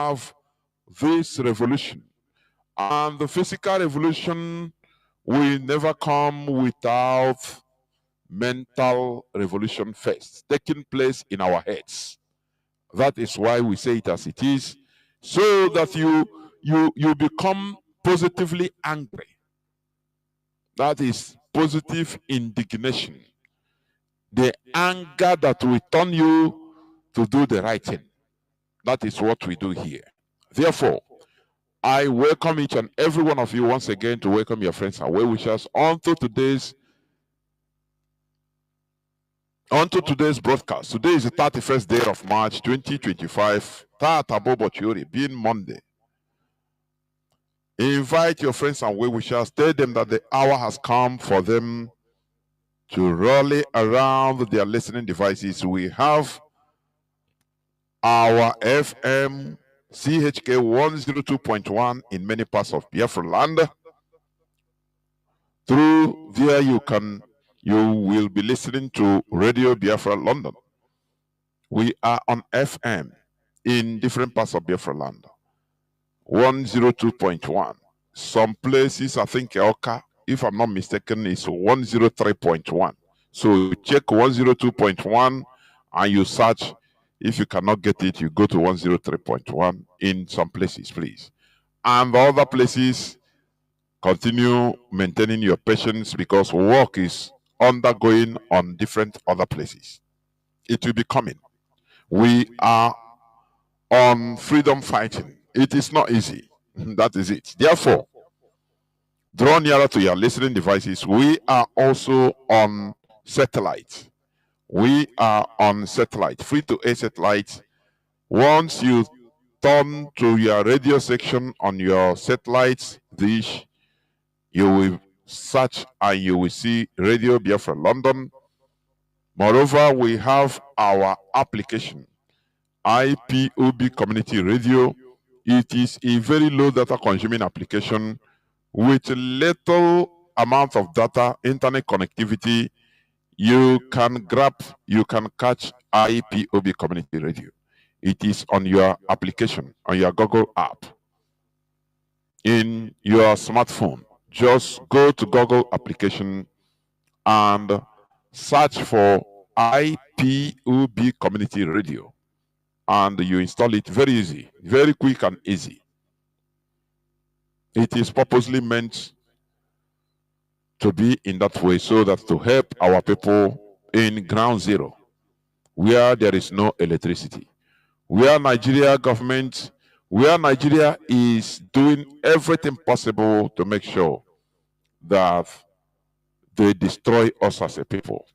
have this revolution. And the physical revolution will never come without mental revolution first, taking place in our heads. That is why we say it as it is, so that you become positively angry. That is positive indignation. The anger that will turn you to do the right thing. That is what we do here. Therefore, I welcome each and every one of you once again to welcome your friends and well-wishers onto today's broadcast. Today is the 31st day of March 2025. Being Monday. Invite your friends and well-wishers. Tell them that the hour has come for them to rally around their listening devices. We have our FM CHK 102.1 in many parts of Biafra land. Through there you will be listening to Radio Biafra London. We are on FM in different parts of Biafra land. 102.1. Some places, I think Elka, if I'm not mistaken, is 103.1. So check 102.1 and you search. If you cannot get it, you go to 103.1 in some places, please. And the other places, continue maintaining your patience because work is undergoing on different other places. It will be coming. We are on freedom fighting. It is not easy. That is it. Therefore, draw nearer to your listening devices. We are also on satellite. We are on satellite, free-to-air satellite. Once you turn to your radio section on your satellite dish, you will search and you will see Radio Biafra London. Moreover, we have our application, IPOB Community Radio. It is a very low data consuming application with little amount of data, internet connectivity. You can catch IPOB Community Radio. It is on your application, on your Google app, in your smartphone. Just go to Google application and search for IPOB Community Radio. And you install it. Very easy, very quick and easy. It is purposely meant to be in that way so that to help our people in ground zero, where there is no electricity, where Nigeria is doing everything possible to make sure that they destroy us as a people,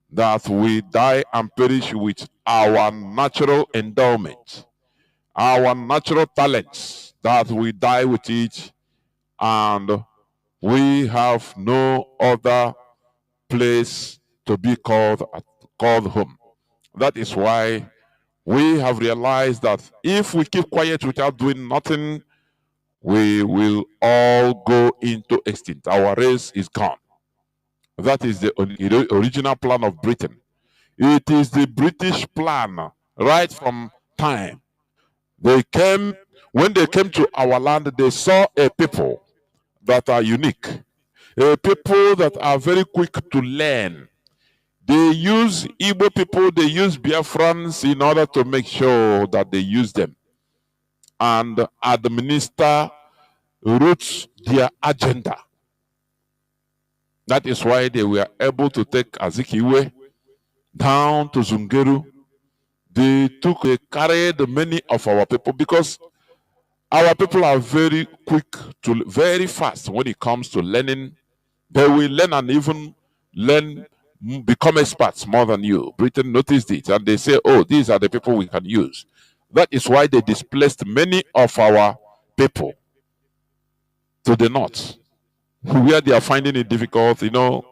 that we die and perish with our natural endowment, our natural talents, that we die with it, and we have no other place to be called home. That is why we have realized that if we keep quiet without doing nothing, we will all go into extinct. Our race is gone. That is the original plan of Britain. It is the British plan right from time. When they came to our land, they saw a people that are unique, a people that are very quick to learn. They use Igbo people, they use Biafrans in order to make sure that they use them and administer, roots their agenda. That is why they were able to take Azikiwe down to Zungeru. They carried many of our people because our people are very quick very fast when it comes to learning. They will learn and even become experts more than you. Britain noticed it and they say, oh, these are the people we can use. That is why they displaced many of our people to the north, where they are finding it difficult. You know,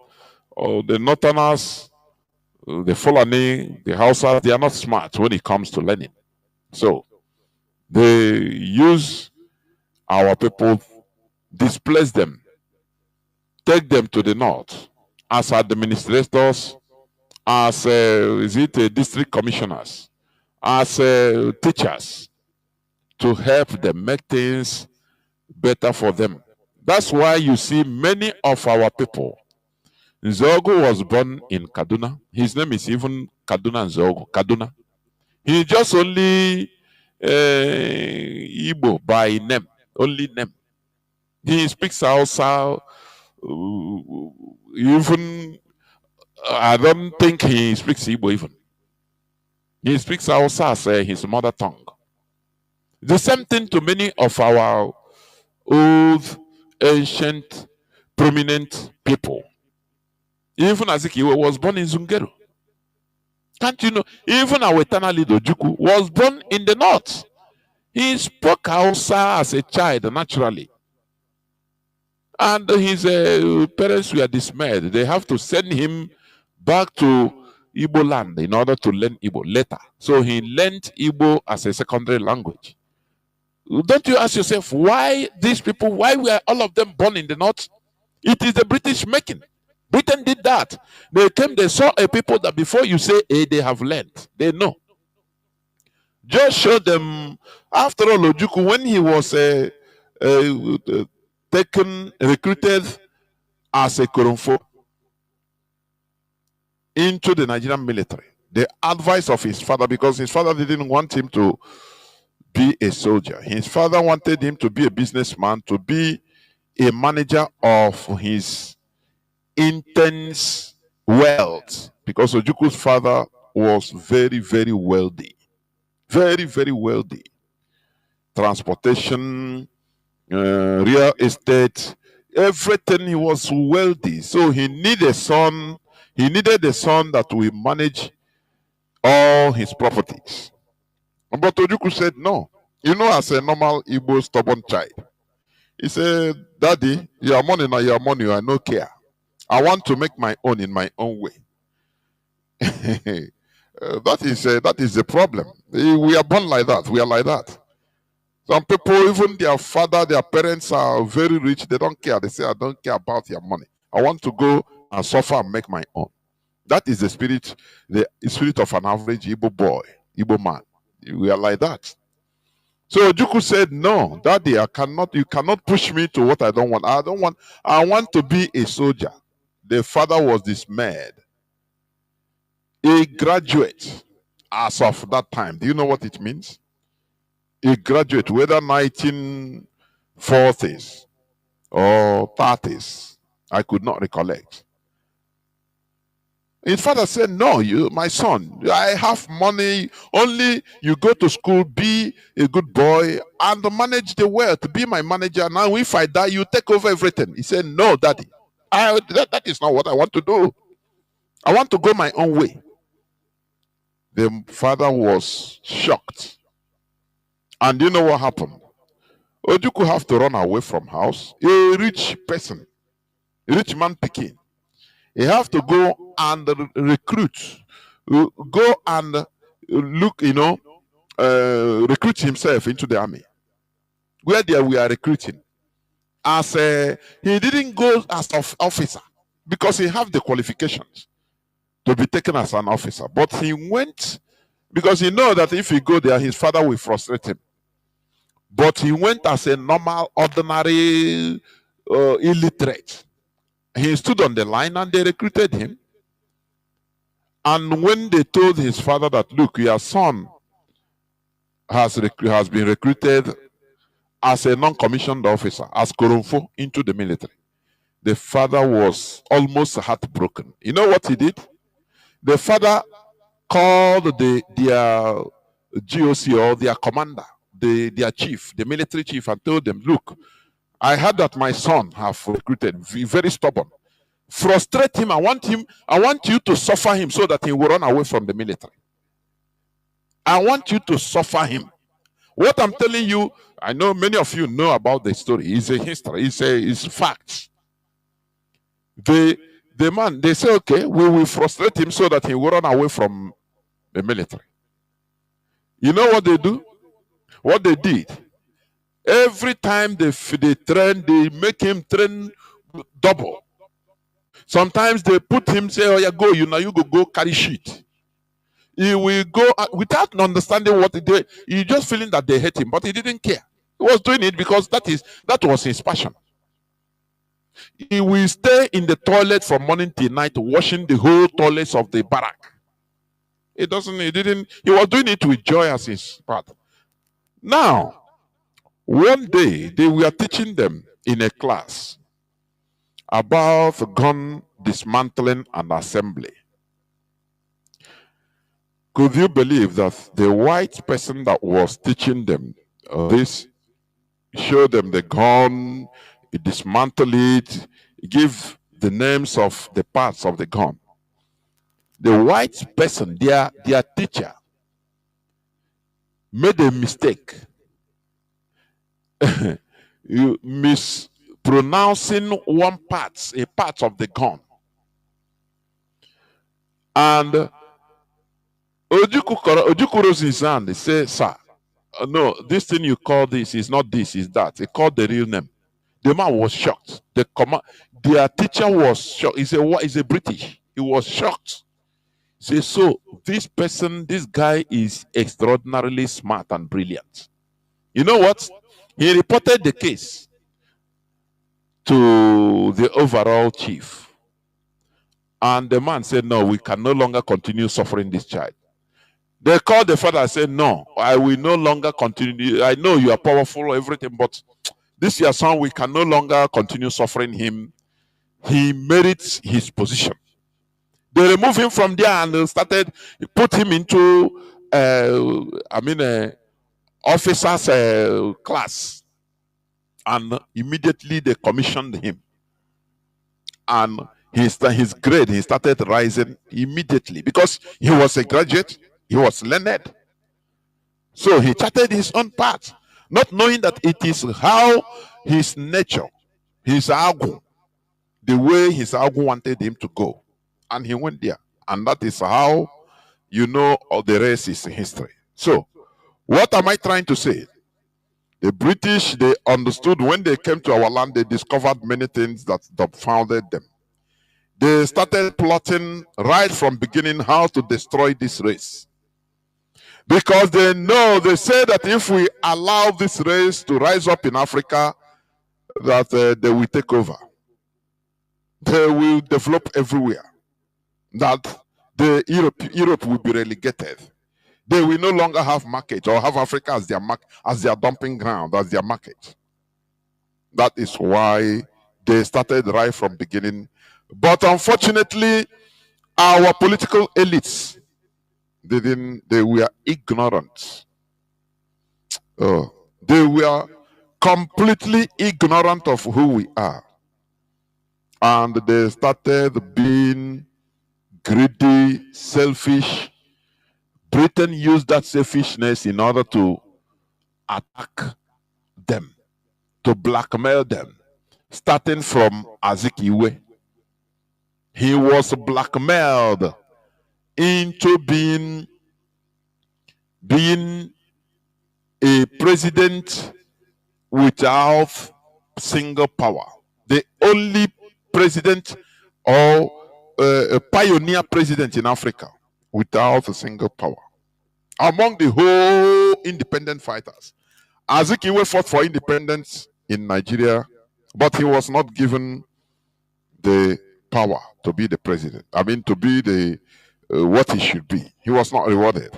the northerners, the Fulani, the Hausas, they are not smart when it comes to learning. So they use our people, displace them, take them to the north as administrators, as district commissioners, as teachers, to help them, make things better for them. That's why you see many of our people. Nzogu was born in Kaduna. His name is even Kaduna Nzogu. Kaduna. He just only Igbo by name, only name. He speaks Hausa. Even I don't think he speaks Igbo even. He speaks Hausa as his mother tongue. The same thing to many of our old, ancient, prominent people. Even Azikiwe was born in Zungeru. Can't you know? Even our eternal leader Juku was born in the north. He spoke Hausa as a child naturally. And his parents were dismayed. They have to send him back to Igbo land in order to learn Igbo later. So he learned Igbo as a secondary language. Don't you ask yourself why these people, why were all of them born in the north? It is the British making. Britain did that. They came, they saw a people that before you say they have learned, they know. Just show them. After all, Ojukwu, when he was recruited as a Koromfo into the Nigerian military, the advice of his father, because his father didn't want him to be a soldier. His father wanted him to be a businessman, to be a manager of his intense wealth, because Ojukwu's father was very, very wealthy. Very, very wealthy. Transportation, real estate, everything. He was wealthy. So he needed a son. He needed a son that will manage all his properties. But Ojukwu said no. You know, as a normal Igbo stubborn child, he said, "Daddy, your money now, your money, I no care. I want to make my own in my own way." That is the problem. We are born like that. We are like that. Some people, even their father, their parents are very rich. They don't care. They say, "I don't care about your money. I want to go and suffer and make my own." That is the spirit of an average Igbo boy, Igbo man. We are like that. So Ojukwu said, "No, Daddy, you cannot push me to what I don't want. I want to be a soldier." The father was dismayed. A graduate as of that time. Do you know what it means? A graduate, whether 1940s or 30s, I could not recollect. His father said, "No, my son, I have money. Only you go to school, be a good boy, and manage the wealth. Be my manager. Now, if I die, you take over everything." He said, "No, Daddy, that is not what I want to do. I want to go my own way." The father was shocked. And you know what happened? Ojukwu have to run away from house. A rich person, a rich man picking. He have to go and recruit, go and look, recruit himself into the army. Where there we are recruiting. He didn't go as an officer because he have the qualifications to be taken as an officer. But he went because he know that if he go there, his father will frustrate him. But he went as a normal, ordinary, illiterate. He stood on the line and they recruited him. And when they told his father that, "Look, your son has been recruited as a non-commissioned officer, as Koromfo, into the military," the father was almost heartbroken. You know what he did? The father called their GOC or their commander, their chief, the military chief, and told them, "Look, I heard that my son have recruited, very stubborn. Frustrate him. I want you to suffer him so that he will run away from the military. I want you to suffer him." What I'm telling you, I know many of you know about the story. It's a history. It's facts. The man, they say, "Okay, we will frustrate him so that he will run away from the military." You know what they do? What they did? Every time they train, they make him train double. Sometimes they put him, say, "Oh yeah, go, you go carry shit." He will go without understanding what he did. He just feeling that they hate him, but he didn't care. He was doing it because that was his passion. He will stay in the toilet from morning till night, washing the whole toilets of the barrack. He was doing it with joy as his part. Now, one day they were teaching them in a class about gun dismantling and assembly. Could you believe that the white person that was teaching them this, showed them the gun, dismantle it, give the names of the parts of the gun? The white person, their teacher, made a mistake. You mispronouncing a part of the gun. And Ojukwu rose his hand. He said, "Sir, no, this thing you call this is not this, is that." He called the real name. The man was shocked. Their teacher was shocked. He said, "What is a British?" He was shocked. He said, "So this guy is extraordinarily smart and brilliant." You know what? He reported the case to the overall chief. And the man said, "No, we can no longer continue suffering this child." They called the father and said, "No, I will no longer continue. I know you are powerful, everything, but this your son, we can no longer continue suffering him. He merits his position." They removed him from there and put him into, officer's class. And immediately they commissioned him. And his grade, he started rising immediately because he was a graduate. He was learned. So he charted his own path, not knowing that it is how his nature, his agu, the way his agu wanted him to go. And he went there. And that is how, all the rest is history. So, what am I trying to say? The British, they understood when they came to our land, they discovered many things that dumbfounded them. They started plotting right from beginning how to destroy this race. Because they say that if we allow this race to rise up in Africa, that they will take over. They will develop everywhere. That Europe will be relegated. They will no longer have market or have Africa as their dumping ground, as their market. That is why they started right from beginning. But unfortunately, our political elites, they were ignorant. They were completely ignorant of who we are. And they started being greedy, selfish. Britain used that selfishness in order to attack them, to blackmail them, starting from Azikiwe. He was blackmailed into being a president without single power. The only president or a pioneer president in Africa without a single power. Among the whole independent fighters, Azikiwe fought for independence in Nigeria, but he was not given the power to be the president. I mean, to be the what he should be. He was not rewarded.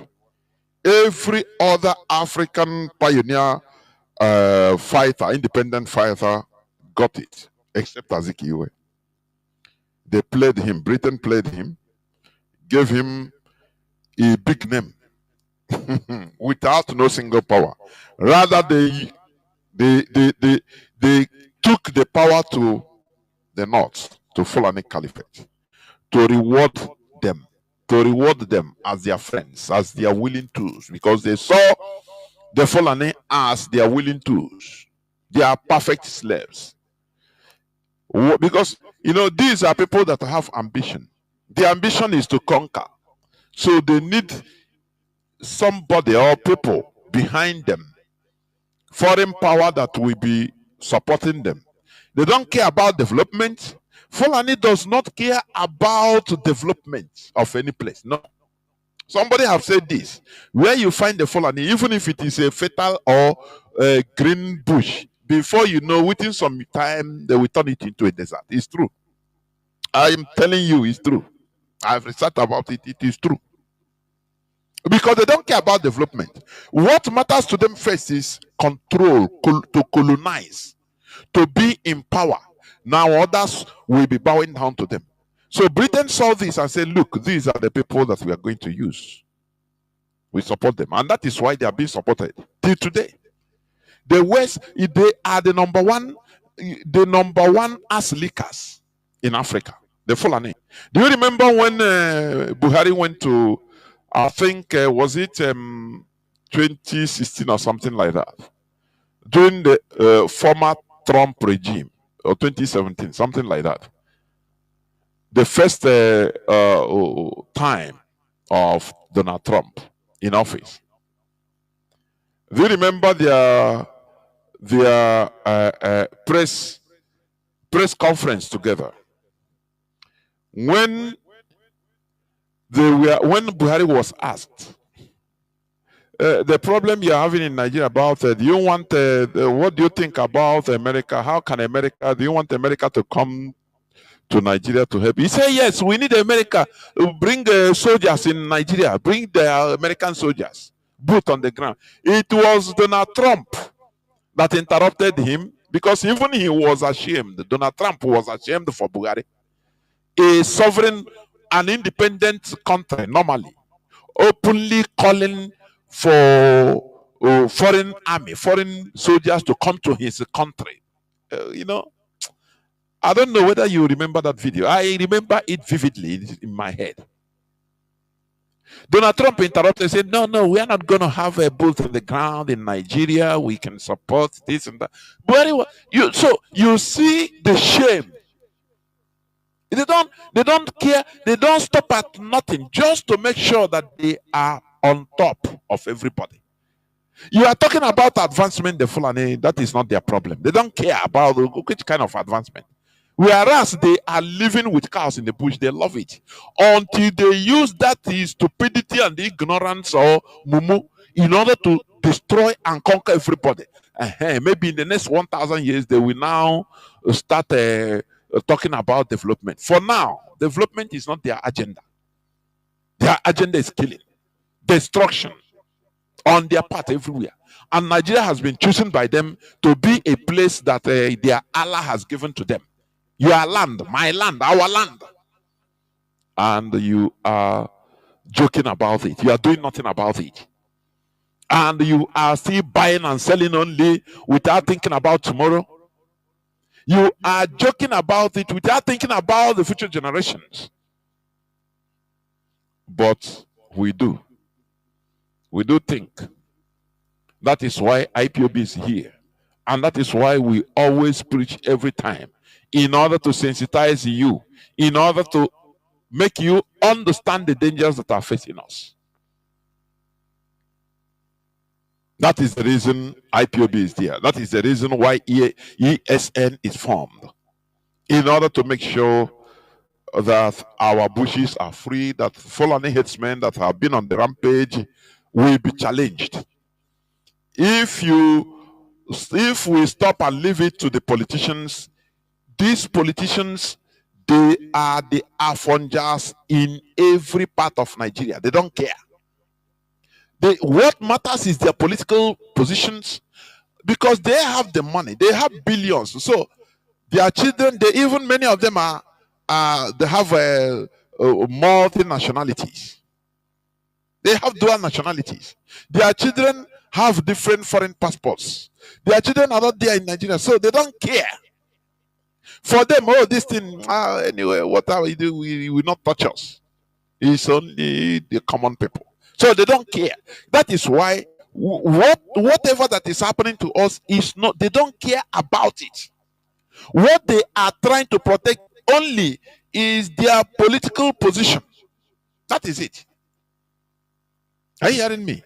Every other African pioneer fighter, independent fighter, got it, except Azikiwe. They played him. Britain played him, gave him a big name without no single power. Rather, they took the power to the north, to Fulani Caliphate, to reward them as their friends, as their willing tools, because they saw the Fulani as their willing tools. They are perfect slaves. Because, these are people that have ambition. The ambition is to conquer. So they need somebody or people behind them, foreign power that will be supporting them. They don't care about development. Fulani does not care about development of any place. No. Somebody have said this: where you find the Fulani, even if it is a fatal or a green bush, before you know, within some time, they will turn it into a desert. It's true. I am telling you, it's true. I've researched about it. It is true. Because they don't care about development. What matters to them first is control, to colonize, to be in power. Now others will be bowing down to them. So Britain saw this and said, look, these are the people that we are going to use. We support them. And that is why they are being supported till today. The West, they are the number one ass lickers in Africa. The Fulani. Do you remember when Buhari went to, I think, was it 2016 or something like that? During the former Trump regime, or 2017, something like that. The first time of Donald Trump in office. Do you remember their press conference together? When Buhari was asked, the problem you're having in Nigeria about, do you want, what do you think about America? How can America, do you want America to come to Nigeria to help? He said, yes, we need America. Bring soldiers in Nigeria. Bring the American soldiers. Boot on the ground. It was Donald Trump that interrupted him, because even he was ashamed. Donald Trump was ashamed for Buhari. A sovereign, an independent country, normally, openly calling for foreign army, foreign soldiers to come to his country. You know, I don't know whether you remember that video. I remember it vividly in my head. Donald Trump interrupted and said, no, we are not going to have a booth on the ground in Nigeria. We can support this and that. But anyway, so you see the shame. They don't care. They don't stop at nothing just to make sure that they are on top of everybody. You are talking about advancement, the Fulani, that is not their problem. They don't care about which kind of advancement. Whereas they are living with cows in the bush, they love it. Until they use that stupidity and ignorance or mumu in order to destroy and conquer everybody. Maybe in the next 1,000 years, they will now start talking about development. For now, development is not their agenda. Their agenda is killing, destruction on their part everywhere. And Nigeria has been chosen by them to be a place that their Allah has given to them. Your land, my land, our land. And you are joking about it. You are doing nothing about it. And you are still buying and selling only without thinking about tomorrow. You are joking about it without thinking about the future generations. But we do. We do think. That is why IPOB is here. And that is why we always preach every time. In order to sensitize you. In order to make you understand the dangers that are facing us. That is the reason IPOB is there. That is the reason why ESN is formed. In order to make sure that our bushes are free, that Fulani headsmen that have been on the rampage will be challenged. If we stop and leave it to the politicians, these politicians, they are the Afonjas in every part of Nigeria. They don't care. What matters is their political positions, because they have the money. They have billions. So their children, many of them they have multi nationalities. They have dual nationalities. Their children have different foreign passports. Their children are not there in Nigeria, so they don't care. For them, this thing, anyway, whatever we do, we will not touch us. It's only the common people. So they don't care. That is why whatever that is happening to us is not, they don't care about it. What they are trying to protect only is their political position. That is it. Are you hearing me?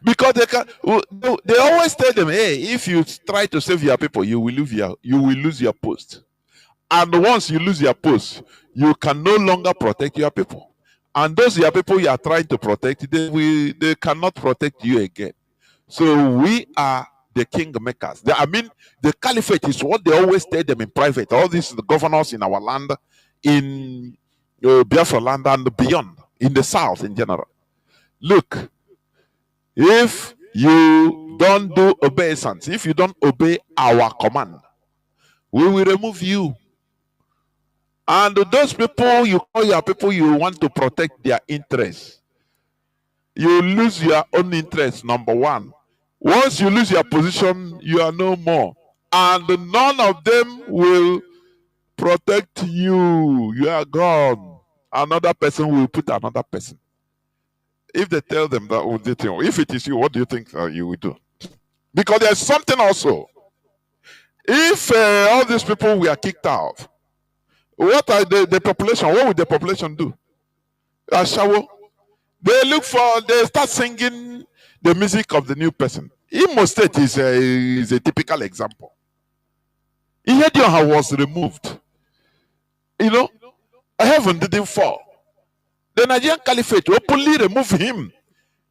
Because they always tell them, hey, if you try to save your people, you will lose your post. And once you lose your post, you can no longer protect your people. And those are people you are trying to protect, they cannot protect you again. So we are the king makers. I mean, the caliphate is what they always tell them in private. All these the governors in our land, in Biafra land and beyond, in the south in general. Look, if you don't do obeisance, if you don't obey our command, we will remove you. And those people you call your people, you want to protect their interests. You lose your own interest, number one. Once you lose your position, you are no more. And none of them will protect you. You are gone. Another person will put another person. If they tell them that, if it is you, what do you think you will do? Because there's something also. If all these people were kicked out, what are the population? What would the population do? Ashawo. They start singing the music of the new person. Imo State is a typical example. Ihedioha was removed. Heaven didn't fall. The Nigerian Caliphate openly removed him.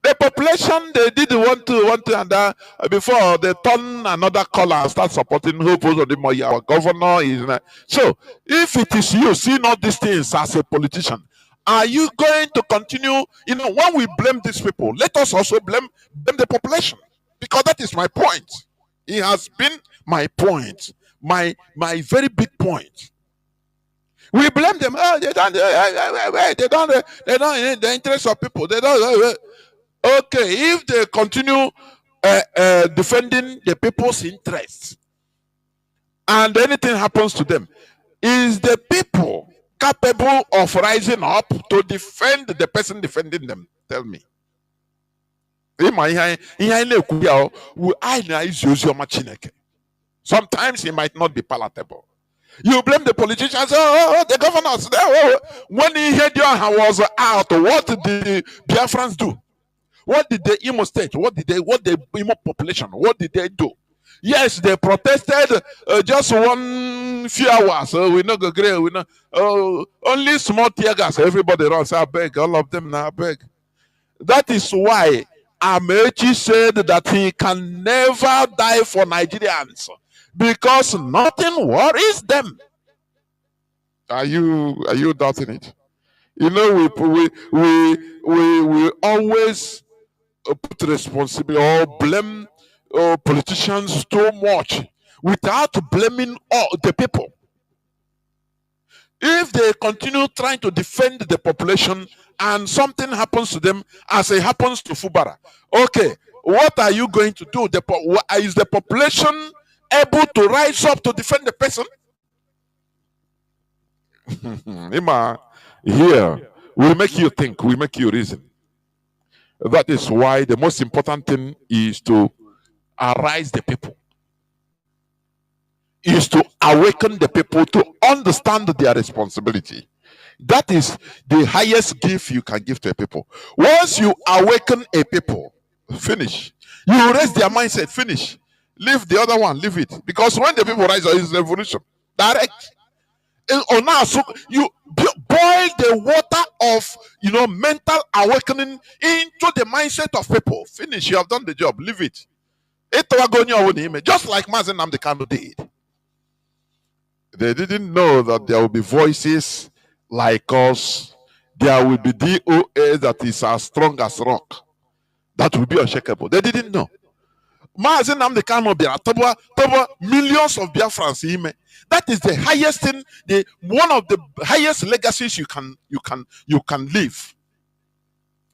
The population, they didn't want to, and before they turn another color and start supporting Hope Uzodinma, our governor is. So, if it is you seeing all these things as a politician, are you going to continue? When we blame these people, let us also blame the population, because that is my point. It has been my point, my very big point. We blame them. Oh, they don't in the interest of people. They don't. Okay, if they continue defending the people's interests, and anything happens to them, is the people capable of rising up to defend the person defending them? Tell me. Sometimes it might not be palatable. You blame the politicians, the governors. When Ihedioha was out, what did the Biafrans do? What did the Imo State? What the Imo population? What did they do? Yes, they protested just one few hours. We not go agree. We not. Only small tear gas. Everybody runs. I beg, all of them now. I beg. That is why Amechi said that he can never die for Nigerians, because nothing worries them. Are you doubting it? We always put responsibility or blame politicians too much without blaming all the people. If they continue trying to defend the population and something happens to them as it happens to Fubara, okay, what are you going to do? Is the population able to rise up to defend the person? Here, we make you think, we make you reason. That is why the most important thing is to arise the people, is to awaken the people to understand their responsibility. That is the highest gift you can give to a people. Once you awaken a people, finish. You raise their mindset, finish. Leave the other one, leave it. Because when the people rise, it's revolution. Direct. Or now, so you boil the water of mental awakening into the mindset of people. Finish. You have done the job. Leave it. Just like Mazi Nnamdi Kanu did. They didn't know that there will be voices like us. There will be DOA that is as strong as rock. That will be unshakable. They didn't know. Mazi Nnamdi Kanu millions of Biafrans. That is the highest thing, one of the highest legacies you can live.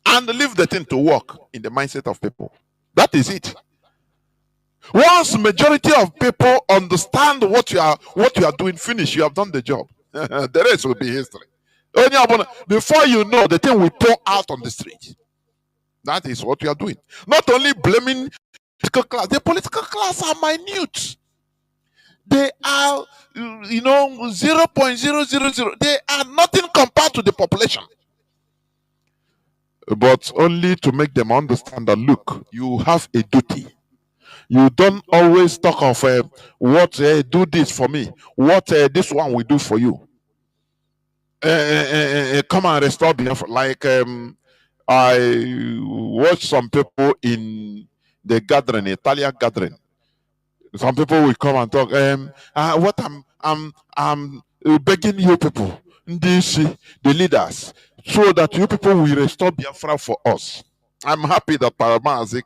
And leave the thing to work in the mindset of people. That is it. Once majority of people understand what you are doing, finish, you have done the job. The rest will be history. Before you know, the thing will pour out on the street. That is what you are doing. Not only blaming political class. The political class are minute. They are, 0.000. They are nothing compared to the population. But only to make them understand that, look, you have a duty. You don't always talk of what do this for me, what this one will do for you. come and restore Biafra. Like I watched some people in the gathering, Italian gathering. Some people will come and talk. What I'm begging you people, the leaders, so that you people will restore Biafra for us. I'm happy that Mazi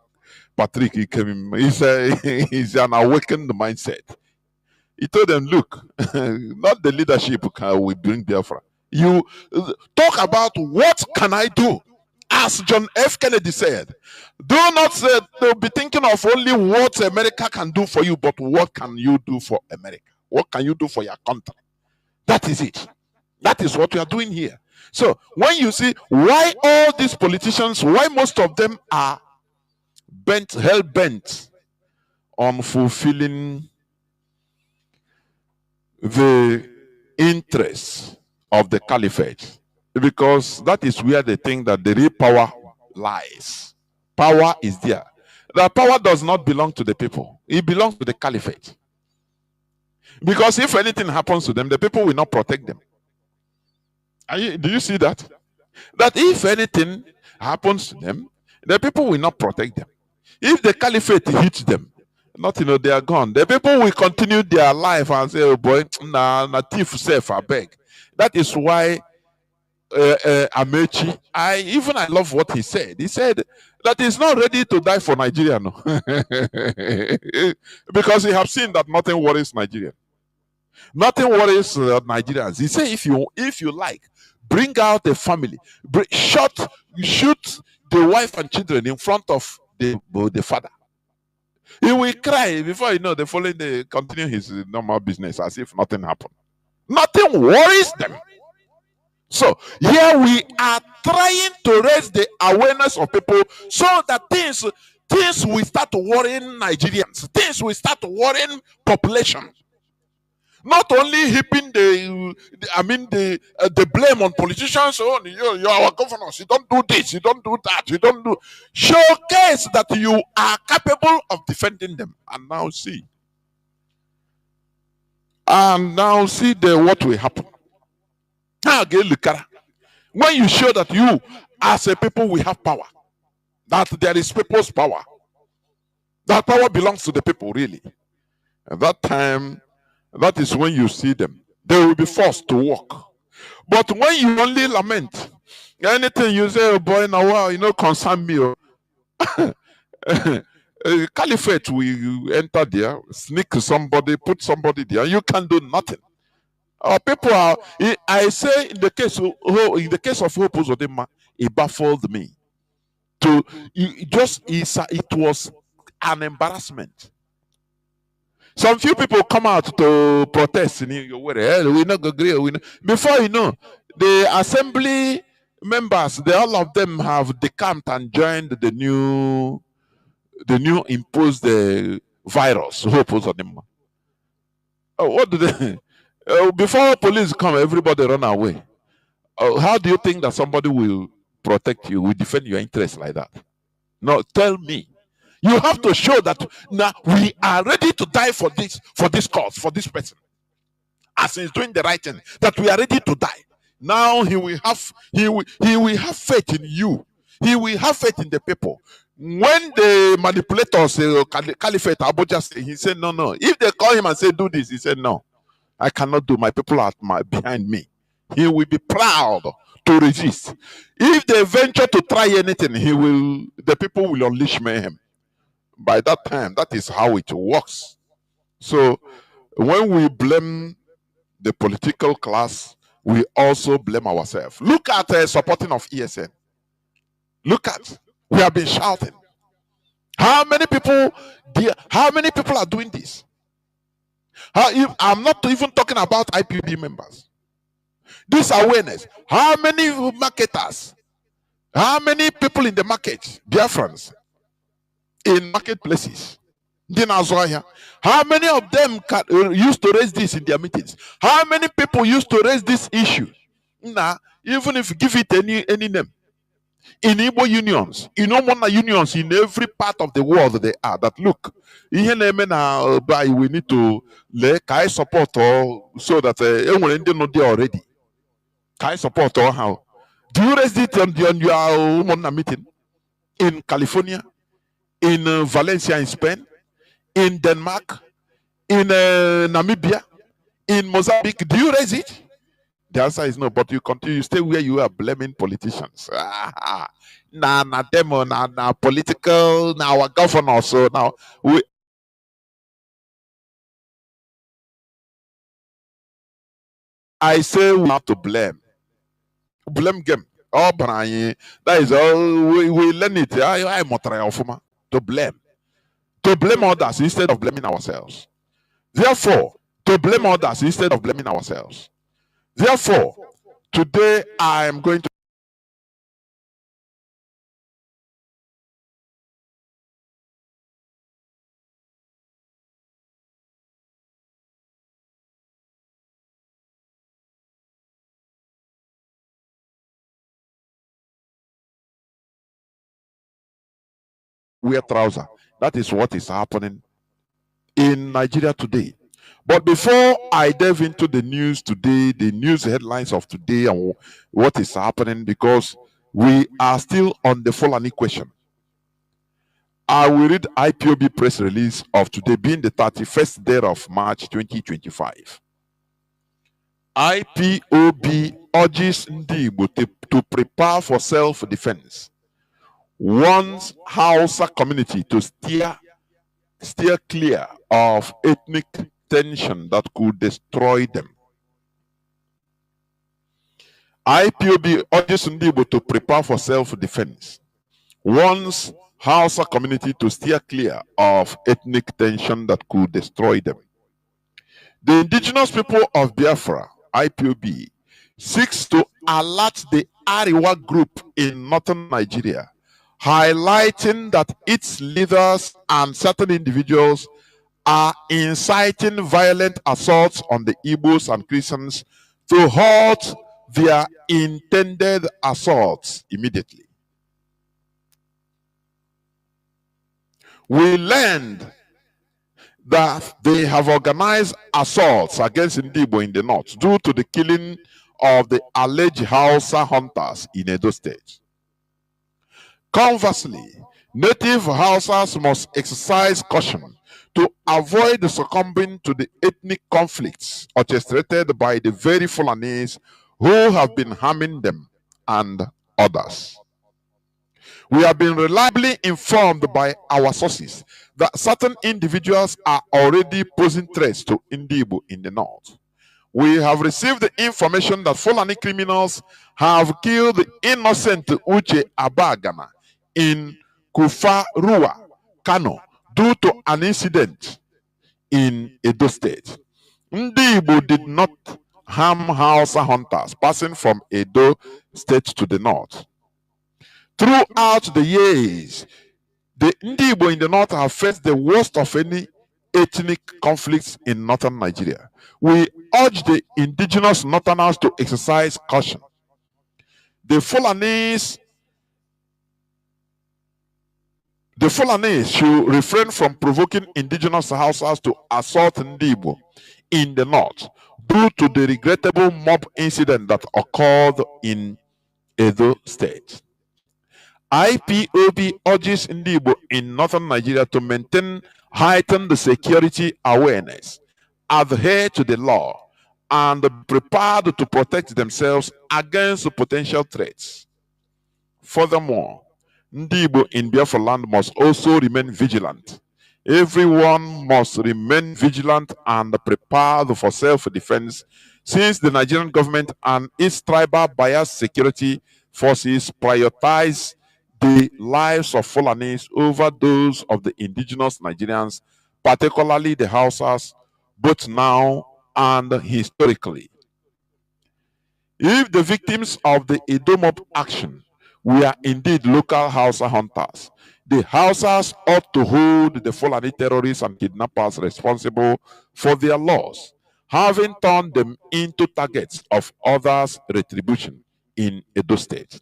Patrick he came in. He's an awakened mindset. He told them, look, not the leadership can we bring Biafra. You talk about what can I do? As John F. Kennedy said, do not say they'll be thinking of only what America can do for you, but what can you do for America? What can you do for your country? That is it. That is what we are doing here. So when you see why all these politicians, why most of them are hell bent on fulfilling the interests of the caliphate, because that is where they think that the real power lies. Power is there. The power does not belong to the people. It belongs to the caliphate. Because if anything happens to them, the people will not protect them. Do you see that? That if anything happens to them, the people will not protect them. If the caliphate hits them, nothing, they are gone. The people will continue their life and say, oh boy, na thief safe, I beg. That is why Amechi, I love what he said. He said that he's not ready to die for Nigeria, no. Because he have seen that nothing worries Nigeria. Nothing worries Nigerians. He said, if you like, bring out a family, shoot the wife and children in front of the father. He will cry before you know the following day continue his normal business as if nothing happened. Nothing worries them. So here we are trying to raise the awareness of people so that things will start worrying Nigerians. Things will start worrying population. Not only heaping the blame on politicians. Oh, you're our governors. You don't do this. You don't do that. You don't do. Showcase that you are capable of defending them. And now see. What will happen. When you show that you, as a people, we have power, that there is people's power, that power belongs to the people, really. At that time, that is when you see them. They will be forced to walk. But when you only lament, anything you say, oh boy, now wow, concern me. Caliphate will enter there, sneak somebody, put somebody there, you can do nothing. Our people are. I say in the case of Hope Uzodinma, it baffled me. It was an embarrassment. Some few people come out to protest in we not agree. Before you know, the assembly members, all of them have decamped and joined the new imposed virus. Hope Uzodinma. Oh, what do they? Before police come, everybody run away. How do you think that somebody will protect you, will defend your interests like that? No, tell me. You have to show that now we are ready to die for this cause, for this person. As he's doing the right thing, that we are ready to die. Now he will have faith in you. He will have faith in the people. When the manipulators, Caliphate Abuja, he said no. If they call him and say do this, he said no. I cannot do. My people are behind me. He will be proud to resist. If they venture to try anything, the people will unleash mayhem. By that time, that is how it works. So when we blame the political class, we also blame ourselves. Look at supporting of ESN. Look at, we have been shouting. How many people are doing this? I'm not even talking about IPB members. This awareness. How many marketers? How many people in the market? Biafrans in marketplaces. How many of them used to raise this in their meetings? How many people used to raise this issue? Now, even if you give it any name. In Igbo unions, unions in every part of the world they are. That look, we need to support so that everyone know they already. Can I support or how? Do you raise it on your meeting in California, in Valencia in Spain, in Denmark, in Namibia, in Mozambique? Do you raise it? The answer is no, but you continue, you stay where you are blaming politicians. Na demo, na political, na our governor. So now I say we have to blame. Blame game. Oh, Brian, that is all we learn it. To blame. To blame others instead of blaming ourselves. Therefore, to blame others instead of blaming ourselves. Therefore, today I am going to wear trouser. That is what is happening in Nigeria today. But before I delve into the news today, the news headlines of today and what is happening, because we are still on the Fulani question, I will read IPOB press release of today being the 31st day of March 2025. IPOB urges Ndibo to prepare for self-defense, warns Hausa community to steer clear of ethnic tension that could destroy them. IPOB urges Ndibo to prepare for self-defense, warns Hausa community to steer clear of ethnic tension that could destroy them. The indigenous people of Biafra, IPOB, seeks to alert the Ariwa group in northern Nigeria, highlighting that its leaders and certain individuals are inciting violent assaults on the Igbos and Christians to halt their intended assaults immediately. We learned that they have organized assaults against Ndibo in the north due to the killing of the alleged Hausa hunters in Edo State. Conversely, native Hausas must exercise caution to avoid succumbing to the ethnic conflicts orchestrated by the very Fulanis who have been harming them and others. We have been reliably informed by our sources that certain individuals are already posing threats to Ndibo in the north. We have received the information that Fulani criminals have killed the innocent Uche Abagana in Kufarua, Kanu, due to an incident in Edo State. Ndibo did not harm Hausa hunters passing from Edo State to the north. Throughout the years, the Ndibo in the north have faced the worst of any ethnic conflicts in northern Nigeria. We urge the indigenous northerners to exercise caution. The Fulanis should refrain from provoking indigenous Hausas to assault Ndibo in the north due to the regrettable mob incident that occurred in Edo State. IPOB urges Ndibo in northern Nigeria to maintain heightened security awareness, adhere to the law, and be prepared to protect themselves against potential threats. Furthermore, Ndibo in Biafra land must also remain vigilant. Everyone must remain vigilant and prepared for self-defense, since the Nigerian government and its tribal biased security forces prioritize the lives of Fulanis over those of the indigenous Nigerians, particularly the Hausas, both now and historically. If the victims of the Edo mob action were indeed local Hausa hunters, the Hausas ought to hold the Fulani terrorists and kidnappers responsible for their loss, having turned them into targets of others' retribution in Edo State.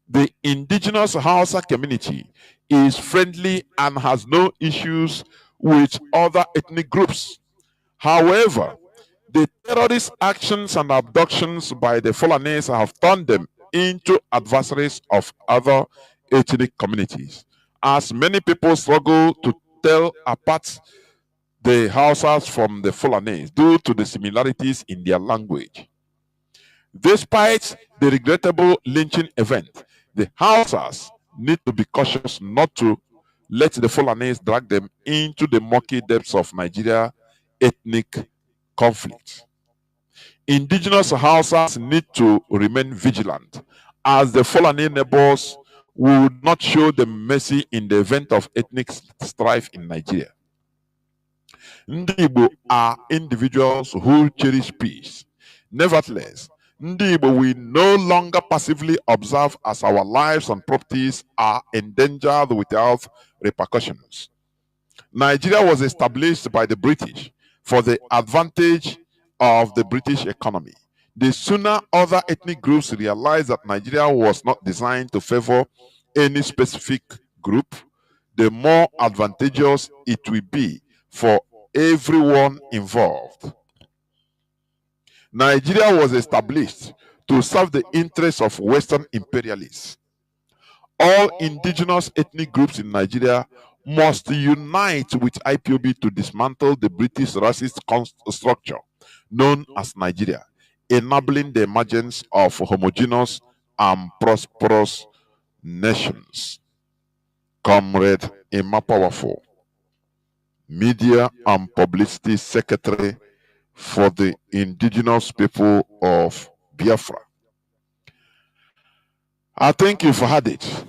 The indigenous Hausa community is friendly and has no issues with other ethnic groups. However, The terrorist actions and abductions by the Fulanese have turned them into adversaries of other ethnic communities, as many people struggle to tell apart the Hausas from the Fulanese due to the similarities in their language. Despite the regrettable lynching event, the Hausas need to be cautious not to let the Fulanese drag them into the murky depths of Nigeria ethnic conflict. Indigenous Hausas need to remain vigilant, as the Fulani neighbors would not show them mercy in the event of ethnic strife in Nigeria. Ndị Igbo are individuals who cherish peace. Nevertheless, Ndị Igbo will no longer passively observe as our lives and properties are endangered without repercussions. Nigeria was established by the British for the advantage of the British economy. The sooner other ethnic groups realized that Nigeria was not designed to favor any specific group, the more advantageous it will be for everyone involved. Nigeria was established to serve the interests of Western imperialists. All indigenous ethnic groups in Nigeria must unite with IPOB to dismantle the British racist structure known as Nigeria, enabling the emergence of homogeneous and prosperous nations. Comrade Emma Powerful, Media and Publicity Secretary for the indigenous people of Biafra. I think you've heard it.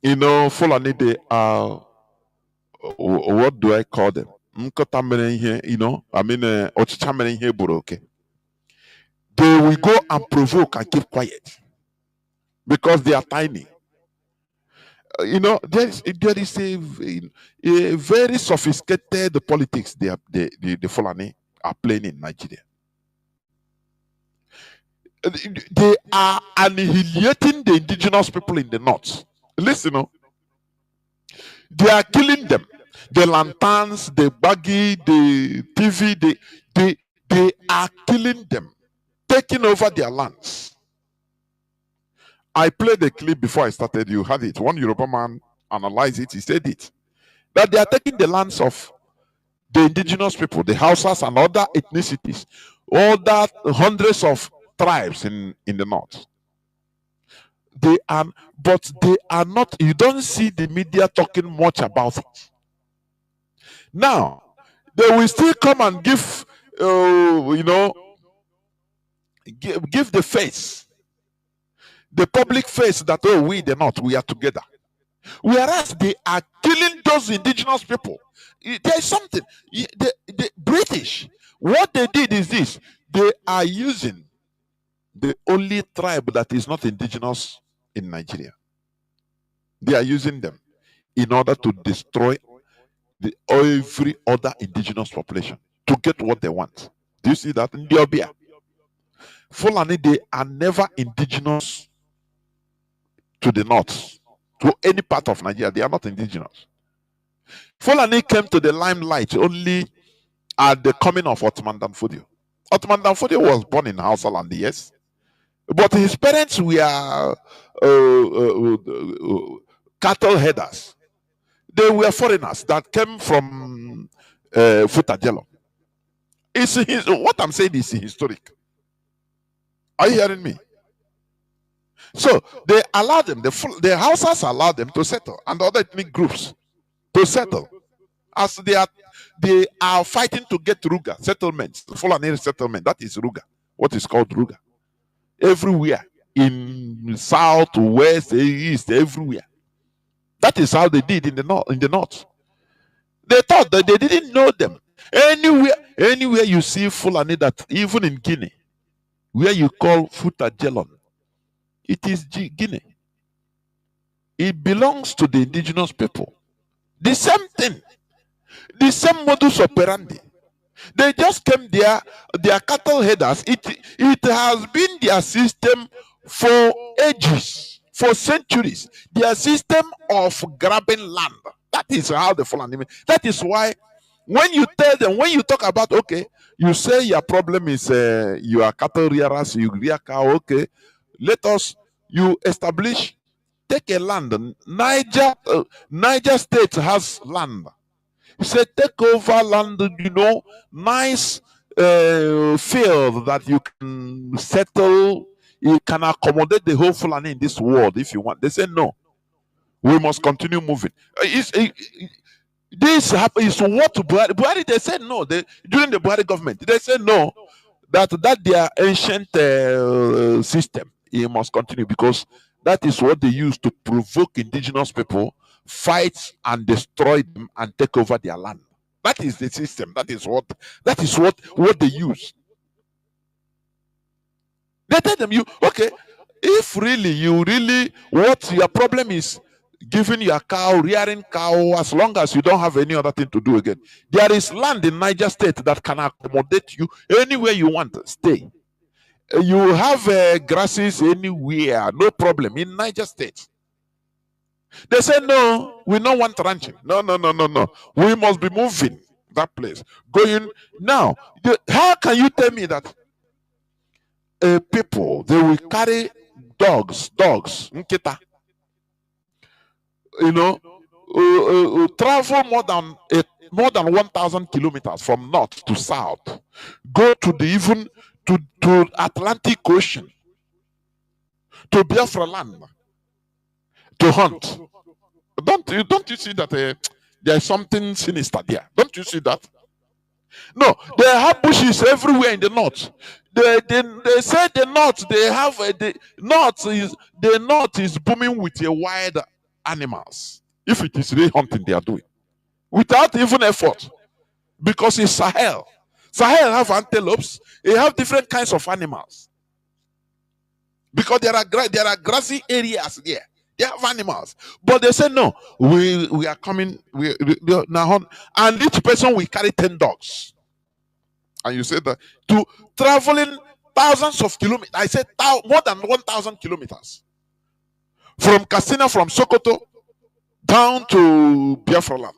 You know, Fulani, they are, what do I call them? You know, I mean, they will go and provoke and keep quiet because they are tiny. You know, there is a very sophisticated politics the Fulani are playing in Nigeria. They are annihilating the indigenous people in the north. Listen, no? They are killing them. The lanterns, the baggy, the TV, they are killing them, taking over their lands. I played the clip before I started. You had it. One Yoruba man analyzed it. He said it. That they are taking the lands of the indigenous people, the Hausas and other ethnicities, all that hundreds of tribes in the north. They are, but they are not, you don't see the media talking much about it. Now, they will still come and give, you know, give the face, the public face that, oh, we the north, we are together. Whereas they are killing those indigenous people. There is something. The British, what they did is this. They are using the only tribe that is not indigenous in Nigeria. They are using them in order to destroy every other indigenous population to get what they want. Do you see that in Ethiopia? Fulani, they are never indigenous to the north, to any part of Nigeria. They are not indigenous. Fulani came to the limelight only at the coming of Ottoman Danfodio. Ottoman Danfodio was born in Hausa land, yes, but his parents were cattle headers. They were foreigners that came from Futajelo. What I'm saying is historic. Are you hearing me? So they allowed them, the Hausas allowed them to settle, and other ethnic groups to settle, as they are fighting to get Ruga settlements, Fulani settlement. That is Ruga, what is called Ruga, everywhere in south, west, east, everywhere. That is how they did in the north. They thought that they didn't know them. Anywhere you see Fulani, that even in Guinea, where you call Futajelon, it is Guinea. It belongs to the indigenous people. The same thing, the same modus operandi. They just came there, their cattle headers. It has been their system for ages, for centuries. Their system of grabbing land. That is how the Fulani. That is why When you tell them, when you talk about, okay, you say your problem is you are cattle rearers, you rear cow, okay, let us, you establish, take a land. Niger State has land. You say take over land, nice field that you can settle, you can accommodate the whole Fulani in this world if you want. They say no, we must continue moving. This is what Buhari, they said no. During the Buhari government, they said no, that their ancient system, it must continue, because that is what they use to provoke indigenous people, fight and destroy them and take over their land. That is the system. That is what they use. They tell them, if really what your problem is, giving your cow, rearing cow, as long as you don't have any other thing to do again, there is land in Niger State that can accommodate you anywhere you want. Stay. You have grasses anywhere, no problem in Niger State. They say no, we don't want ranching. No. We must be moving that place. Going now. How can you tell me that people, they will carry dogs, nkita, travel more than 1,000 kilometers from north to south, go to the even to Atlantic Ocean, to Biafra land, to hunt? Don't you see that there is something sinister there? Don't you see that? No, they have bushes everywhere in the north. They say the north, they have the north is booming with wild animals. If it is really hunting they are doing, without even effort, because it's Sahel. Sahel have antelopes. They have different kinds of animals, because there are grassy areas there. They have animals, but they say no. We are coming. We now, and each person will carry 10 dogs. And you say that to traveling thousands of kilometers. I said more than 1,000 kilometers from Katsina, from Sokoto, down to Biafra land,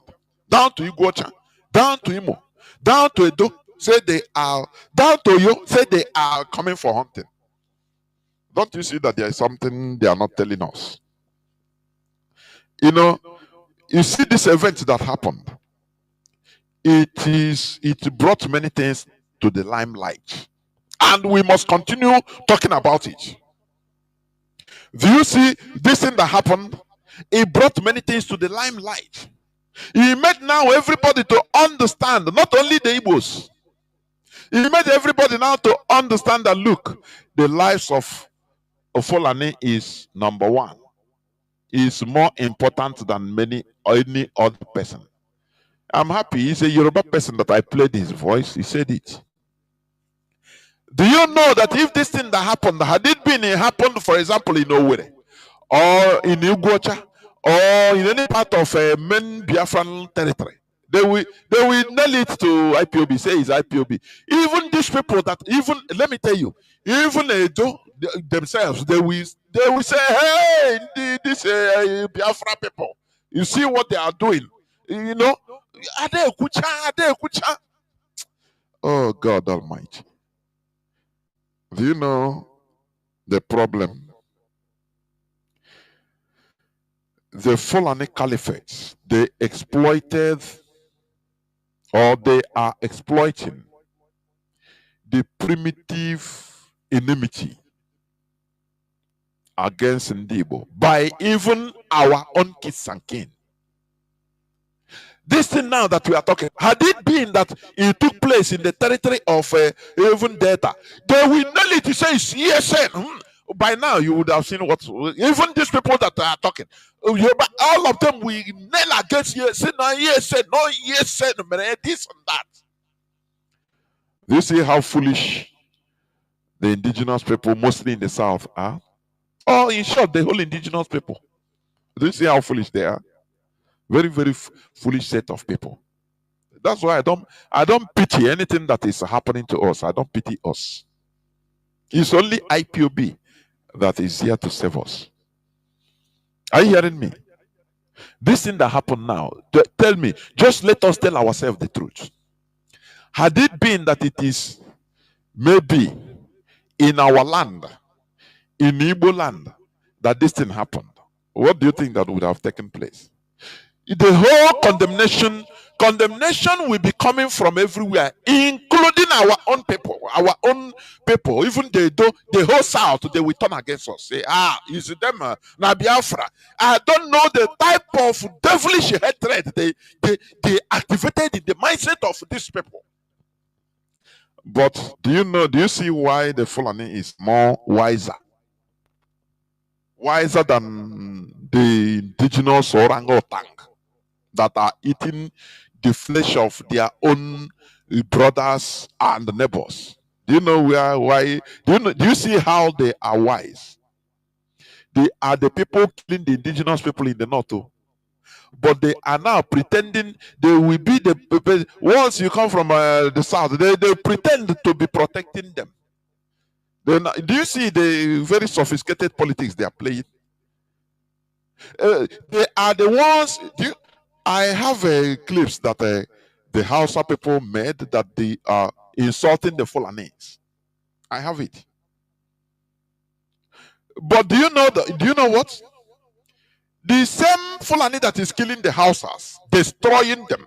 down to Iguacha, down to Imo, down to Edo. Say they are down to you. Say they are coming for hunting. Don't you see that there is something they are not telling us? You see this event that happened. It brought many things to the limelight, and we must continue talking about it. Do you see this thing that happened? It brought many things to the limelight. It made now everybody to understand, not only the Igbos. It made everybody now to understand that, look, the lives of Fulani is number one. Is more important than any other person. I'm happy. He's a Yoruba person that I played his voice. He said it. Do you know that if this thing that happened, had it happened, for example, in Owerri, or in Iguacha, or in any part of main Biafran territory, they will nail it to IPOB, say it's IPOB. Even these people let me tell you, even themselves, they will say, hey, this Biafra people, you see what they are doing, Oh God Almighty. Do you know the problem? The Fulani Caliphates, they exploited, or they are exploiting, the primitive enmity against Ndibo by even our own kids and kin. This thing now that we are talking, had it been that it took place in the territory of even Delta, they will nail it to say it's ESN. By now, you would have seen what even these people that are talking, all of them will nail against ESN, no ESN, this and that. Do you see how foolish the indigenous people, mostly in the south, are? Or in short, the whole indigenous people. Do you see how foolish they are? Very, very foolish set of people. That's why I don't pity anything that is happening to us. I don't pity us. It's only IPOB that is here to save us. Are you hearing me? This thing that happened now, tell me, just let us tell ourselves the truth. Had it been that it is maybe in our land, in Igbo land, that this thing happened, what do you think that would have taken place? The whole condemnation will be coming from everywhere, including our own people, even the whole South, they will turn against us. Say, is them na Biafra. I don't know the type of devilish hatred they activated in the mindset of these people. But do you see why the Fulani is more wiser than the indigenous orangutan that are eating the flesh of their own brothers and neighbors? Do you know why? Do you see how they are wise? They are the people killing the indigenous people in the north too. But they are now pretending they will be the once you come from the south, they pretend to be protecting them. Do you see the very sophisticated politics they are playing? They are the ones. I have clips that the Hausa people made that they are insulting the Fulanis. I have it. But do you know what? The same Fulani that is killing the Hausas, destroying them.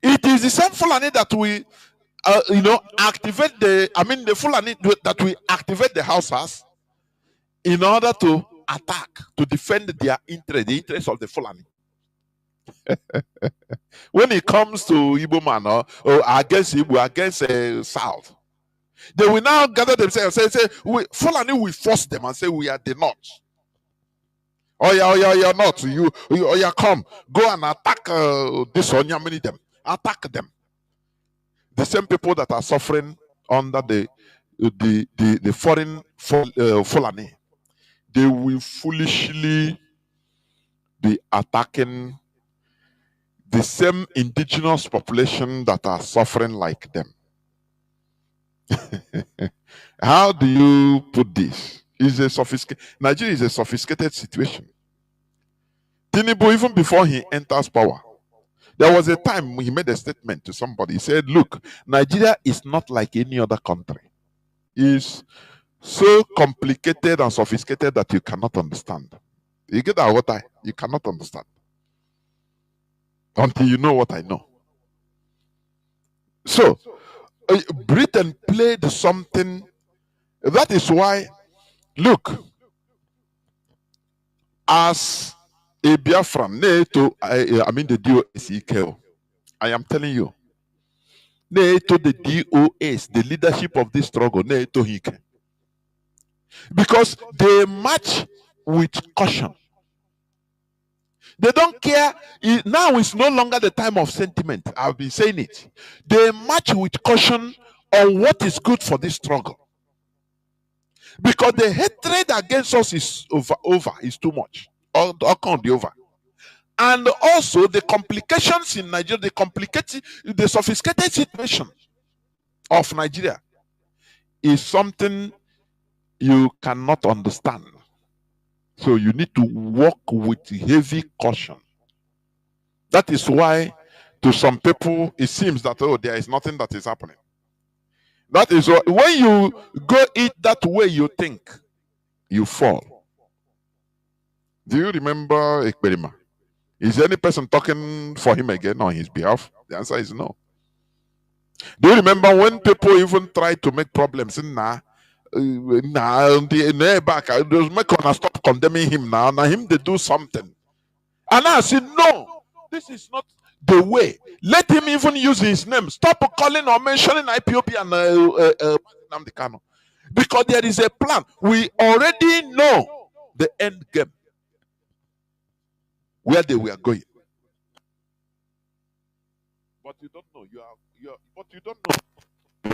It is the same Fulani that we, activate the Fulani that we activate the Hausas in order to attack, to defend their interest, the interest of the Fulani. When it comes to Igbo man or against Igbo, against South, they will now gather themselves and say Fulani will force them and say we are the North. Oh yeah, not you. Oh yeah, come, go and attack this one. Them, attack them. The same people that are suffering under the foreign Fulani, they will foolishly be attacking the same indigenous population that are suffering like them. How do you put this? Nigeria is a sophisticated situation. Tinubu, even before he enters power, there was a time he made a statement to somebody. He said, look, Nigeria is not like any other country. It's so complicated and sophisticated that you cannot understand. You get that? You cannot understand until you know what I know. So, Britain played something. That is why, look, as a Biafran, the DOS, I am telling you, the DOS, the leadership of this struggle, because they march with caution. They don't care. Now it's no longer the time of sentiment. I've been saying it. They march with caution on what is good for this struggle. Because the hatred against us is is too much. Or can't be over. And also the complications in Nigeria, the sophisticated situation of Nigeria is something you cannot understand. So you need to walk with heavy caution. That is why to some people it seems that there is nothing that is happening. That is why when you go it that way, you think you fall. Do you remember Ekperima? Is any person talking for him again on his behalf? The answer is no. Do you remember when people even try to make problems in back, those make us stop condemning him now. Now him they do something. And I said, no, this is not the way. Let him even use his name. Stop calling or mentioning IPOB and Nnamdi Kanu. Because there is a plan. We already know the end game. Where they were going. But you don't know.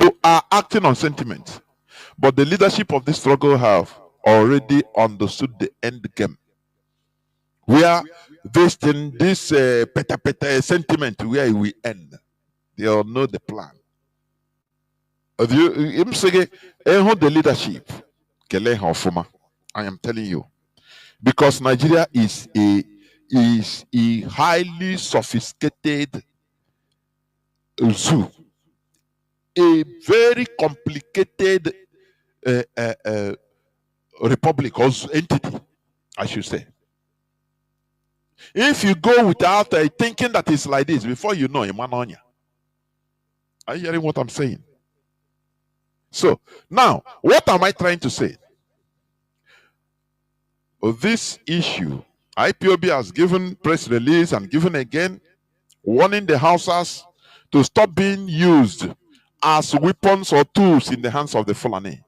You are acting on sentiment. But the leadership of this struggle have already understood the end game. Where this peta sentiment where we end. They all know the plan. The leadership, I am telling you, Because Nigeria is a highly sophisticated zoo, a very complicated republic or entity, I should say. If you go without thinking that it's like this, before you know, Imanonya. Are you hearing what I'm saying? So, now, what am I trying to say? This issue, IPOB has given press release and given again, warning the Hausas to stop being used as weapons or tools in the hands of the Fulani.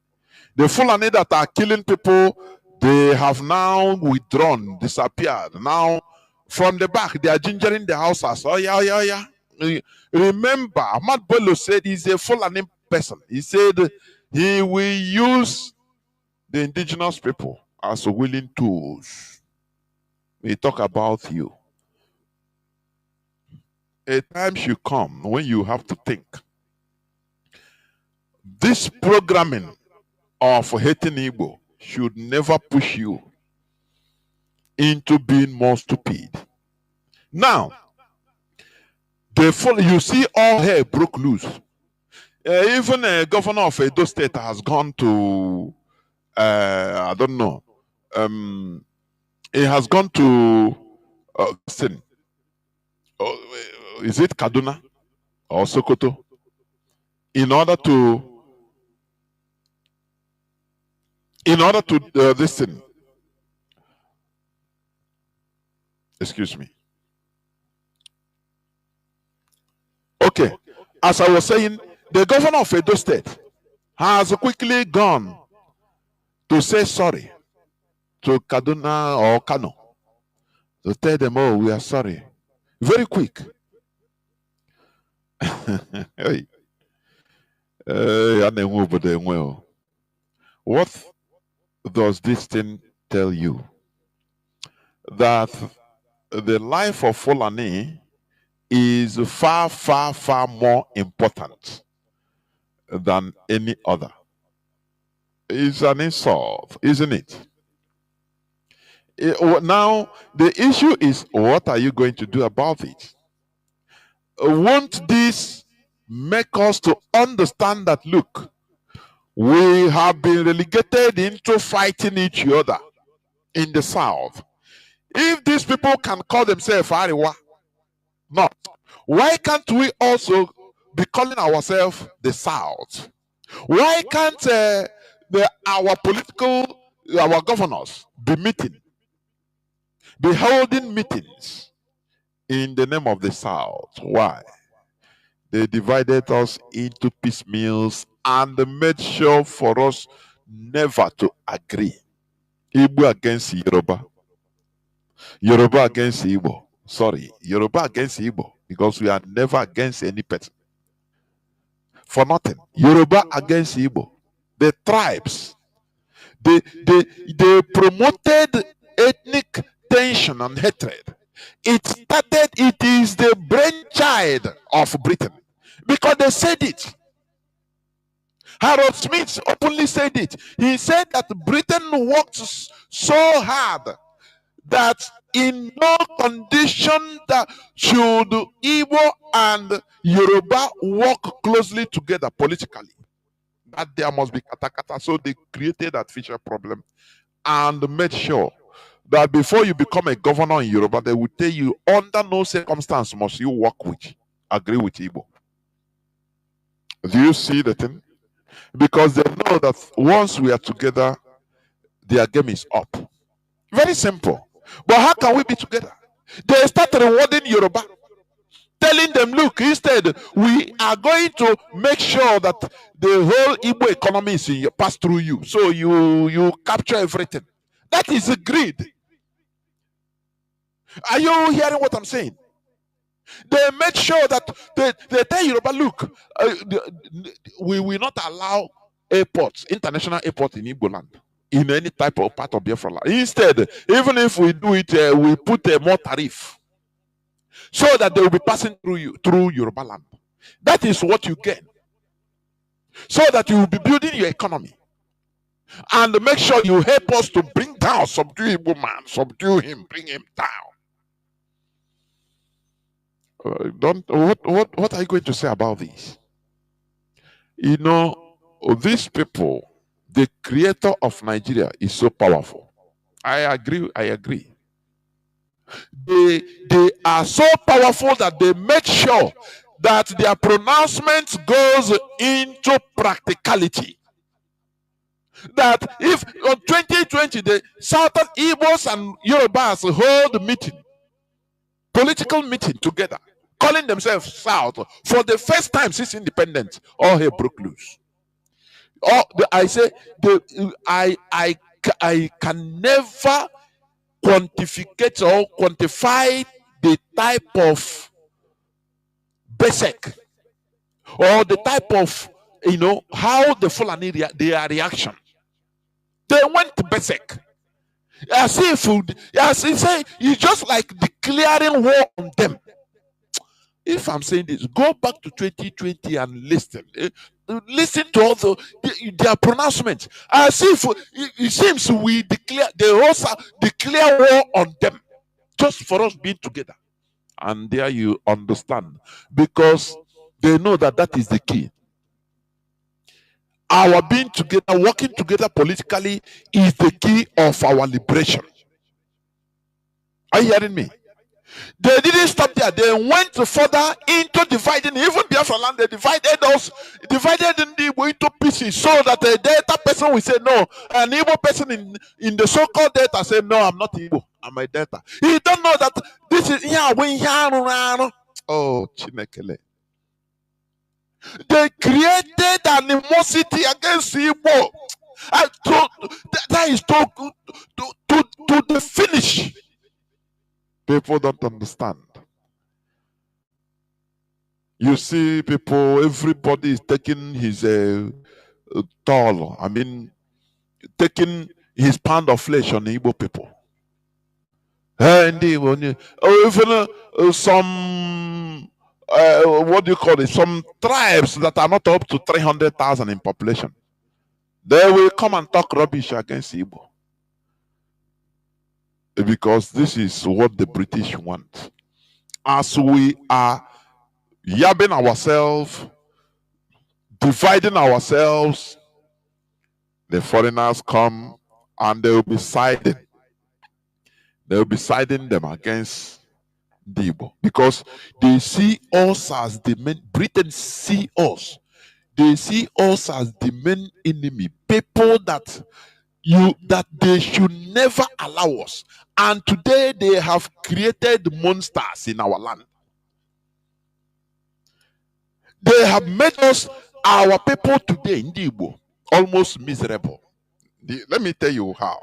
The Fulani that are killing people, they have now withdrawn, disappeared. Now, from the back, they are gingering the Hausas. Oh, yeah, yeah, yeah. Remember, Ahmad Bello said he's a Fulani person. He said he will use the indigenous people as willing tools. We talk about you. A time should come when you have to think. This programming of hating Igbo should never push you into being more stupid. Now, you see all hell broke loose. Even a governor of Edo State has gone to, I don't know, he has gone to, is it Kaduna or Sokoto? In order to this thing, excuse me. Okay, as I was saying, the governor of Edo State has quickly gone to say sorry to Kaduna or Kanu, to tell them, oh, we are sorry. Very quick. Hey. What does this thing tell you? That the life of Fulani is far, far, far more important than any other. It's an insult, isn't it? Now, the issue is, what are you going to do about it? Won't this make us to understand that, look, we have been relegated into fighting each other in the South? If these people can call themselves Ariwa, not, why can't we also be calling ourselves the South? Why can't our governors be holding meetings in the name of the South? Why? They divided us into piecemeals and made sure for us never to agree. Igbo against Yoruba. Yoruba against Igbo. Sorry, Yoruba against Igbo, because we are never against any person. For nothing. Yoruba against Igbo. The tribes, they promoted ethnic tension and hatred. It is the brainchild of Britain, because they said it. Harold Smith openly said it. He said that Britain worked so hard that in no condition that should Igbo and Yoruba work closely together politically. That there must be katakata. So they created that feature problem and made sure that before you become a governor in Yoruba, they will tell you under no circumstance must you agree with Igbo. Do you see the thing? Because they know that once we are together, their game is up. Very simple. But how can we be together? They start rewarding Yoruba, telling them, look, instead, we are going to make sure that the whole Igbo economy is pass through you. So you capture everything. That is greed. Are you hearing what I'm saying? They made sure that they tell Yoruba, look, we will not allow airports, international airports in Igbo land, in any type of part of Biafra land. Instead, even if we do it, we put a more tariff so that they will be passing through Yoruba land. That is what you get. So that you will be building your economy. And make sure you help us to bring down, subdue Igbo man, subdue him, bring him down. What are you going to say about this? You know, these people, the creator of Nigeria is so powerful. I agree. They are so powerful that they make sure that their pronouncement goes into practicality. That if on 2020 the Southern Igbos and Yorubas hold a meeting, political meeting together, calling themselves South for the first time since independence, all hell broke loose. I say I can never quantify the type of basic or the type of how the Fulani their reaction. They went basic. As if it's just like declaring war on them. If I'm saying this, go back to 2020 and listen. Listen to all their pronouncements. As if it seems they also declare war on them just for us being together. And there you understand, because they know that is the key. Our being together, working together politically is the key of our liberation. Are you hearing me? They didn't stop there. They went further into dividing. Even Biafra land, they divided Igbo into pieces so that a Delta person will say no. An Igbo person in the so-called Delta say no, I'm not Igbo, I'm a Delta. He don't know that this is oh Chinekele. They created animosity against Igbo. That is to the finish. People don't understand. You see people, everybody is taking his toll. I mean, taking his pound of flesh on the Igbo people. And even some, what do you call it? Some tribes that are not up to 300,000 in population. They will come and talk rubbish against Igbo. Because this is what the British want. As we are yabbing ourselves, dividing ourselves, the foreigners come and they will be siding. They will be siding them against the Igbo. Because they see us as the main, Britain see us. They see us as the main enemy. People that they should never allow us. And today they have created monsters in our land. They have made us, our people today in Igbo, almost miserable. Let me tell you how.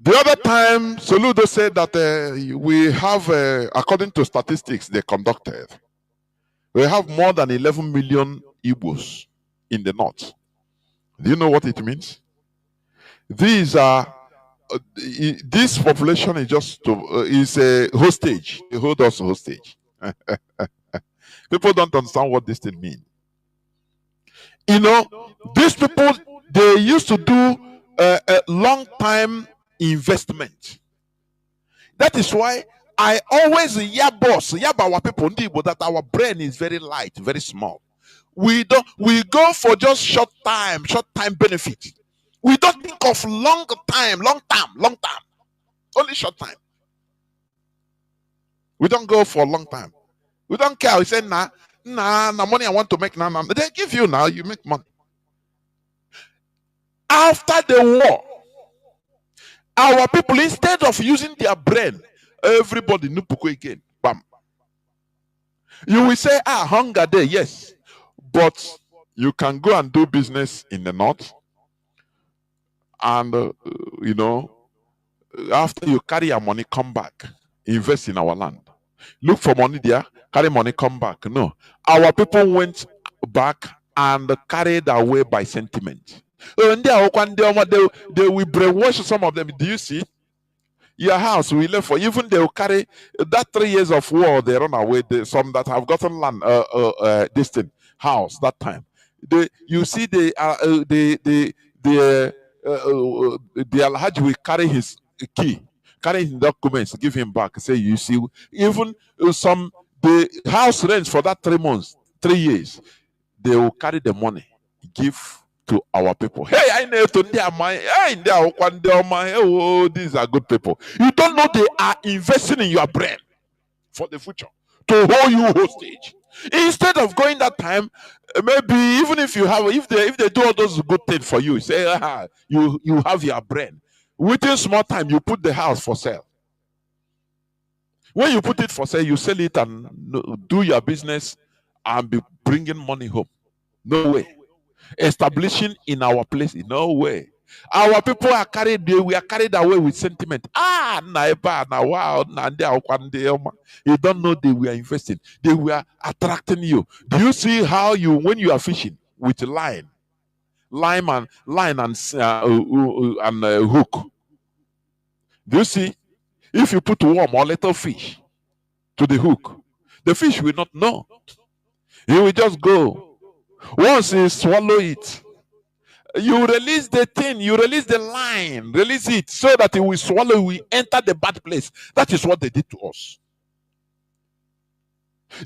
The other time, Soludo said that we have, according to statistics they conducted, we have more than 11 million Igbos in the north. Do you know what it means? These are this population is just is a hostage. They hold us hostage. People don't understand what this thing means. You know, these people, they used to do a long time investment. That is why I always yab our people that our brain is very light, very small. We go for just short time benefit. We don't think of long term. Only short time. We don't go for long time. We don't care. We say, nah, money I want to make now. They give you now, you make money. After the war, our people, instead of using their brain, everybody nupuku again. Bam. You will say, hunger there, yes. But you can go and do business in the north. And, you know, after you carry your money, come back. Invest in our land. Look for money there, carry money, come back. No. Our people went back and carried away by sentiment. They will brainwash some of them. Do you see? Your house we left for, even they will carry that 3 years of war, they run away. Some that have gotten land, distant house that time. You see the Alhaji will carry his key, carry his documents, give him back. Say, you see, even some the house rents for that 3 months, 3 years, they will carry the money, give to our people. Hey, I know to their mind. Hey, oh, these are good people. You don't know they are investing in your brain for the future to hold you hostage. Instead of going that time, maybe even if you have, if they do all those good things for you, say, you have your brain. Within small time, you put the house for sale. When you put it for sale, you sell it and do your business and be bringing money home. No way. Establishing in our place, no way. Our people are we are carried away with sentiment. Wow, you don't know they were investing, they were attracting you. Do you see how when you are fishing with line and hook? Do you see, if you put worm or little fish to the hook, the fish will not know. He will just go. Once he swallow it, you release the thing, you release the line, release it so that it will swallow, we enter the bad place. That is what they did to us.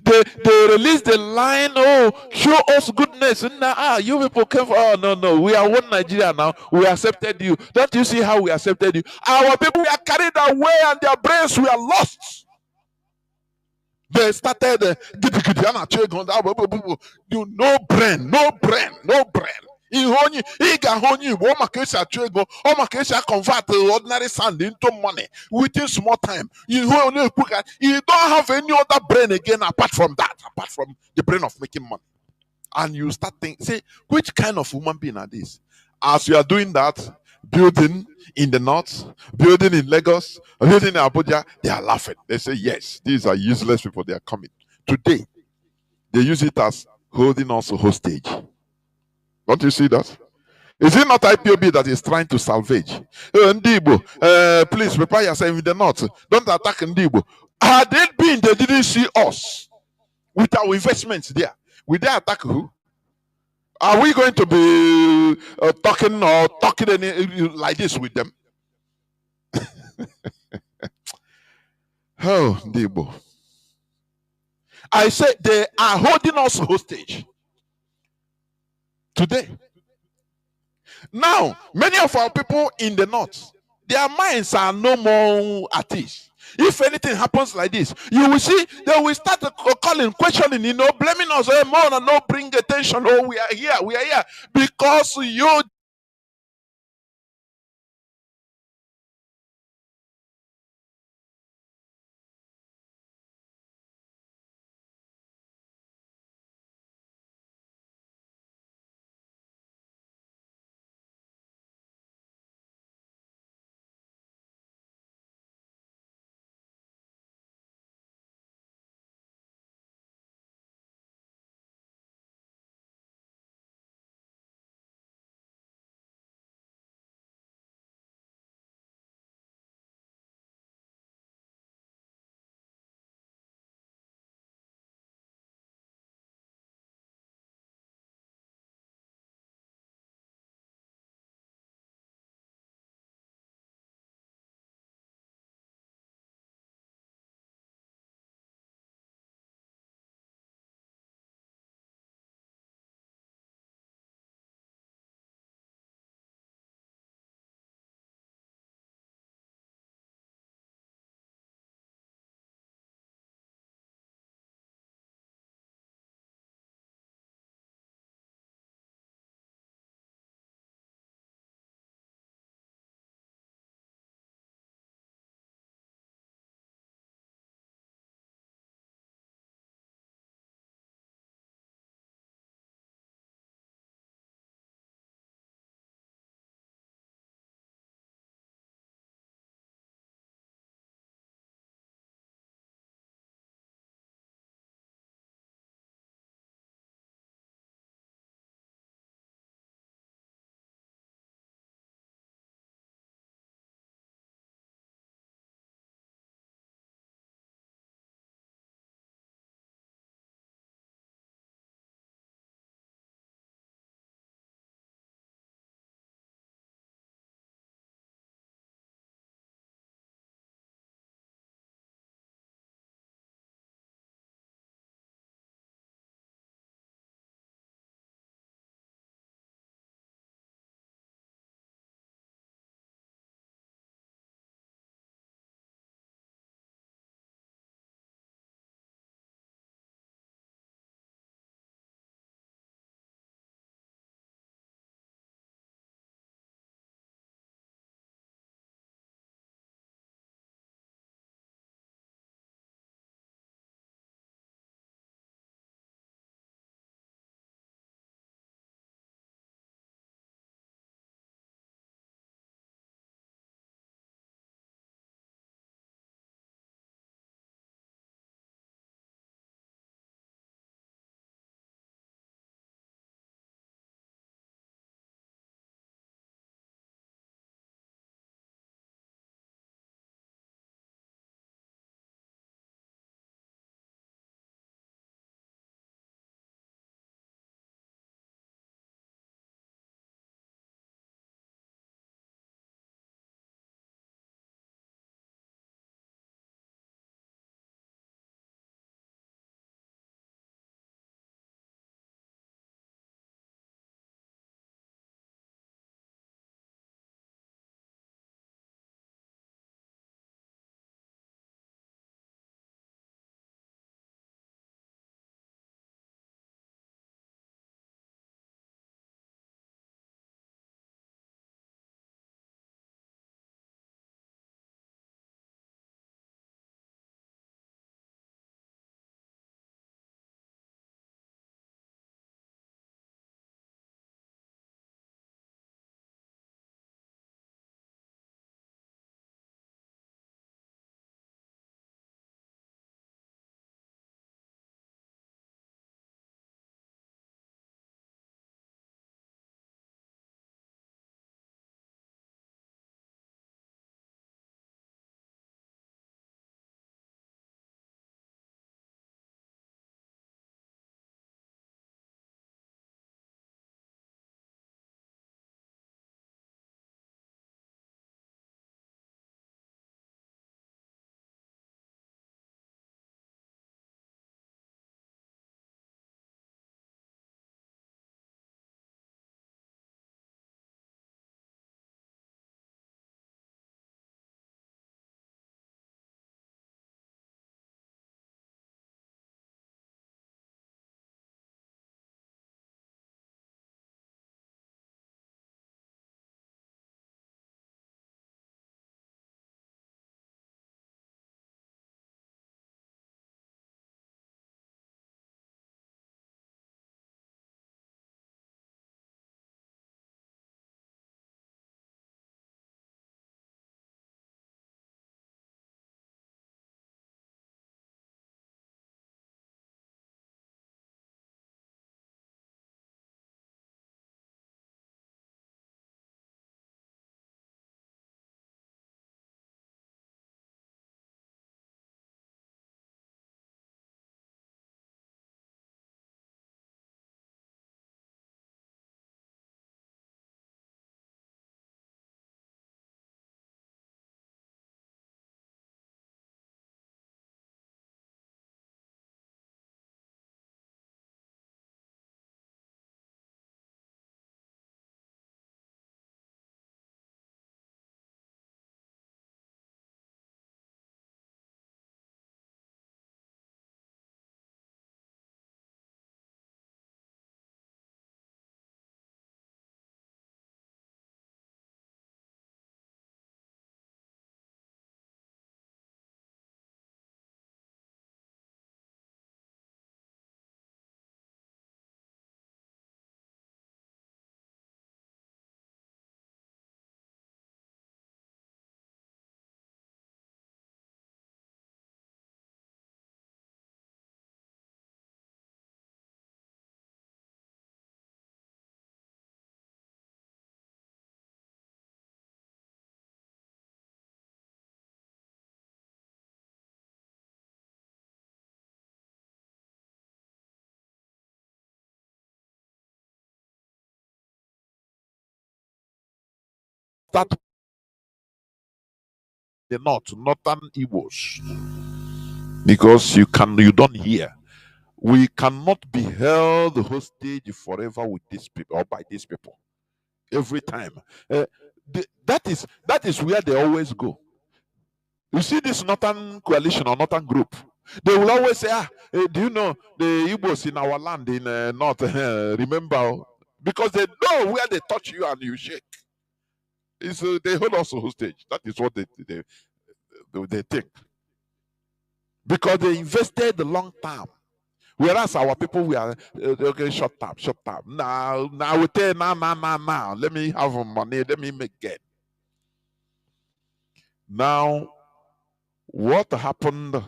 They release the line, oh, show us goodness. Now, you people came for, oh, no, we are one Nigeria now. We accepted you. Don't you see how we accepted you? Our people were carried away and their brains were lost. They started, no brain, no brain, no brain. He got honey, convert ordinary sand into money within small time. You don't have any other brain again apart from that, apart from the brain of making money. And you start thinking, say, which kind of human being are these? As you are doing that, building in the north, building in Lagos, building in Abuja, they are laughing. They say, yes, these are useless people, they are coming. Today, they use it as holding us hostage. Don't you see that? Is it not IPOB that is trying to salvage? Ndibo, please prepare yourself in the north. Don't attack Ndibo. Had they been, they didn't see us with our investments there. Will they attack who? Are we going to be talking like this with them? Oh, Ndibo. I say they are holding us hostage today. Now, many of our people in the north, their minds are no more at ease. If anything happens like this, you will see they will start calling, questioning, blaming us. Hey, more no, bring attention. Oh, we are here because you that the northern Igbos, because you don't hear. We cannot be held hostage forever with these people or by these people. Every time, that is where they always go. You see this northern coalition or northern group, they will always say, do you know the Igbos in our land in north? Remember, because they know where they touch you and you shake. They hold us hostage. That is what they think, because they invested the long term. Whereas our people, we are okay, short term. Now we tell now. Let me have money. Let me make gain. Now, what happened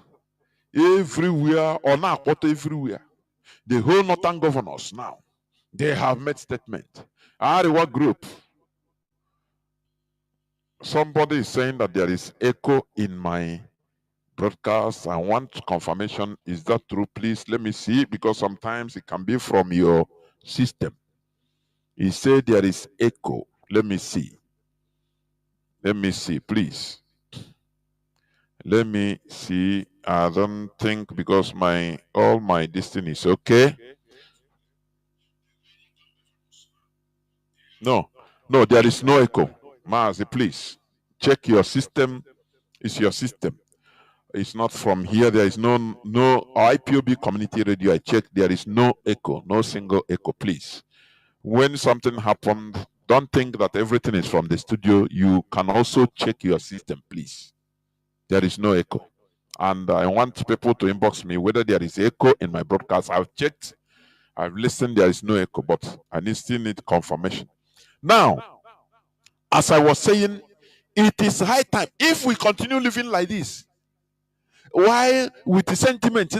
everywhere or now? What everywhere? The whole northern governors now, they have made statement. What group? Somebody is saying that there is echo in my broadcast. I want confirmation. Is that true? Please let me see, because sometimes it can be from your system. He said there is echo. Let me see. Let me see, please. Let me see. I don't think, because all my destiny is okay. No, there is no echo. Mazi, please check your system. It's your system. It's not from here. There is no IPOB community radio. I checked. There is no echo, no single echo. Please, when something happened, don't think that everything is from the studio. You can also check your system, please. There is no echo. And I want people to inbox me whether there is echo in my broadcast. I've checked, I've listened, there is no echo, but I still need confirmation. Now, as I was saying, it is high time, if we continue living like this, why with the sentiment,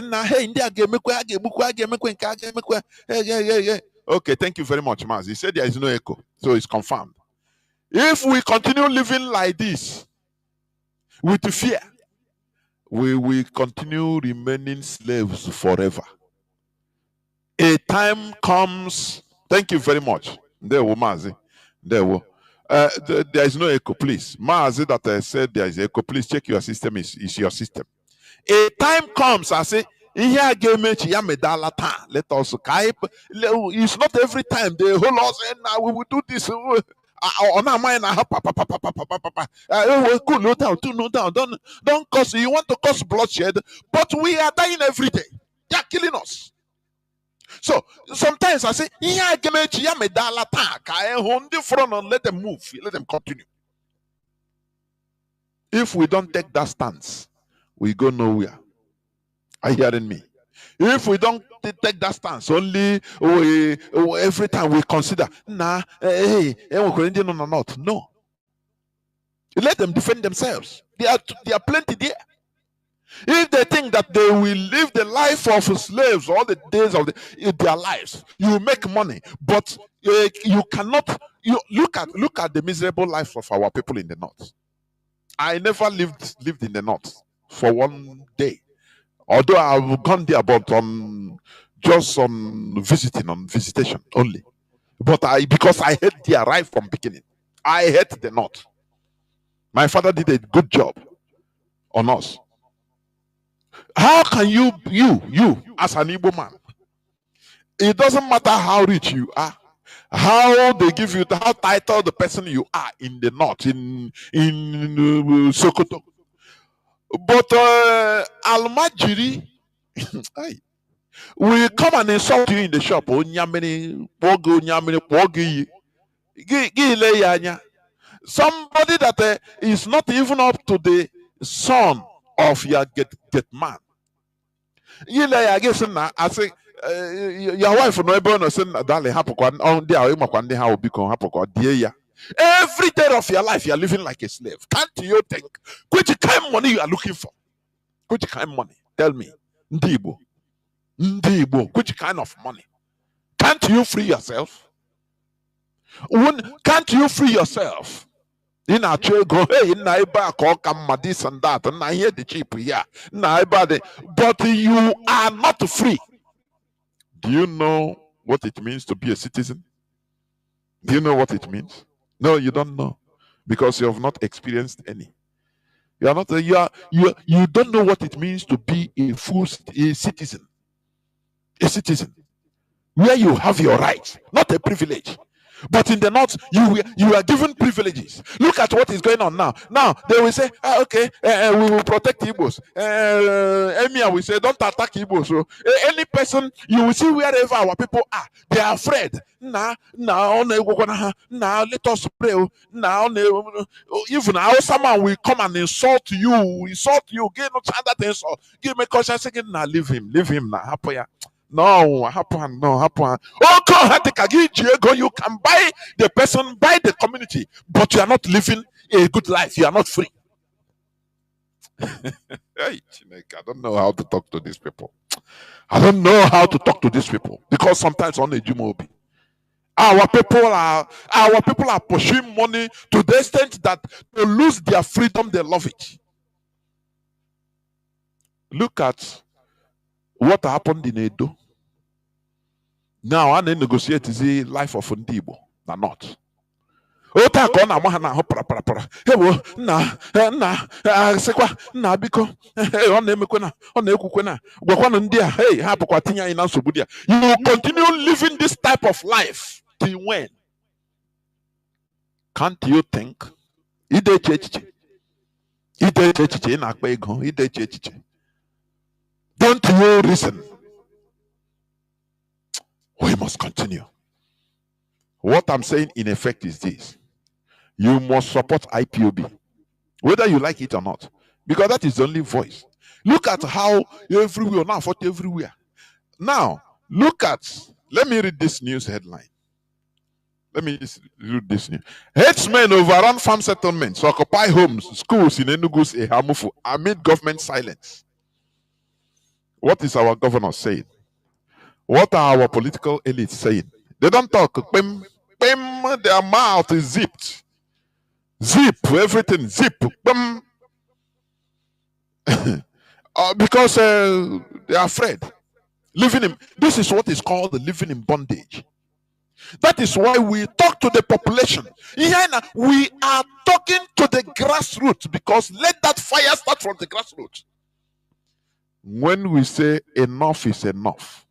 okay, thank you very much, Mazi. He said there is no echo, so it's confirmed. If we continue living like this with fear, we will continue remaining slaves forever. A time comes. Thank you very much. There, Mazi. There, there is no echo, please. Mazi that said there is echo. Please check your system. Is your system. A time comes. I say, let us. It's not every time they hold us and now we will do this. On our mind, cool down, don't cause. You want to cause bloodshed, but we are dying every day. They are killing us. So sometimes I say, let them move, let them continue. If we don't take that stance, we go nowhere. Are you hearing me? If we don't take that stance, only every time we consider, no. Let them defend themselves. They are plenty there. If they think that they will live the life of slaves all the days of their lives, you make money, but you cannot. You look at the miserable life of our people in the north. I never lived in the north for one day, although I've gone there, but just on visitation only. But because I hate there right from beginning. I hate the north. My father did a good job on us. How can you as an Igbo man, it doesn't matter how rich you are, how they give you, how titled the person you are in the north, in Sokoto, but Almajiri will come and insult you in the shop. Somebody that is not even up to the son of your get man. I say, your wife no ebe say darling hapukwa on there imakwa how biko hapukwa die ya. Every day of your life you are living like a slave. Can't you think which kind of money you are looking for? Which kind of money? Tell me. Ndibo, which kind of money? Can't you free yourself? Can't you free yourself? In a go, hey, in Naiba, call this and that, and I hear the cheap here. But you are not free. Do you know what it means to be a citizen? Do you know what it means? No, you don't know. because you have not experienced any. You are not. You don't know what it means to be a full citizen. A citizen where you have your rights, not a privilege. But in the north, you are given privileges. Look at what is going on now. Now they will say, okay, we will protect Igbos. Emir will say, don't attack Igbos. So any person you will see wherever our people are, they are afraid. Now, let us pray. Now, even our someone will come and insult you, give no chance that insult. Give me conscience again. Now, leave him now. Happy. No, happen. Oh, God, you can buy the person, buy the community, but you are not living a good life. You are not free. Hey, I don't know how to talk to these people. I don't know how to talk to these people because sometimes on the Jumobi, our people are pursuing money to the extent that to lose their freedom, they love it. Look at what happened in Edo. Now I negotiate the life of Ndibo, not. Ota ka ọ na-ama ha n'ahụ parapara ewo nna sekwa nna biko ọ na-emekwe na ọ na-ekwukwe na gwakwanụ ndị a hey ha bụkwa tinye anyị na nsogbu dị a. You continue living this type of life till when? Can't you think? Ideche echiche ị na-akpa ego ideche echiche. Don't you reason? We must continue. What I'm saying in effect is this. You must support IPOB, whether you like it or not, because that is the only voice. Look at how everywhere, now fought everywhere. Now, let me read this news headline. Let me read this news. Headsmen overrun farm settlements, occupy homes, schools in Enugu's Ehamufu amid government silence. What is our governor saying? What are our political elites saying? They don't talk. Their mouth is zipped. Zip, everything, zip. Because they are afraid. This is what is called living in bondage. That is why we talk to the population. We are talking to the grassroots because let that fire start from the grassroots. When we say enough is enough,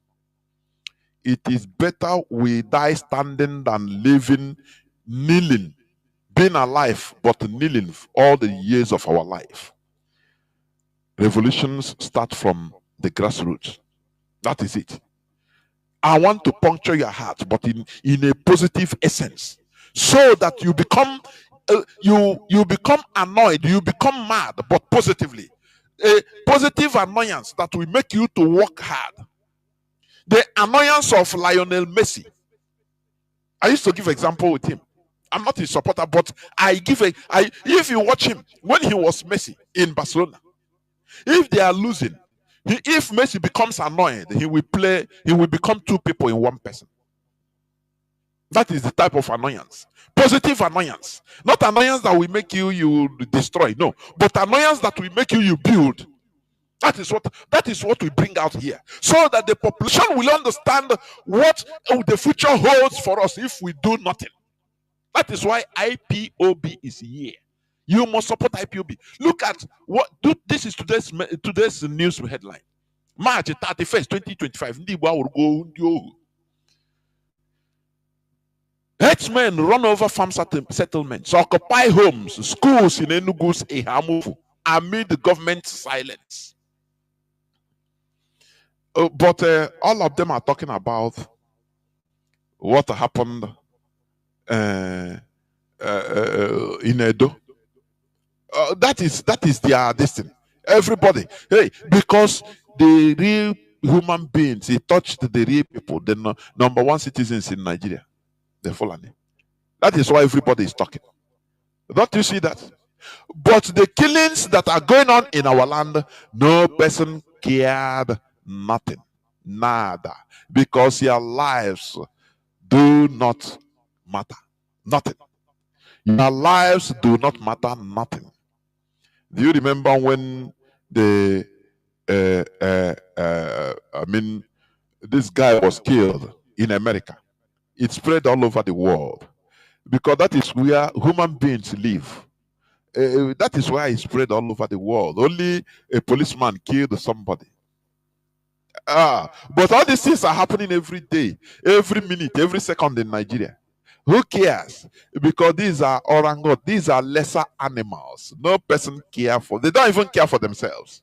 it is better we die standing than living, kneeling, being alive, but kneeling all the years of our life. Revolutions start from the grassroots. That is it. I want to puncture your heart, but in a positive essence, so that you become you become annoyed, you become mad, but positively. A positive annoyance that will make you to work hard. The annoyance of Lionel Messi. I used to give example with him. I'm not his supporter, but if you watch him when he was Messi in Barcelona, if they are losing, if Messi becomes annoyed, he will become two people in one person. That is the type of annoyance. Positive annoyance. Not annoyance that will make you destroy. No. But annoyance that will make you build. That is what we bring out here. So that the population will understand what the future holds for us if we do nothing. That is why IPOB is here. You must support IPOB. Look at this is today's news headline. March 31st, 2025. Herdsmen run over farm settlements, occupy homes, schools in Enugu's Ehamufu amid the government silence. But all of them are talking about what happened in Edo. That is their destiny. Everybody, hey, because the real human beings, he touched the real people, the number one citizens in Nigeria, the Fulani. That is why everybody is talking. Don't you see that? But the killings that are going on in our land, no person cared nothing, nada, because your lives do not matter, nothing. Your lives do not matter, nothing. Do you remember when this guy was killed in America? It spread all over the world. because that is where human beings live. That is why it spread all over the world. Only a policeman killed somebody. But all these things are happening every day, every minute, every second in Nigeria. Who cares? Because these are orangot, these are lesser animals. No person care for. They don't even care for themselves.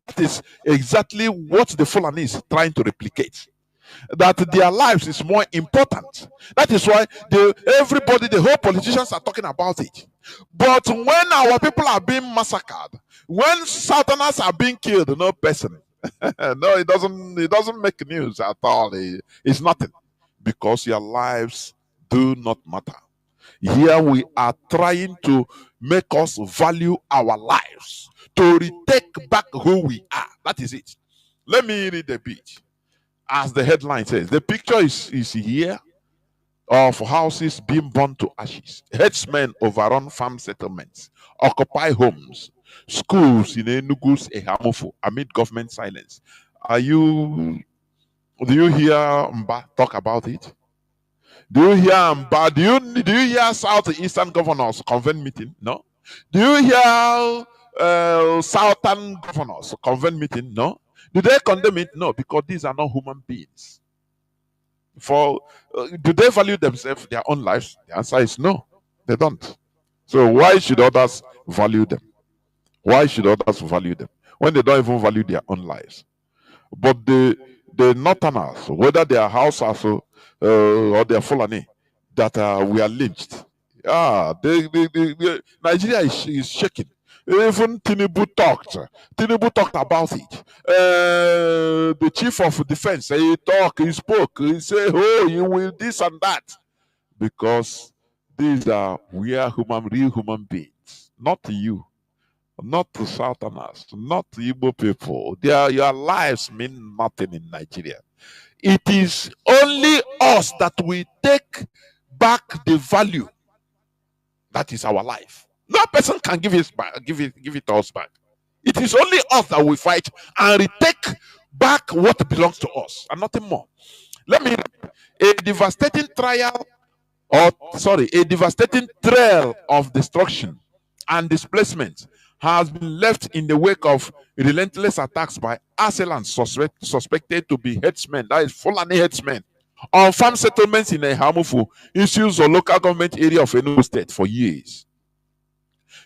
That is exactly what the Fulani is trying to replicate. That their lives is more important. That is why everybody, the whole politicians are talking about it. But when our people are being massacred, when Southerners are being killed, no person. No, it doesn't make news at all. It's nothing. Because your lives do not matter. Here we are trying to make us value our lives, to retake back who we are. That is it. Let me read a bit. As the headline says, the picture is here of houses being burned to ashes, herdsmen overrun farm settlements, occupy homes, schools in Enugu's Ehamofo amid government silence. Do you hear Mba talk about it? Do you hear Mba? Do you hear Southeastern Governors Convent meeting? No. Do you hear Southern Governors Convent meeting? No. Do they condemn it? No, because these are not human beings. Do they value themselves, their own lives? The answer is no, they don't. So why should others value them? Why should others value them when they don't even value their own lives? But the Northerners, whether they are Hausas or they are Fulani, that we are lynched. Nigeria is shaking. Even Tinubu talked. Tinubu talked about it. The chief of defense, he talked, he spoke, he said, "Oh, you will this and that," because these are real human beings, not you, not the Southerners, not the Igbo people. Your lives mean nothing in Nigeria. It is only us that we take back the value that is our life. No person can give it back, give it to us back. It is only us that we fight and retake back what belongs to us and nothing more. Let me a devastating trail of destruction and displacement has been left in the wake of relentless attacks by assailants suspected to be headsmen, that is Fulani headsmen, on farm settlements in Ehamufu, issues or local government area of Enugu State for years.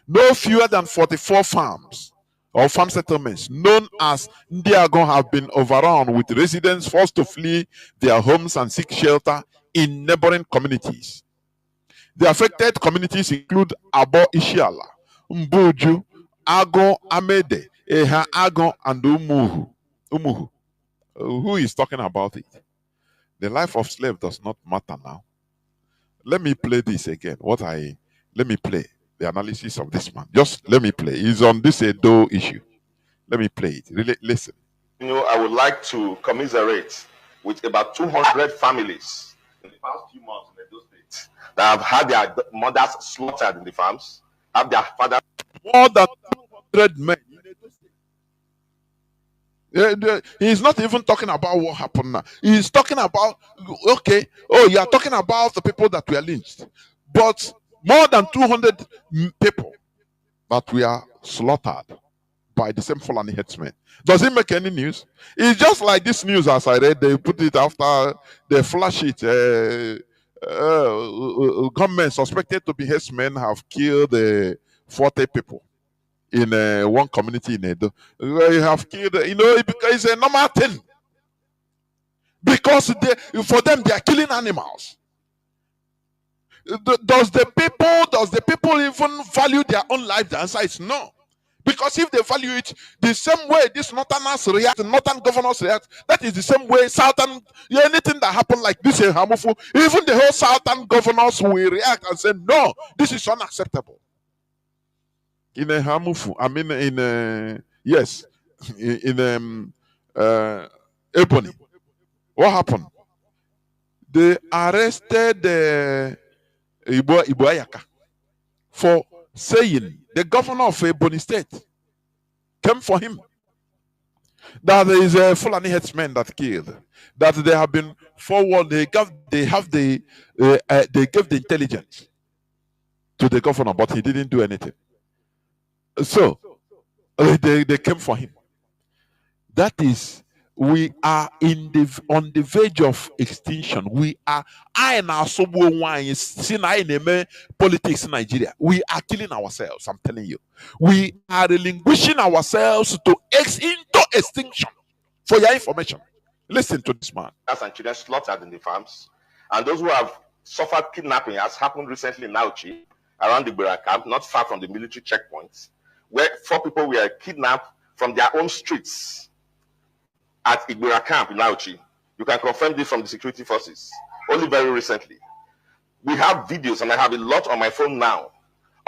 No fewer than 44 farms or farm settlements known as Ndiagon have been overrun, with residents forced to flee their homes and seek shelter in neighboring communities. The affected communities include Abo Ishiala, Mbuju, Ago Amede, Eha Ago, and Umuhu. Who is talking about it? The life of slave does not matter now. Let me play this again. Let me play the analysis of this man. Just let me play. It's on this Edo issue. Let me play it. Really, listen. I would like to commiserate with about 200 families in the past few months in Edo State that have had their mothers slaughtered in the farms, have their fathers. More than 200 men. He's not even talking about what happened now. He's talking about, okay, you are talking about the people that were lynched. But more than 200 people that were slaughtered by the same Fulani headsmen. Does it make any news? It's just like this news as I read, they put it after, they flash it. Government suspected to be headsmen have killed 40 people in one community in Edo. You have killed, because it's a normal thing. Because for them, they are killing animals. Does the people even value their own life? The answer is no. Because if they value it the same way these northerners react, northern governors react, that is the same way southern, anything that happened like this in Hamufu, even the whole southern governors will react and say, no, this is unacceptable. In a Hamufu, I mean, in Ebony, what happened? They arrested Ibuayaka for saying, the governor of Ebony State came for him. that there is a Fulani headsman that killed, that they have been forward, they gave the intelligence to the governor, but he didn't do anything. So they came for him. That is, we are on the verge of extinction. We are politics in Nigeria. We are killing ourselves. I'm telling you, we are relinquishing ourselves into extinction. For your information, listen to this man. And children slaughtered in the farms, and those who have suffered kidnapping, as happened recently in Nauchi, around the Bura camp, not far from the military checkpoints, where 4 people were kidnapped from their own streets at Igbira camp in Nauchi. You can confirm this from the security forces, only very recently. We have videos, and I have a lot on my phone now,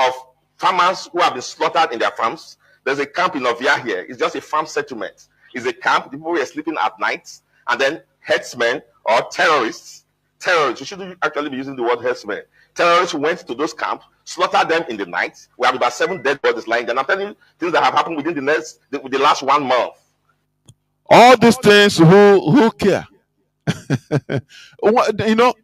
of farmers who have been slaughtered in their farms. There's a camp in Ovia here. It's just a farm settlement. It's a camp. The people were sleeping at night, and then headsmen or terrorists, we shouldn't actually be using the word headsmen. Terrorists went to those camps, slaughtered them in the night. We have about 7 dead bodies lying there. And I'm telling you things that have happened within the last 1 month. All these things, who care? You know,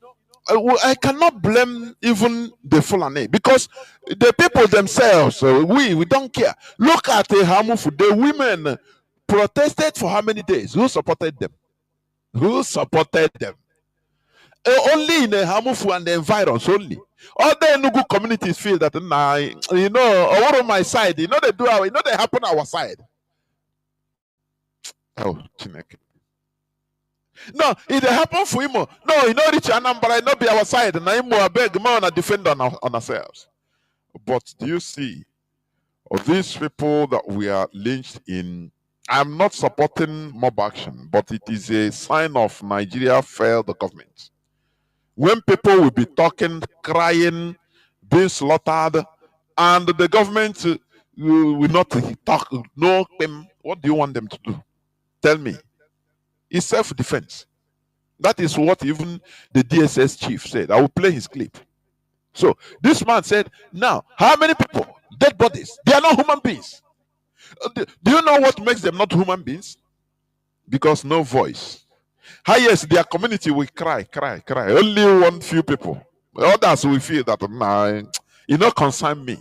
I cannot blame even the Fulani, because the people themselves, we don't care. Look at the Hamufu. The women protested for how many days? Who supported them? Who supported them? Only in the Hamufu and the environs only. Other Enugu communities feel that, nah, you know, over on my side, you know they do our, you know they happen our side. Oh, Chineke. No, it happen for him. No, you know, rich Anambra, it not be our side. And I beg, man, to defend on ourselves. But do you see, of these people that we are lynched in? I'm not supporting mob action, but it is a sign of Nigeria failed the government. When people will be talking, crying, being slaughtered, and the government will not talk, no, what do you want them to do? Tell me. It's self-defense. That is what even the DSS chief said. I will play his clip. So this man said, now, how many people? Dead bodies. They are not human beings. Do you know what makes them not human beings? Because no voice. Highest, their community will cry. Only one few people. Others will feel that, nah, you not concern me.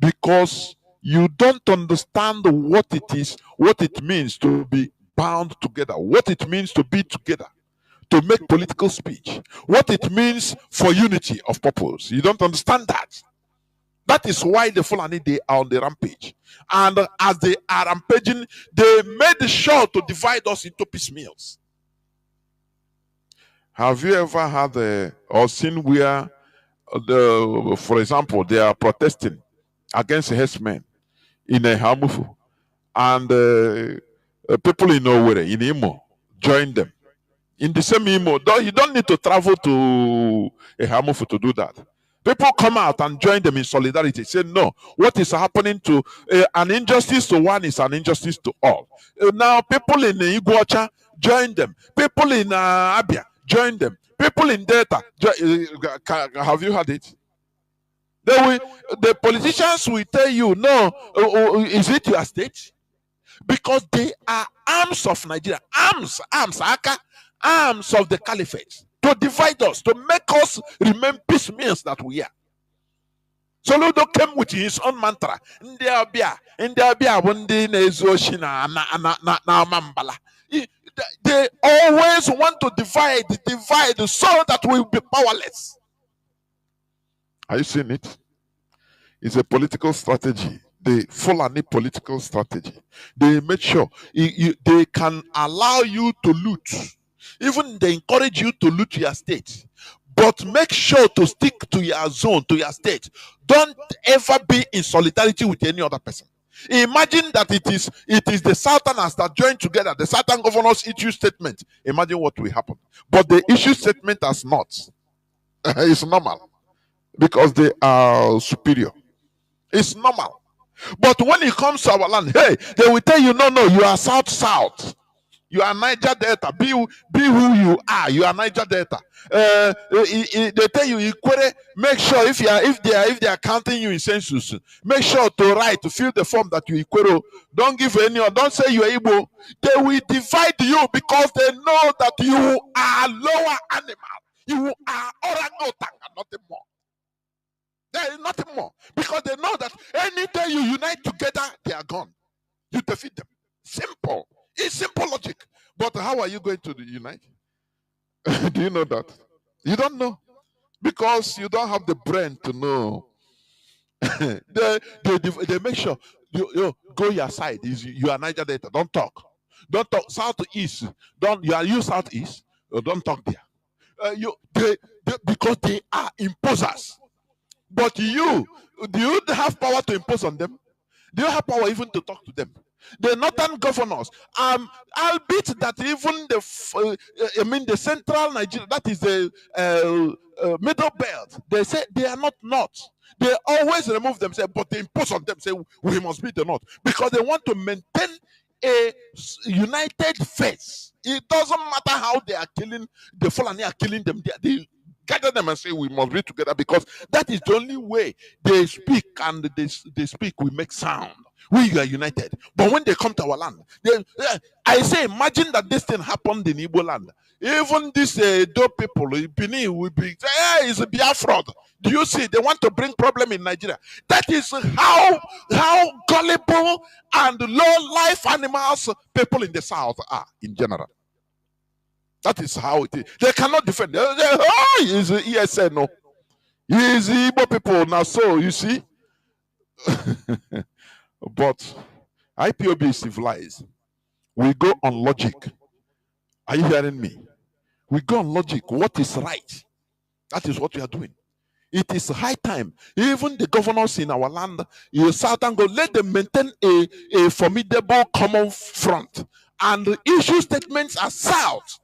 Because you don't understand what it is, what it means to be bound together, what it means to be together, to make political speech, what it means for unity of purpose. You don't understand that. That is why the Fulani, they are on the rampage. And as they are rampaging, they made sure to divide us into piecemeals. Have you ever had or seen where, for example, they are protesting against herdsmen in a Hamufu, and people in Owerri, in Imo, join them in the same Imo? You don't need to travel to a Hamufu to do that. People come out and join them in solidarity. Say, no, what is happening to an injustice to one is an injustice to all. Now, people in Iguacha, join them. People in Abia, join them. People in Delta, have you heard it? The politicians will tell you, no, is it your state? Because they are arms of Nigeria, arms of the caliphate, to divide us, to make us remain piecemeals that we are. Soludo came with his own mantra. They always want to divide so that we will be powerless. Are you seeing it? It's a political strategy. The Fulani political strategy. They make sure they can allow you to loot. Even they encourage you to loot your state. But make sure to stick to your zone, to your state. Don't ever be in solidarity with any other person. Imagine that it is the Southerners that join together. The Southern governors issue statement. Imagine what will happen. But the issue statement has not. It's normal. Because they are superior. It's normal. But when it comes to our land, hey, they will tell you, no, you are south. You are Niger Delta. Be who you are. You are Niger Delta. They tell you Ikwere. Make sure if they are counting you in census, make sure to write to fill the form that you Ikwere. Don't give anyone. Don't say you are Igbo. They will divide you because they know that you are lower animal. You are orangutan and nothing more. There is nothing more because they know that any day you unite together, they are gone. You defeat them. Simple. It's simple logic. But how are you going to unite? Do you know that? You don't know. Because you don't have the brain to know. they make sure you go your side. You are Niger Delta. Don't talk. Don't talk. South to east. You are southeast. Don't talk there. Because they are imposers. But do you have power to impose on them? Do you have power even to talk to them? The northern governors, albeit that even the central Nigeria, that is the middle belt, they say they are not north. They always remove themselves, but they impose on them, say we must be the north, because they want to maintain a united face. It doesn't matter how they are killing, the Fulani are killing them. They gather them and say we must be together, because that is the only way they speak, and they speak, we make sound. We are united. But when they come to our land, I say, imagine that this thing happened in Igbo land. Even these dope people, Benin will be, hey, it's a Biafra. Do you see? They want to bring problem in Nigeria. That is how gullible and low life animals people in the south are in general. That is how it is. They cannot defend. He's ESN, no. He's Igbo people now. So you see. But IPOB is civilized. We go on logic. Are you hearing me? We go on logic. What is right? That is what we are doing. It is high time. Even the governors in our land, you Southern go, let them maintain a formidable common front and issue statements as South.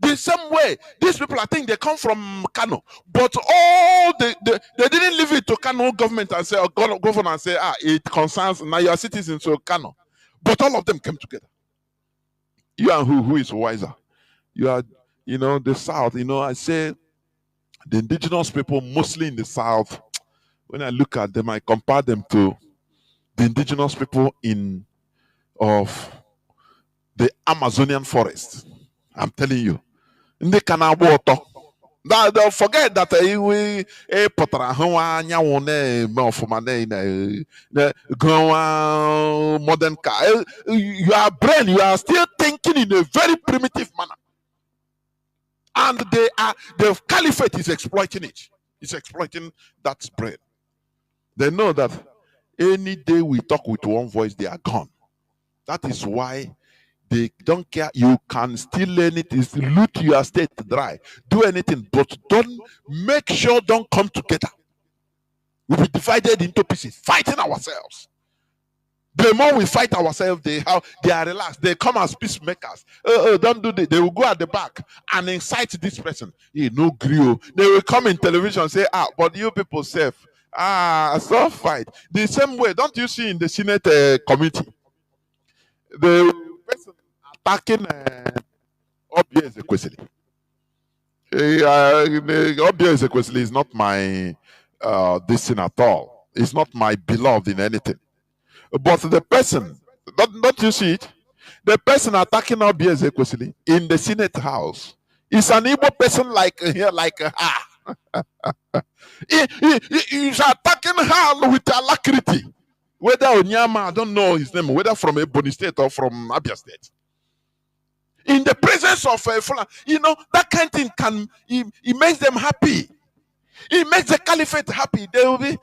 The same way, these people, I think they come from Kanu, but all they didn't leave it to Kanu government and say, or governor and say, it concerns now your citizens of Kanu. But all of them came together. You and who is wiser? You are, the South. I say the indigenous people, mostly in the South. When I look at them, I compare them to the indigenous people of the Amazonian forest. I'm telling you. Ndị ka na-agba ọtọ. They'll forget that we pụtara hụ anyanwụ na-eme ọfụma na modern car. Your brain, you are still thinking in a very primitive manner. And the caliphate is exploiting it. It's exploiting that brain. They know that any day we talk with one voice, they are gone. That is why they don't care. You can steal anything, loot your state dry, do anything, but make sure don't come together. We'll be divided into pieces, fighting ourselves. The more we fight ourselves, they are relaxed. They come as peacemakers. Don't do this. They will go at the back and incite this person. No grill. They will come in television and say, but you people safe. So fight. The same way, don't you see in the Senate committee? The person attacking Obia Ezekwesili. Obia Ezekwesili is not my this thing at all. It's not my beloved in anything. But the person, don't you see it? The person attacking Obia Ezekwesili in the Senate House is an Igbo person like her. He's attacking her with alacrity. Whether Onyama, I don't know his name, whether from Ebony State or from Abia State. In the presence of Fulani, that kind of thing it makes them happy. It makes the caliphate happy. They will be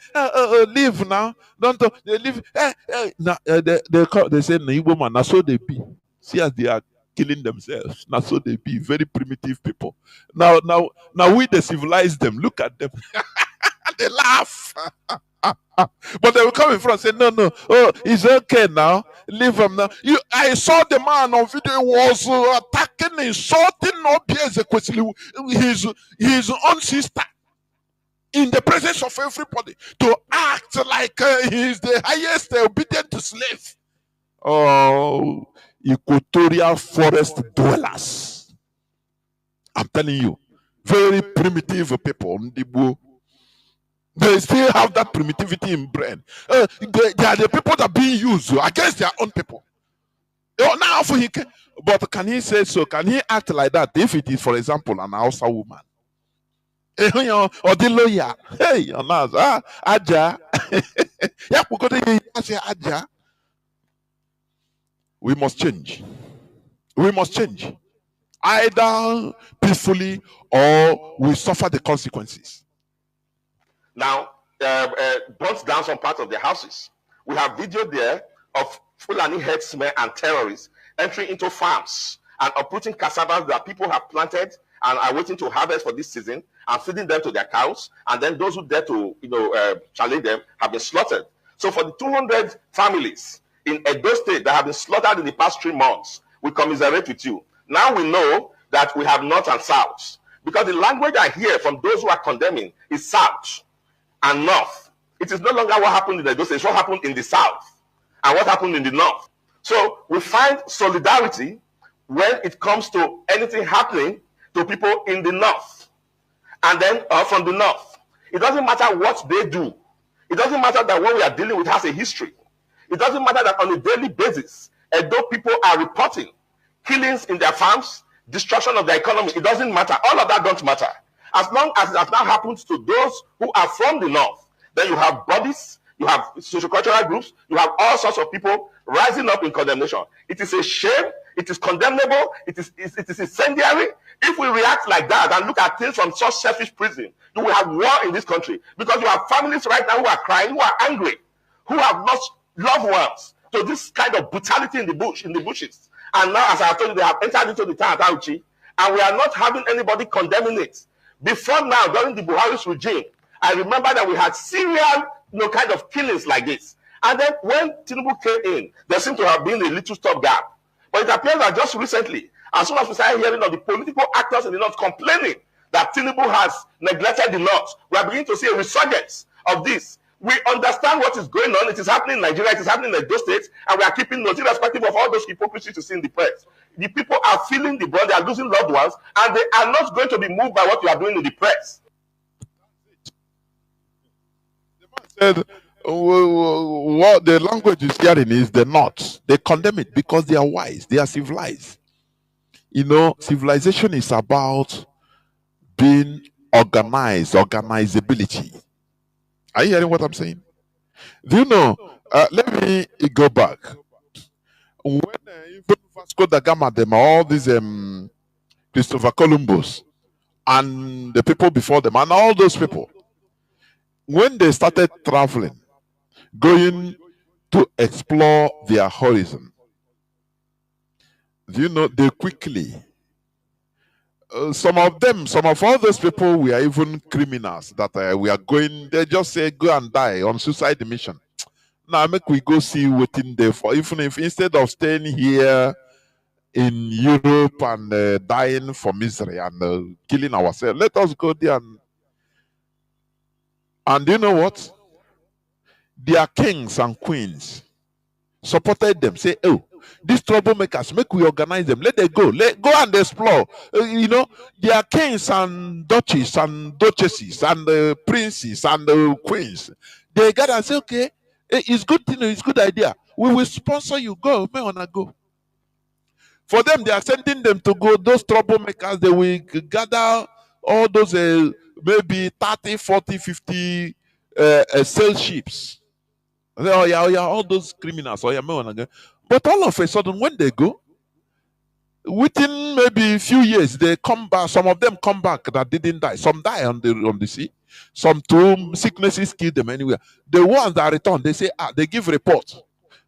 leave now. Don't they leave? They say Igbo man. Now so they be. See as they are killing themselves. Now so they be very primitive people. Now we they civilize them. Look at them. They laugh. But they will come in front and say, no, it's okay now. Leave him now. I saw the man on video was attacking, insulting his own sister in the presence of everybody to act like he's the highest obedient slave. Oh, equatorial forest dwellers. I'm telling you, very primitive people. They still have that primitivity in brain. They are the people that are being used against their own people. Now, but can he say so? Can he act like that if it is, for example, an Hausa woman? Or the lawyer? Hey, Aja. Aja. We must change. We must change. Either peacefully or we suffer the consequences. Now, burnt down some parts of their houses. We have video there of Fulani herdsmen and terrorists entering into farms and uprooting cassava that people have planted and are waiting to harvest for this season and feeding them to their cows. And then those who dare to, challenge them have been slaughtered. So for the 200 families in Edo State that have been slaughtered in the past 3 months, we commiserate with you. Now we know that we have north and south, because the language I hear from those who are condemning is south and north. It is no longer what happened in Edo State, it's what happened in the south and what happened in the north. So we find solidarity when it comes to anything happening to people in the north and then from the north. It doesn't matter what they do. It doesn't matter that what we are dealing with has a history. It doesn't matter that on a daily basis, Edo people are reporting killings in their farms, destruction of their economy. It doesn't matter. All of that don't matter. As long as it has now happened to those who are from the north, then you have bodies, you have sociocultural groups, you have all sorts of people rising up in condemnation. It is a shame. It is condemnable. It is incendiary. If we react like that and look at things from such selfish prism, you will have war in this country, because you have families right now who are crying, who are angry, who have lost loved ones to this kind of brutality in the bushes. And now, as I told you, they have entered into the town at Auchi, and we are not having anybody condemning it. Before now, during the Buhari's regime, I remember that we had serial, kind of killings like this. And then when Tinubu came in, there seemed to have been a little stopgap. But it appears that just recently, as soon as we started hearing of the political actors in the north complaining that Tinubu has neglected the north, we are beginning to see a resurgence of this. We understand what is going on. It is happening in Nigeria. It is happening in those states. And we are keeping note, irrespective of all those hypocrisy to see in the press. The people are feeling the burn. They are losing loved ones. And they are not going to be moved by what you are doing in the press. The man said, what the language is hearing is the north. They condemn it because they are wise. They are civilized. Civilization is about being organized, organizability. Are you hearing what I'm saying? Do you know? Let me go back. When even Vasco da Gama, them, all these Christopher Columbus and the people before them, and all those people, when they started traveling, going to explore their horizon, do you know, they quickly, some of all those people were even criminals that we are going, they just say, go and die on suicide mission. Now, make we go see waiting there for, even if instead of staying here in Europe and dying for misery and killing ourselves, let us go there. And you know what? Their kings and queens supported them, say, oh, these troublemakers, make we organize them, let them go, go and explore. Their kings and duchies and duchesses and princes and queens, they gather and say, okay, it's good to know, it's good idea, we will sponsor you, go, may wanna go. For them, they are sending them to go. Those troublemakers, they will gather all those maybe 30, 40, 50 sail ships. Oh yeah, all those criminals. Oh yeah, may wanna go. But all of a sudden, when they go, within maybe a few years, they come back. Some of them come back that didn't die. Some die on the sea. Some too sicknesses kill them anywhere. The ones that return, they say, they give report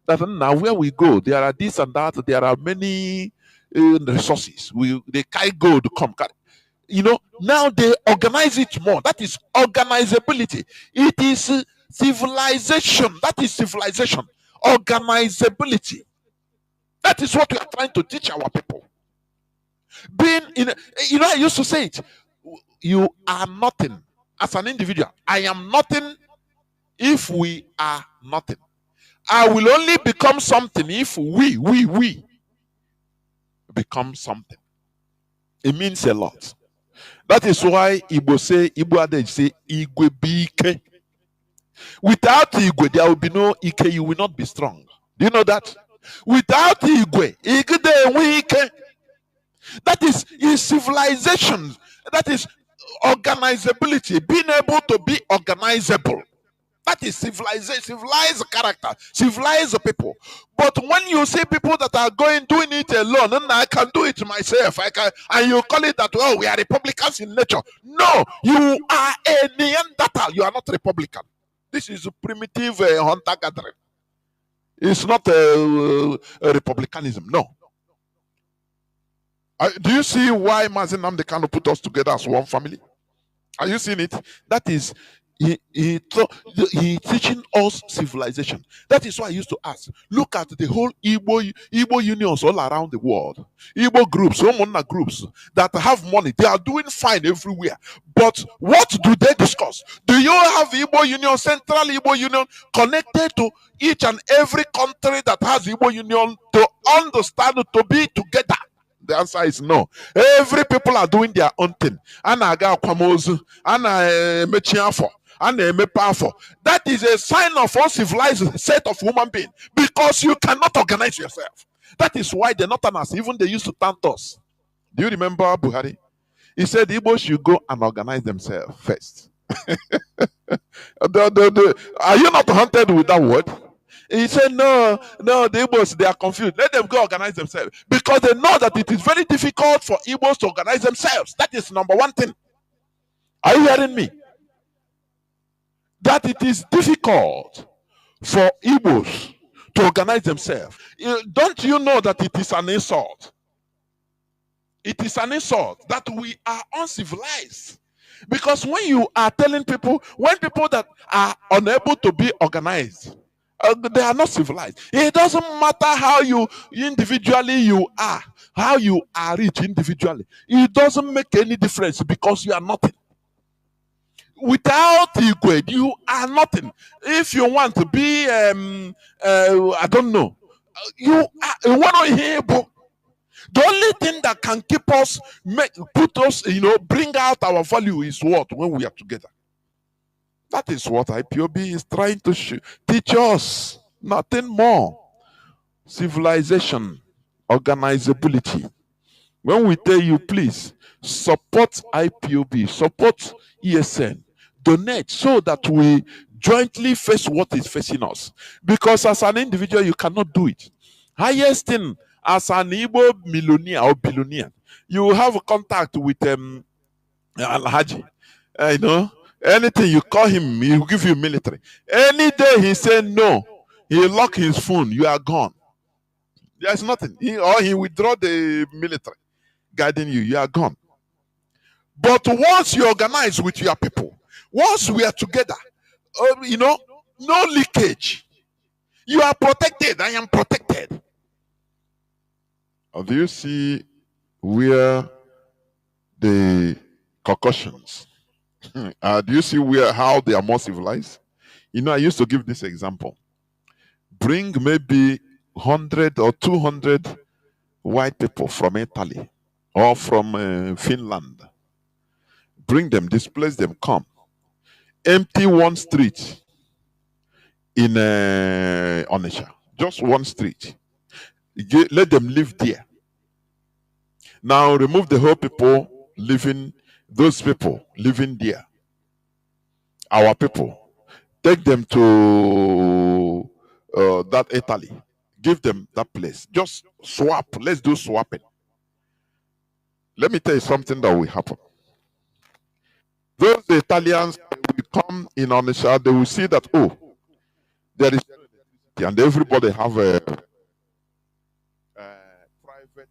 that now where we go, there are this and that. There are many resources. They carry gold, come carry. Now they organize it more. That is organizability. It is civilization. That is civilization. Organizability. That is what we are trying to teach our people. Being in, I used to say it. You are nothing as an individual. I am nothing if we are nothing. I will only become something if we. become something. It means a lot. That is why Igbo adage say Igwe bike. Without Igwe, there will be no Ike, you will not be strong. Do you know that? Without Igwe, Igde Ike. That is civilization. That is organizability, being able to be organizable. That is civilization, civilized character, civilized people. But when you see people that are doing it alone, and I can do it myself, I can, and you call it that, well, we are Republicans in nature. No, you are a Neanderthal. You are not Republican. This is a primitive hunter gathering. It's not a republicanism. No. Do you see why Mazi Nnamdi Kanu put us together as one family? Are you seeing it? That is, he teaching us civilization. That is why I used to ask. Look at the whole Igbo unions all around the world. Igbo groups, Omona groups that have money. They are doing fine everywhere. But what do they discuss? Do you have Igbo Union, Central Igbo Union, connected to each and every country that has Igbo Union to understand, to be together? The answer is no. Every people are doing their own thing. Anaga kwamozu, ana mechiafo, ana emepafo. That is a sign of uncivilized set of human being because you cannot organize yourself. That is why the Northerners, even they used to taunt us. Do you remember Buhari? He said Igbo should go and organize themselves first. Are you not haunted with that word? He said, no, the Igbos, they are confused. Let them go organize themselves. Because they know that it is very difficult for Igbos to organize themselves. That is number one thing. Are you hearing me? That it is difficult for Igbos to organize themselves. Don't you know that it is an insult? It is an insult that we are uncivilized. Because when you are telling people, when people that are unable to be organized, they are not civilized. It doesn't matter how you individually you are, how you are rich individually. It doesn't make any difference because you are nothing. Without Igwe, you are nothing. If you want to be, I don't know, you are one of Igbo. The only thing that can keep us, put us, bring out our value is what? When we are together. That is what IPOB is trying to teach us. Nothing more. Civilization, organizability. When we tell you, please, support IPOB, support ESN, donate so that we jointly face what is facing us. Because as an individual, you cannot do it. Highest thing, as an Igbo millionaire or billionaire, you have contact with Al-Haji. Anything you call him, he will give you military. Any day he say no, he lock his phone, you are gone. There's nothing. He withdraw the military guiding you, you are gone. But once you organize with your people, once we are together, no leakage. You are protected. I am protected. Do you see where the concussions? Do you see how they are more civilized? I used to give this example. Bring maybe 100 or 200 white people from Italy or from Finland. Bring them, displace them, come. Empty one street in Onitsha. Just one street. Let them live there. Now remove the whole people living, those people living there. Our people. Take them to that Italy. Give them that place. Just swap. Let's do swapping. Let me tell you something that will happen. Those Italians will come in Onitsha, they will see that, oh, there is, and everybody have a private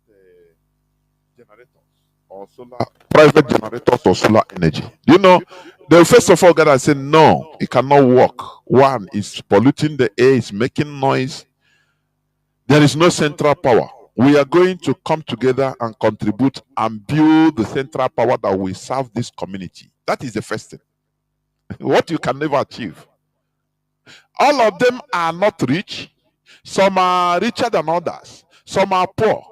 generators or private generators or solar energy. They first of all gotta say no, it cannot work. One is polluting the air, is making noise. There is no central power. We are going to come together and contribute and build the central power that will serve this community. That is the first thing. What you can never achieve. All of them are not rich. Some are richer than others. Some are poor.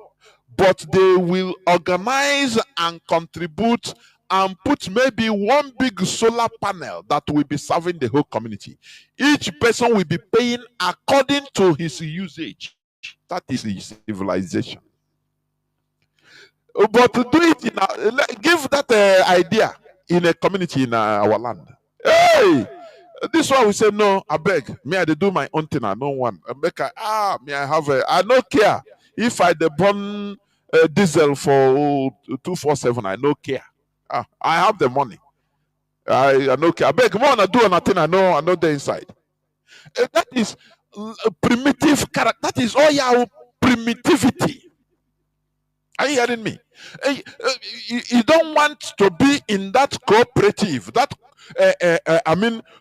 but they will organize and contribute and put maybe one big solar panel that will be serving the whole community. Each person will be paying according to his usage. That is his civilization. But to do it give that idea in a community in our land. Hey, this one we say no. I beg me. I do my own thing. I no one. Me. I have I no care if I the burn diesel for 247. I no care. I have the money. I no care. I beg more. I do nothing. I know the inside. That is primitive character. That is all your primitivity. Are you hearing me? You don't want to be in that cooperative,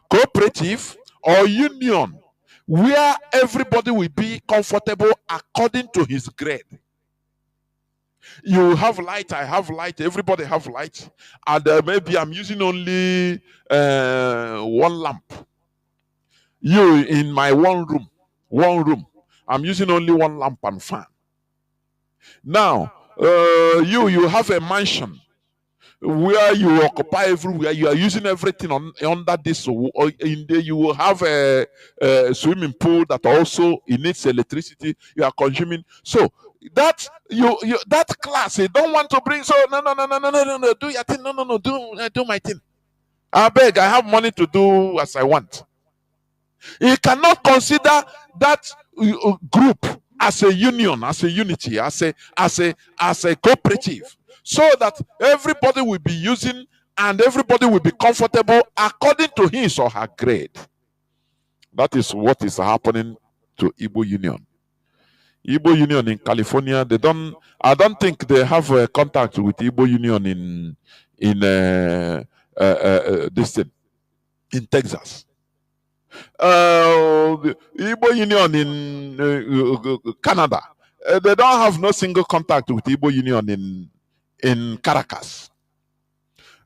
cooperative or union where everybody will be comfortable according to his grade. You have light, I have light, everybody have light, and maybe I'm using only one lamp. You in my one room, I'm using only one lamp and fan. Now, you have a mansion where you occupy everywhere. You are using everything under this. You will have a swimming pool that also it needs electricity. You are consuming. So that that class, you don't want to bring. So no. Do your thing. No. Do my thing. I beg. I have money to do as I want. You cannot consider that group as a union, as a unity, as a cooperative, so that everybody will be using and everybody will be comfortable according to his or her grade. That is what is happening to Igbo Union. Igbo Union in California, I don't think they have a contact with Igbo Union in this thing, in Texas. The Igbo Union in Canada, they don't have no single contact with Igbo Union in Caracas.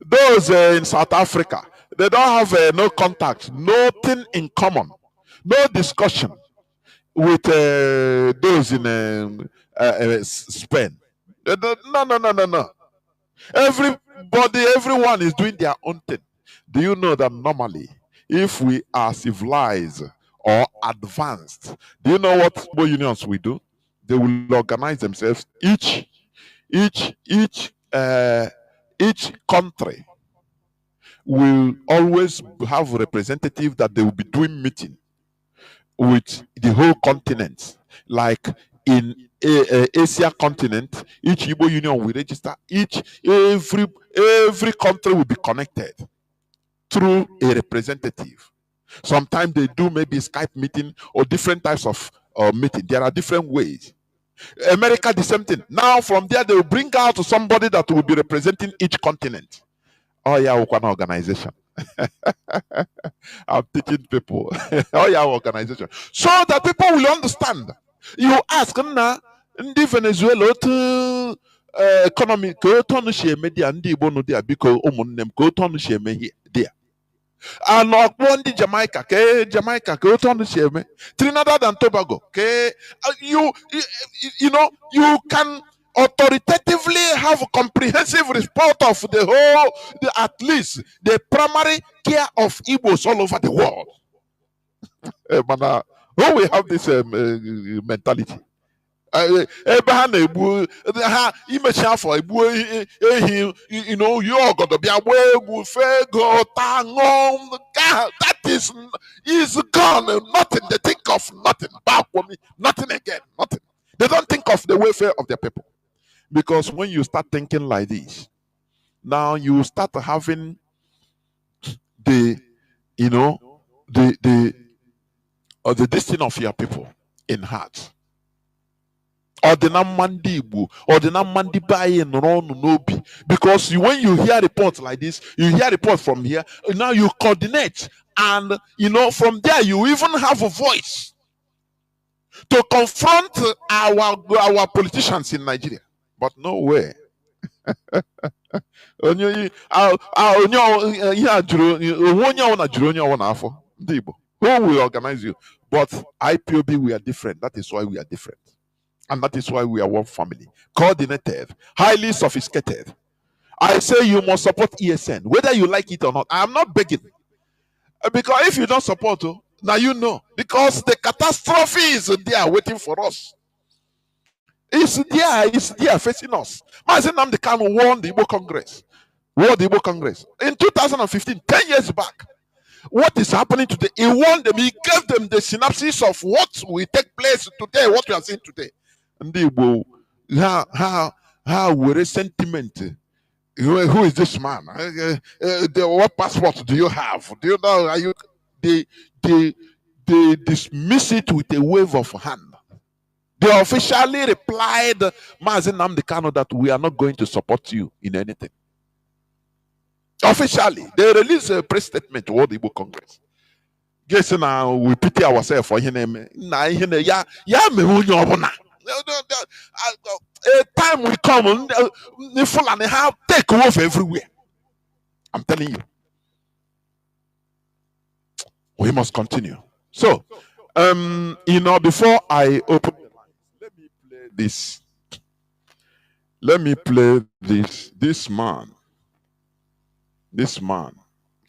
Those in South Africa, they don't have no contact, nothing in common, no discussion with those in Spain. No. Everyone is doing their own thing. Do you know that normally, if we are civilized or advanced, do you know what Igbo unions will do? They will organize themselves. Each country will always have a representative that they will be doing meeting with the whole continent. Like in Asia continent, each Igbo union will register. Every country will be connected through a representative. Sometimes they do maybe Skype meeting or different types of meeting. There are different ways. America, the same thing. Now from there, they will bring out somebody that will be representing each continent. Oh yeah, one organization. I'm teaching people. Oh yeah, organization. So that people will understand. You ask, Ndi Venezuela, economy, go to share media, Ndi Bono dia, because Omunem, go to share me there. And not one Jamaica, Jamaica, go to share me. Trinidad and Tobago, you know, you can authoritatively have a comprehensive report of the whole, at least the primary care of Igbos all over the world. When we have this mentality, you know, you're gonna be away with that is gone. Nothing. They think of nothing. Back for me, nothing again, nothing. They don't think of the welfare of their people. Because when you start thinking like this, now you start having the destiny of your people in heart. Because when you hear reports like this, you hear reports from here, now you coordinate, and from there you even have a voice to confront our politicians in Nigeria. But no way. Who will organize you? But IPOB, we are different. That is why we are different. And that is why we are one family, coordinated, highly sophisticated. I say you must support ESN, whether you like it or not. I am not begging. Because if you don't support, now you know. Because the catastrophe is there waiting for us. It's there facing us. Mazi Nnamdi Kanu won the Igbo Congress. Won the Igbo Congress. In 2015, 10 years back. What is happening today? He won them, he gave them the synopsis of what will take place today, what we are seeing today. And they will how were sentiment. Who is this man? What passport do you have? Do you know? Are you? They dismiss it with a wave of hand. They officially replied, Mazi Nnamdi Kanu, that we are not going to support you in anything. Officially, they released a press statement to World Igbo Congress. Guess now we pity ourselves for him. A time will come, the Fulani have take off everywhere. I'm telling you. We must continue. So, before I open, let me play this. Let me play this. This man.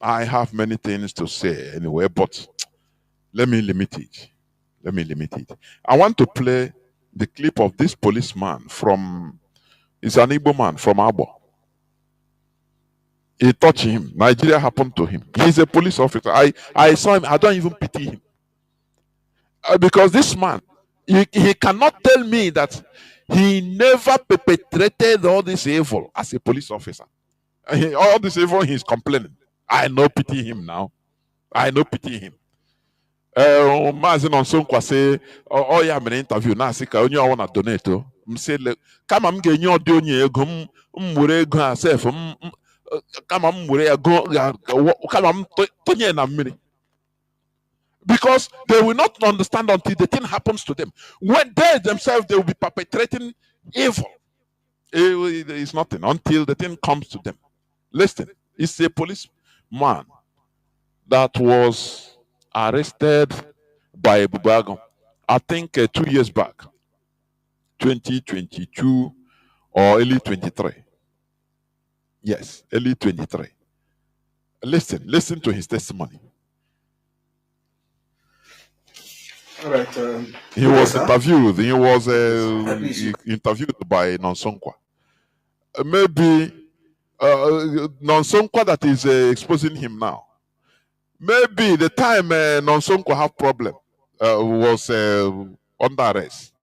I have many things to say anyway, but let me limit it. Let me limit it. I want to play the clip of this policeman from, he's an Igbo man from Abo. He touched him. Nigeria happened to him. He's a police officer. I saw him. I don't even pity him. Because this man, he cannot tell me that he never perpetrated all this evil as a police officer. All this evil, he's complaining. I no pity him now. I no pity him. Mazi Nonsonkwa say, oh yeah, I'm an interview now. See, only I wanna donate. Say, come on, get your donye ego. Mure ego herself. Come on, mure go. Come on, tonye na mini. Because they will not understand until the thing happens to them. When they themselves, they will be perpetrating evil. It's nothing until the thing comes to them. Listen, it's a policeman that was arrested by Bubago, I think 2 years back, 2022 or early 23. Yes, early 23. Listen to his testimony. All right. He was interviewed. He was interviewed by Nonsonkwa. Maybe Nonsonkwa that is exposing him now. Maybe the time Nonsonkwa have problem was under arrest,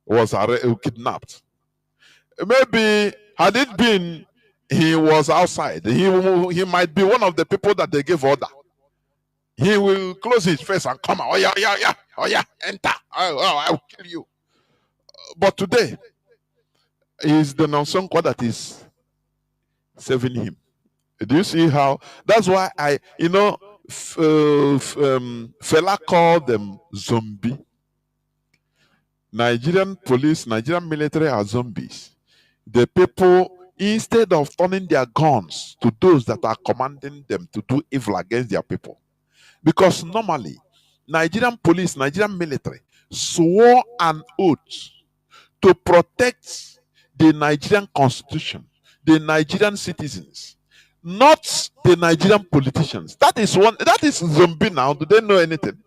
was kidnapped. Maybe had it been he was outside, he might be one of the people that they gave order. He will close his face and come out. Oh yeah, enter. I will kill you. But today is the Nonsonkwa that is saving him. Do you see how? That's why Fela called them zombie. Nigerian police, Nigerian military are zombies. The people, instead of turning their guns to those that are commanding them to do evil against their people. Because normally, Nigerian police, Nigerian military swore an oath to protect the Nigerian constitution, the Nigerian citizens, not the Nigerian politicians. That is zombie now. Do they know anything?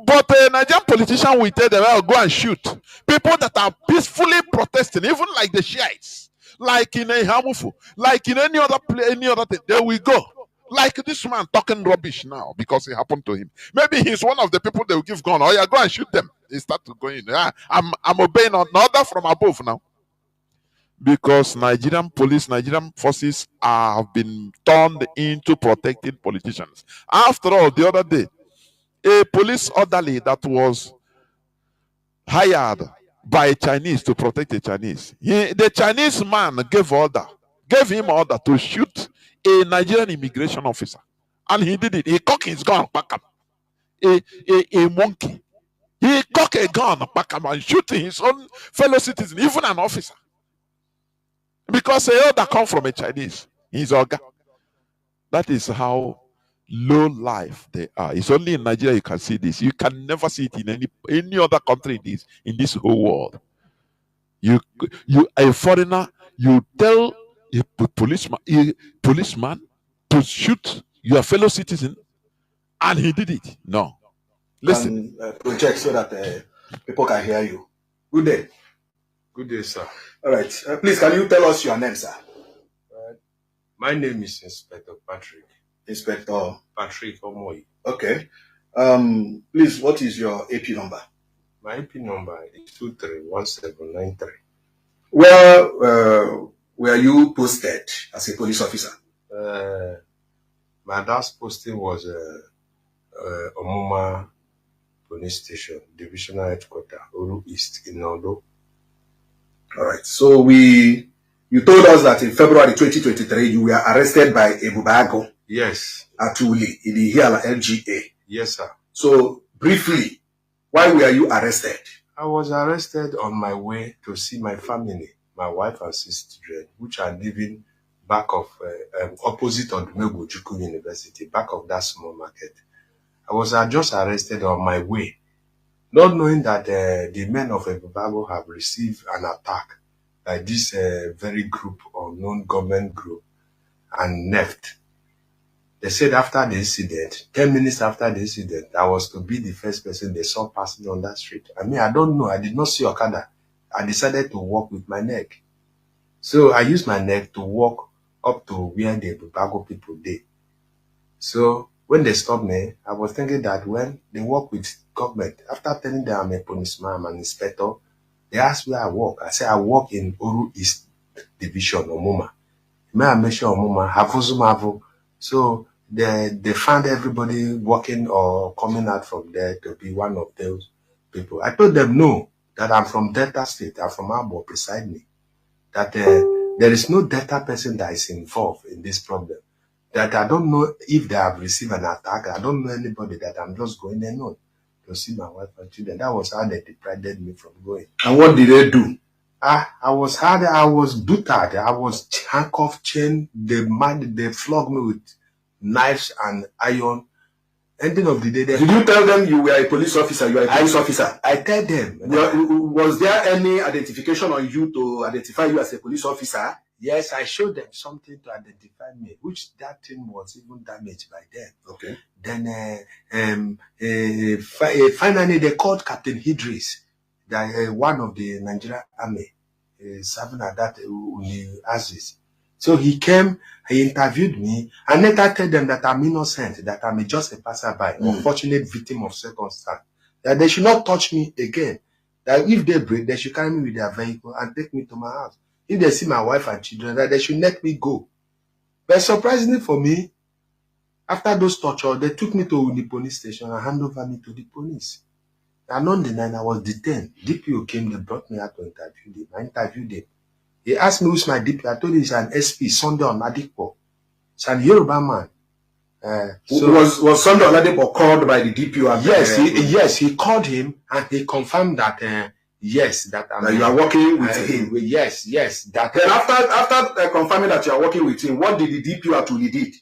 But a Nigerian politician will tell them, "Well, go and shoot people that are peacefully protesting, even like the Shiites, like in a Hamufu, like in any other thing. There we go." Like this man talking rubbish now because it happened to him. Maybe he's one of the people they will give gun. Oh yeah, go and shoot them. He start to go in. I'm obeying on order from above now. Because Nigerian police, Nigerian forces have been turned into protecting politicians. After all, the other day, a police orderly that was hired by a Chinese to protect a Chinese, the Chinese man gave him order to shoot a Nigerian immigration officer. And he did it. He cocked his gun, back up. A monkey. He cocked a gun, back up, and shooting his own fellow citizen, even an officer. Because a order come from a Chinese. He's Oga. That is how low life they are. It's only in Nigeria you can see this. You can never see it in any other country in this whole world. You a foreigner, you tell a policeman to shoot your fellow citizen, and he did it. No. Listen. Can project so that people can hear you. Good day. Good day, sir. All right. Please, can you tell us your name, sir? My name is Inspector Patrick. Inspector Patrick Omoy. Okay. Please, what is your AP number? My AP number is 231793. Where were you posted as a police officer? My last posting was Omuma Police Station, Divisional Headquarters, Oru East in Ondo. All right. So you told us that in February 2023 you were arrested by Ebubago. Yes. Atuli in the Hiala LGA. Yes, sir. So briefly, why were you arrested? I was arrested on my way to see my family, my wife and 6 children, which are living back of opposite Odumegwu Ojukwu University, back of that small market. I was just arrested on my way, not knowing that the men of Ebubago have received an attack by this very group, unknown government group, and left. They said after the incident, 10 minutes after the incident, I was to be the first person they saw passing on that street. I mean, I don't know. I did not see Okada. I decided to walk with my neck. So I used my neck to walk up to where the Ebubago people did. So when they stopped me, I was thinking that when they work with government, after telling them I'm a policeman, I'm an inspector, they asked where I work. I said I work in Oru East Division, Omuma. May I mention Omuma? Havuzumavu. So they found everybody working or coming out from there to be one of those people. I told them no, that I'm from Delta State, I'm from Abo beside me. That there is no Delta person that is involved in this problem. That I don't know if they have received an attack. I don't know anybody, that I'm just going alone to see my wife and children. That was how they deprived me from going. And what did they do? I was hard, I was buttered, I was handcuffed, chained, they flogged me with knives and iron. Ending of the day, did you tell them you were a police officer? You are a police officer. I tell them. Was there any identification on you to identify you as a police officer? Yes, I showed them something to identify me, which that thing was even damaged by them. Okay. Then finally they called Captain Idris, that one of the Nigerian army, serving at that Aziz. So he came, he interviewed me, and later told them that I'm innocent, that I'm just a passerby, unfortunate victim of circumstance, that they should not touch me again, that if they break, they should carry me with their vehicle and take me to my house. If they see my wife and children, that they should let me go. But surprisingly for me, after those torture, they took me to the police station and handed over me to the police. And on the night I was detained. DPO came, they brought me out to interview them. I interviewed them. He asked me who's my DPO. I told him he's an SP, Sunday Oladipo. It's an Yoruba man. So was Sunday Oladipo called by the DPO? Yes, he called him and he confirmed that yes, that you are working with him. Yes. That then after confirming that you are working with him, what did the DPO actually did?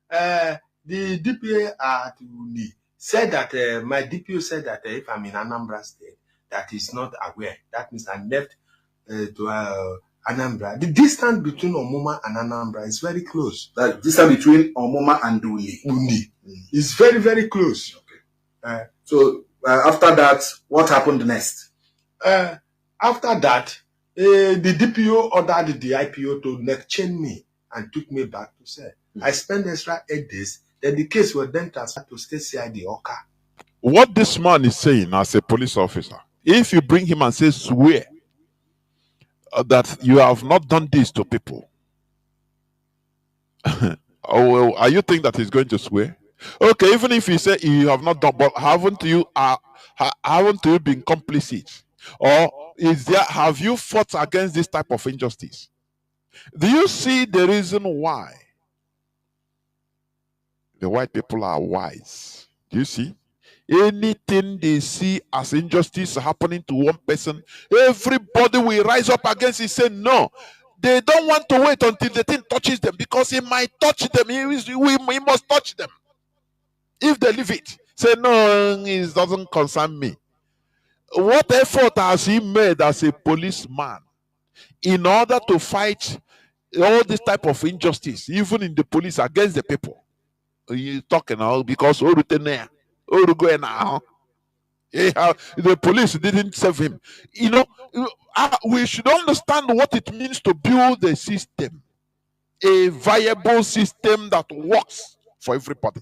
The DPO actually said that my DPO said that if I'm in Anambra State, that he's not aware. That means I left to Anambra. The distance between Omuma and Anambra is very close. The distance between Omuma and Undi is very, very close. Okay. So after that, what happened next? After that, the DPO ordered the IPO to neck chain me and took me back to cell. I spent extra 8 days. Then the case was then transferred to State CID Oka. What this man is saying as a police officer, if you bring him and say swear that you have not done this to people, are you think that he's going to swear? Okay, even if he say you have not done, but haven't you been complicit? Or have you fought against this type of injustice? Do you see the reason why the white people are wise? Do you see? Anything they see as injustice happening to one person, everybody will rise up against it, say no. They don't want to wait until the thing touches them, because it might touch them. We must touch them. If they leave it, say no, it doesn't concern me. What effort has he made as a policeman in order to fight all this type of injustice, even in the police against the people? You talking now because the police didn't save him. You know, we should understand what it means to build a system, a viable system that works for everybody.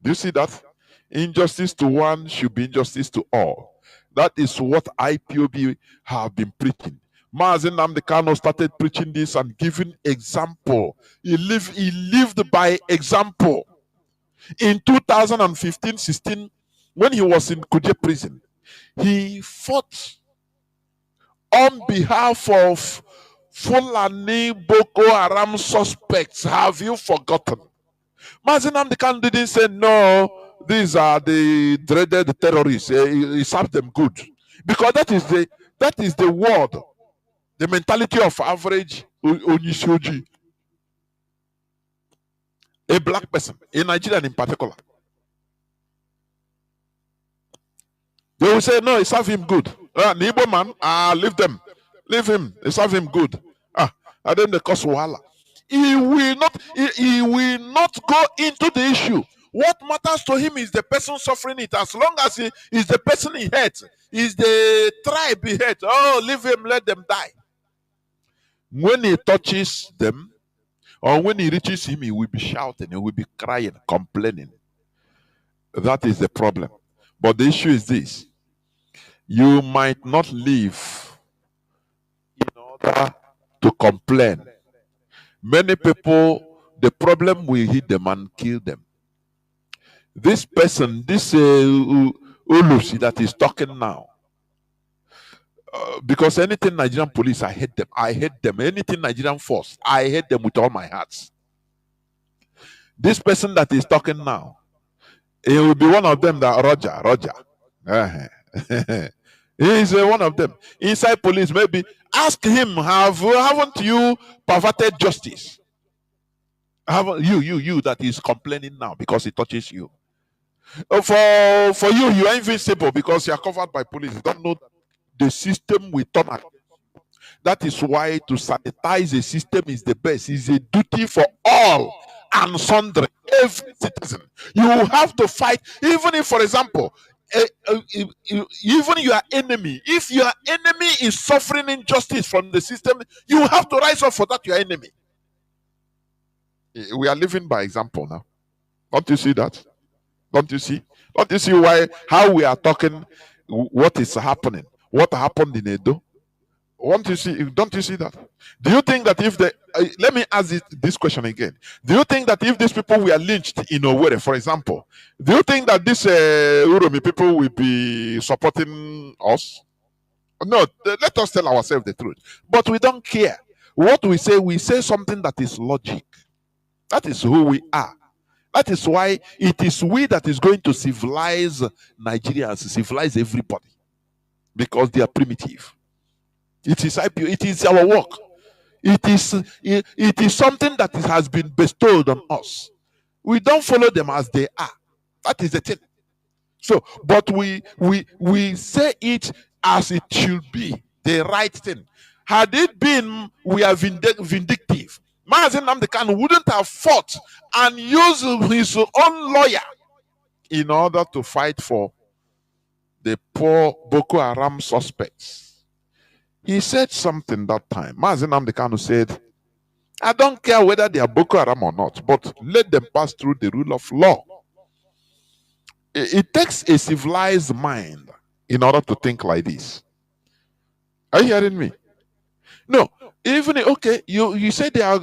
Do you see that? Injustice to one should be injustice to all. That is what IPOB have been preaching. Mazi Nnamdi Kanu started preaching this and giving example. He lived by example. In 2015-16, when he was in Kuje prison, he fought on behalf of Fulani Boko Haram suspects. Have you forgotten? Mazi Nnamdi Kanu didn't say, no, these are the dreaded terrorists. He served them good. Because that is the word, the mentality of average Onyishoji, a black person, a Nigerian in particular. They will say, no, he served him good. Igbo man, leave them. Leave him. He served him good. And then they cause wahala. He will not go into the issue. What matters to him is the person suffering it. As long as he is the person he hates, is the tribe he hates. Oh, leave him, let them die. When he touches them, or when he reaches him, he will be shouting, he will be crying, complaining. That is the problem. But the issue is this: you might not live in order to complain. Many people, the problem will hit them and kill them. This person, this Ulusi that is talking now, because anything Nigerian police, I hate them. I hate them. Anything Nigerian force, I hate them with all my heart. This person that is talking now, he will be one of them that Roger. He is one of them. Inside police, maybe ask him, haven't you perverted justice? Haven't you that is complaining now because he touches you? For you, you are invincible because you are covered by police. You don't know the system will turn out. That is why to sanitize a system is the best. It's a duty for all and sundry, every citizen. You have to fight, even if, for example, even your enemy, if your enemy is suffering injustice from the system, you have to rise up for that your enemy. We are living by example now. Don't you see that? Don't you see? Don't you see how we are talking, what is happening? What happened in Edo? Don't you see that? Do you think that if let me ask this question again. Do you think that if these people were lynched in Owerri, for example, do you think that these Uromi people will be supporting us? No, let us tell ourselves the truth. But we don't care. What we say something that is logic. That is who we are. That is why it is we that is going to civilize Nigerians, civilize everybody. Because they are primitive. It is our work. It is something that has been bestowed on us. We don't follow them as they are. That is the thing. So, but we say it as it should be, the right thing. Had it been we are vindictive, Mazi Nnamdi Kanu wouldn't have fought and used his own lawyer in order to fight for the poor Boko Haram suspects. He said something that time. Mazi Nnamdi Kanu said, I don't care whether they are Boko Haram or not, but let them pass through the rule of law. It takes a civilized mind in order to think like this. Are you hearing me? No. Even, okay, you say they are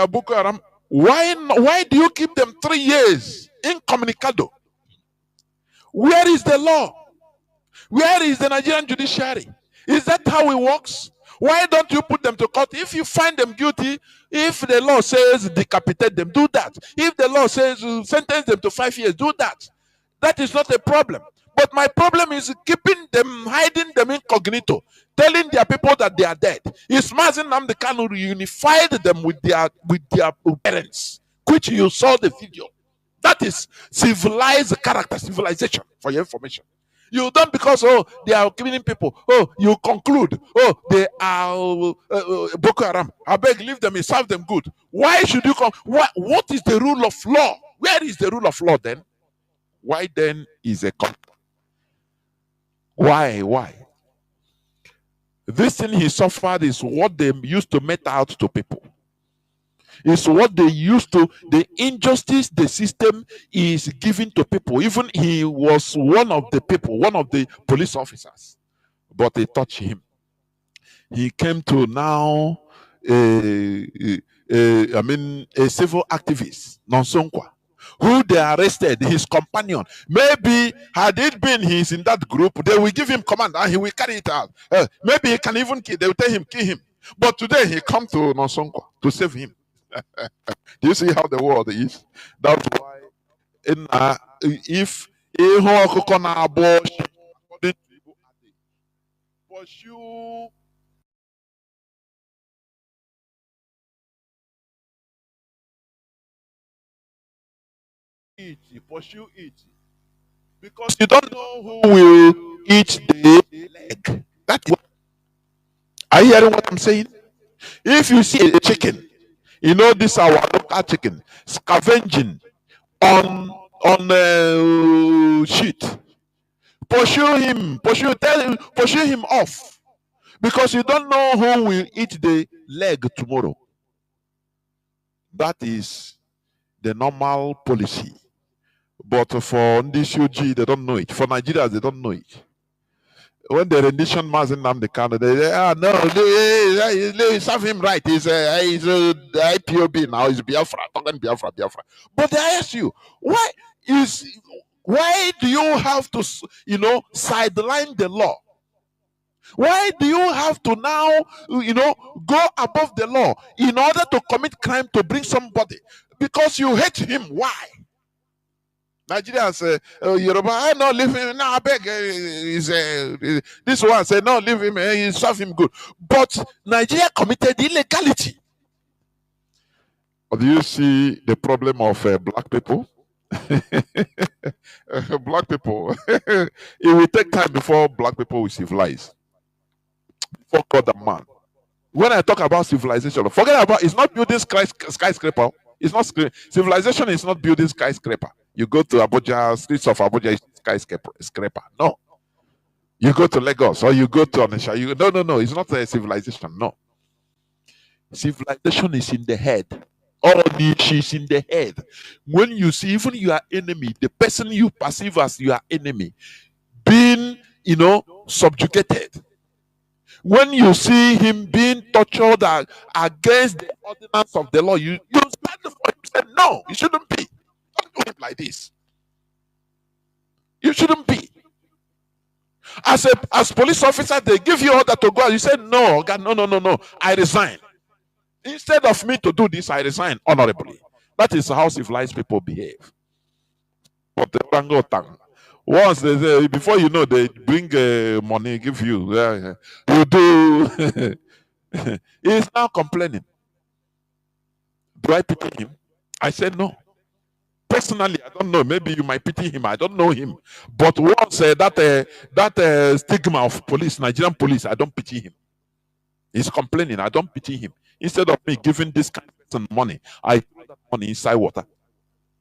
Boko Haram. Why do you keep them 3 years incommunicado? Where is the law? Where is the Nigerian judiciary? Is that how it works? Why don't you put them to court? If you find them guilty, if the law says decapitate them, do that. If the law says sentence them to 5 years, do that. That is not a problem. But my problem is keeping them, hiding them incognito, telling their people that they are dead. Is Mazi Nnamdi Kanu reunified them with their parents, which you saw the video. That is civilized character, civilization, for your information. You don't, because, oh, they are killing people. Oh, you conclude, oh, they are Boko Haram. I beg, leave them and serve them good. Why should you come? What is the rule of law? Where is the rule of law then? Why then is a why? This thing he suffered is what they used to met out to people. It's what they used to, the injustice the system is giving to people. Even he was one of the people, one of the police officers, but they touched him. He came to now, a civil activist, Nonsonkwa, who they arrested, his companion. Maybe had it been he's in that group, they will give him command and he will carry it out. Maybe he can even kill, they will tell him, kill him. But today he come to Nonsonkwa to save him. Do you see how the world is? That's why if pursue it, pursue it, because you don't know who will eat the leg. That is, are you hearing what I'm saying? If you see a chicken, you know this our local chicken scavenging on shit. Pursue him, pursue him off, because you don't know who will eat the leg tomorrow. That is the normal policy. But for this UG, they don't know it. For Nigerians, they don't know it. When the rendition Mazi Nnamdi Kanu, they serve him right. He's IPOB now. He's Biafra, talking Biafra. But they ask you, why do you have to, sideline the law? Why do you have to now, go above the law in order to commit crime to bring somebody? Because you hate him. Why? Nigerians say, Yoruba, no, leave him. No, I beg. This one say, no, leave him. He serve him good. But Nigeria committed illegality. Do you see the problem of black people? Black people. It will take time before black people will civilize. Before God and man. When I talk about civilization, forget about, it's not building skyscraper. It's not civilization. Is not building skyscraper. You go to Abuja, streets of Abuja, skyscraper. No. You go to Lagos or you go to Onisha. No. It's not a civilization. No. Civilization is in the head. All is in the head. When you see even your enemy, the person you perceive as your enemy, being, subjugated. When you see him being tortured against the ordinance of the law, you stand for him. You say, no, you shouldn't be. Don't do him like this. You shouldn't be. As police officer, they give you order to go. You say, no, God, no. I resign. Instead of me to do this, I resign honorably. That is how civilized people behave. But once they before you know, they bring money, give you. You do. He is now complaining. Do I pity him? I said no. Personally, I don't know. Maybe you might pity him. I don't know him. But once that stigma of police, Nigerian police, I don't pity him. He's complaining. I don't pity him. Instead of me giving this kind of person money, I throw that money inside water.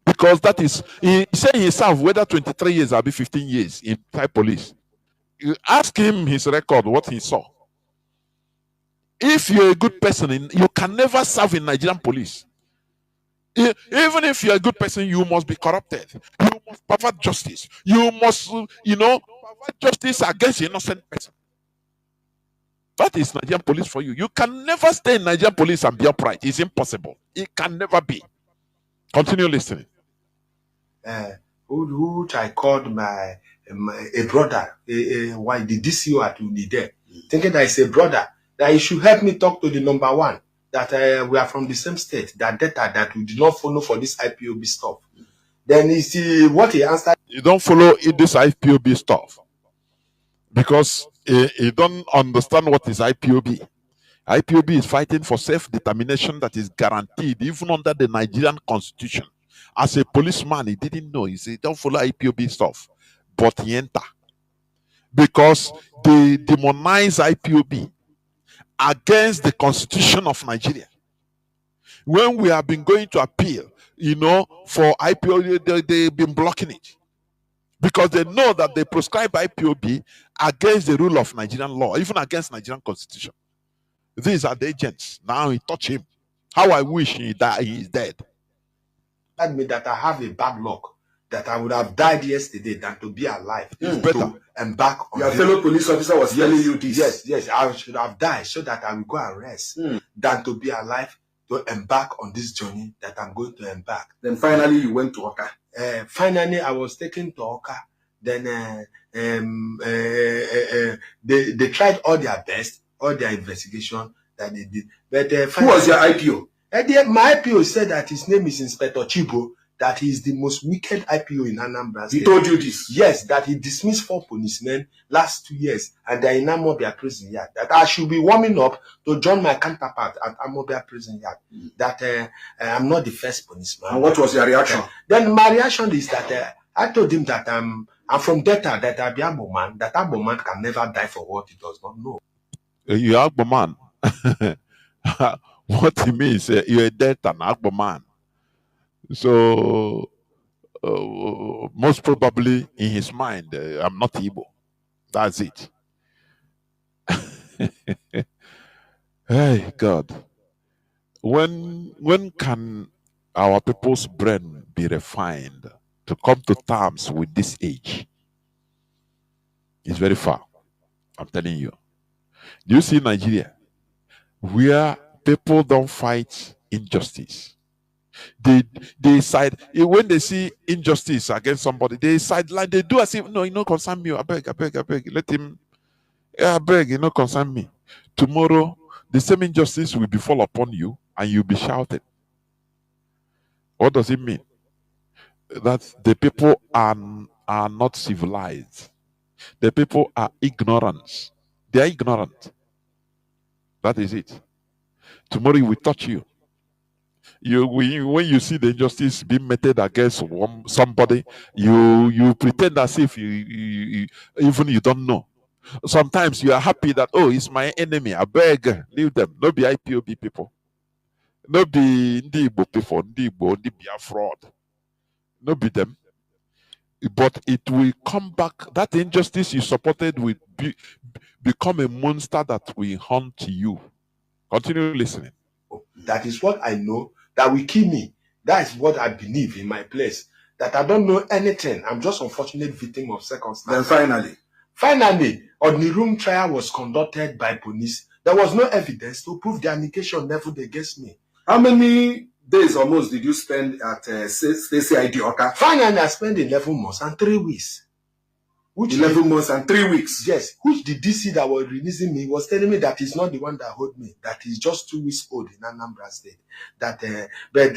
Because that is, he said he served whether 23 years or 15 years in Thai police. You ask him his record, what he saw. If you're a good person, you can never serve in Nigerian police. Even if you're a good person, you must be corrupted. You must pervert justice. You must, pervert justice against an innocent person. That is Nigerian police for you. You can never stay in Nigerian police and be upright. It's impossible. It can never be. Continue listening. Which I called a brother, why the DCO at there, thinking that it's a brother, that he should help me talk to the number one, that we are from the same state, that data that we do not follow for this IPOB stuff. Then you see what he answered. You don't follow this IPOB stuff because you don't understand what is IPOB. IPOB is fighting for self-determination that is guaranteed even under the Nigerian constitution. As a policeman, he didn't know. He said, don't follow IPOB stuff. But he enter. Because they demonize IPOB against the constitution of Nigeria. When we have been going to appeal, for IPOB, they've been blocking it. Because they know that they prescribe IPOB against the rule of Nigerian law, even against Nigerian constitution. These are the agents. Now he touch him. How I wish he is dead. That means that I have a bad luck, that I would have died yesterday than to be alive. It's better. To embark on Your fellow police officer was telling you this. Yes, I should have died so that I will go and rest than to be alive to embark on this journey that I'm going to embark. Then finally you went to Oka. Finally, I was taken to Oka. Then they tried all their best, all their investigation that they did. But who was your IPO? My IPO said that his name is Inspector Chibo, that he is the most wicked IPO in Anambra State. He told you this? Yes, that he dismissed 4 policemen last 2 years, and they're in Amobia prison yard. That I should be warming up to join my counterpart at Amobia prison yard. That I'm not the first policeman. And what was your reaction? Then my reaction is that I told him that I'm from Delta, that I be Agbo man, that Agbo man can never die for what he does not know. You Agbo man. What he means, you're a Delta, an Agbo man. So, most probably in his mind, I'm not Igbo. That's it. Hey, God. When can our people's brain be refined to come to terms with this age? It's very far. I'm telling you. Do you see Nigeria, where people don't fight injustice? They side, when they see injustice against somebody, they side like they do as if no, concern me. I beg, let him. I beg, concern me. Tomorrow, the same injustice will be fall upon you, and you'll be shouted. What does it mean? That the people are not civilized. The people are ignorant. They are ignorant. That is it. Tomorrow it will touch you. When you see the injustice being meted against somebody, you pretend as if you even you don't know. Sometimes you are happy that, oh, it's my enemy. I beg, leave them. No be IPOB people. No be Igbo people. Igbo, Biafra. No be them. But it will come back. That injustice you supported will become a monster that will haunt you. Continue listening. That is what I know that will kill me. That is what I believe in my place. That I don't know anything. I'm just an unfortunate victim of circumstances. Then finally, on the room trial was conducted by police. There was no evidence to prove the allegation leveled against me. How many days almost did you spend at Stacey ID Oka? Finally, I spent 11 months and 3 weeks. 11 months and 3 weeks. Yes, which the DC that was releasing me was telling me that he's not the one that hold me, that he's just 2 weeks old in Anambra State. That, but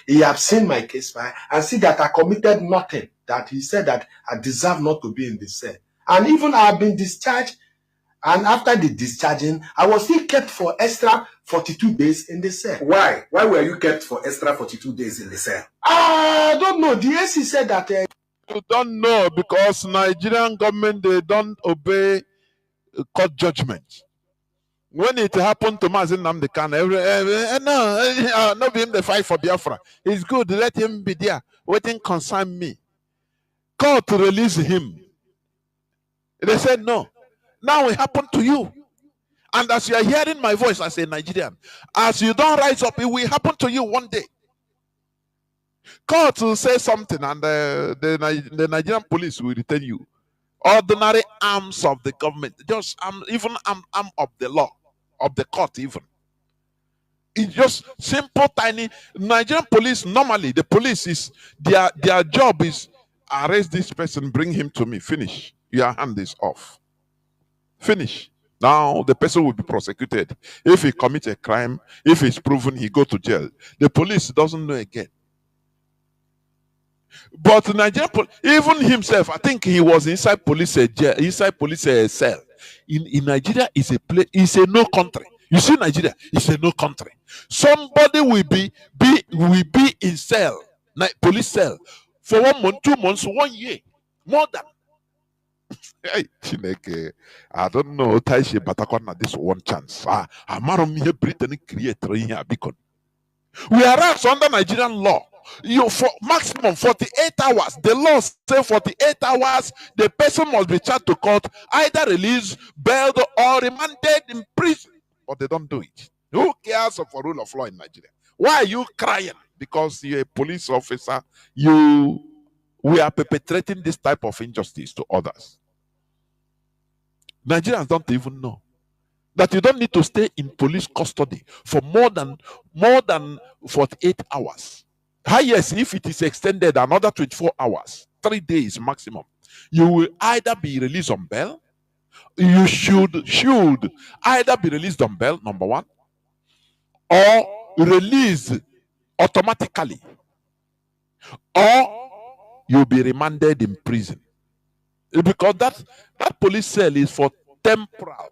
he have seen my case file and see that I committed nothing. That he said that I deserve not to be in the cell. And even I have been discharged, and after the discharging, I was still kept for extra 42 days in the cell. Why? Why were you kept for extra 42 days in the cell? I don't know. The AC said that. You don't know because Nigerian government, they don't obey court judgment. When it happened to Mazi Nnamdi Kanu, no be him the fight for Biafra. It's good, let him be there. Waiting concern me. Court to release him. They said no. Now it happened to you. And as you are hearing my voice as a Nigerian, as you don't rise up, it will happen to you one day. Court will say something and the Nigerian police will return you. Ordinary arms of the government, just even arm of the law, of the court even. It's just simple, tiny. Nigerian police, normally the police is, their job is arrest this person, bring him to me, finish. Your hand is off. Finish. Now the person will be prosecuted. If he commits a crime, if it's proven, he go to jail. The police doesn't know again. But Nigerian even himself, I think he was inside police jail, inside police cell. In Nigeria is a place, is a no country. You see, Nigeria is a no country. Somebody will be in cell Police cell for 1 month, 2 months, 1 year, more than. Hey, Chineke, I don't know. Taishi Batakwana, this one chance. Amarum here Britain create here because whereas under Nigerian law, you for maximum 48 hours. The law say 48 hours. The person must be charged to court, either released, bailed, or remanded in prison. But they don't do it. Who cares for rule of law in Nigeria? Why are you crying? Because you're a police officer. We are perpetrating this type of injustice to others. Nigerians don't even know that you don't need to stay in police custody for more than 48 hours. Highest, if it is extended another 24 hours, 3 days maximum, you will either be released on bail. You should either be released on bail, number one, or released automatically, or you'll be remanded in prison. Because that police cell is for temporal.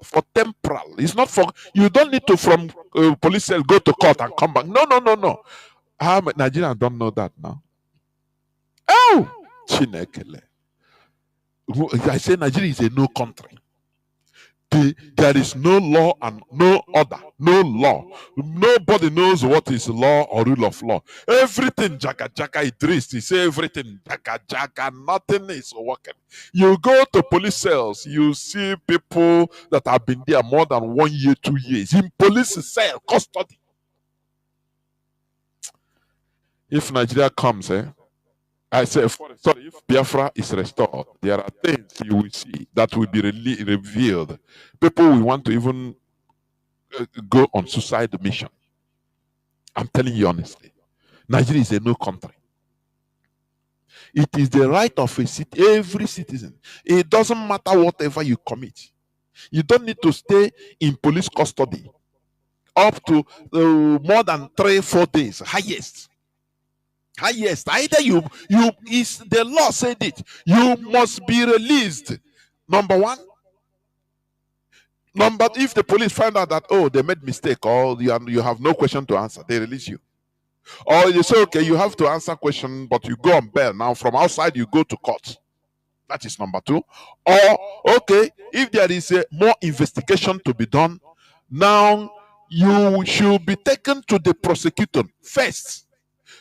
It's not for, you don't need to from police cell go to court and come back. No. Nigerians don't know that now. Oh, Chinekele. I say Nigeria is a no country. There is no law and no order, no law. Nobody knows what is law or rule of law. Everything jaka Idris, he say everything jaka, nothing is working. You go to police cells, you see people that have been there more than 1 year, 2 years in police cell custody. If Nigeria comes, I say, sorry, if Biafra is restored, there are things you will see that will be revealed. People will want to even go on suicide mission. I'm telling you honestly. Nigeria is a no country. It is the right of every citizen. It doesn't matter whatever you commit. You don't need to stay in police custody up to more than 3-4 days, highest. Either you is the law said it, you must be released, number one. If the police find out that, oh, they made mistake, or you have no question to answer, they release you. Or you say, okay, you have to answer question, but you go on bail. Now from outside you go to court. That is number two. Or okay, if there is a more investigation to be done, now you should be taken to the prosecutor first.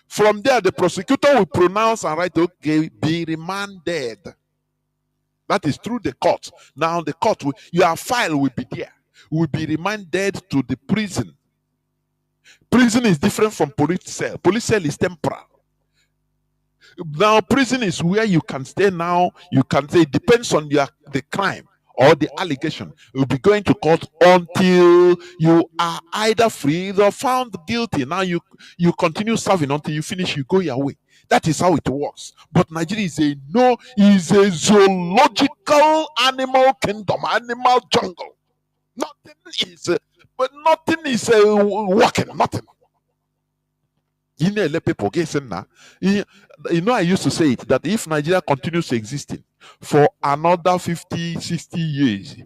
From there, the prosecutor will pronounce and write, okay, be remanded. That is through the court. Now the court, your file will be there. Will be remanded to the prison. Prison is different from police cell. Police cell is temporal. Now prison is where you can stay. Now you can say it depends on the crime or the allegation. You'll be going to court until you are either free or found guilty. Now you continue serving until you finish, you go your way. That is how it works. But Nigeria is a zoological animal kingdom, animal jungle. Nothing is working. Nothing. You know, I used to say it that if Nigeria continues existing for another 50, 60 years,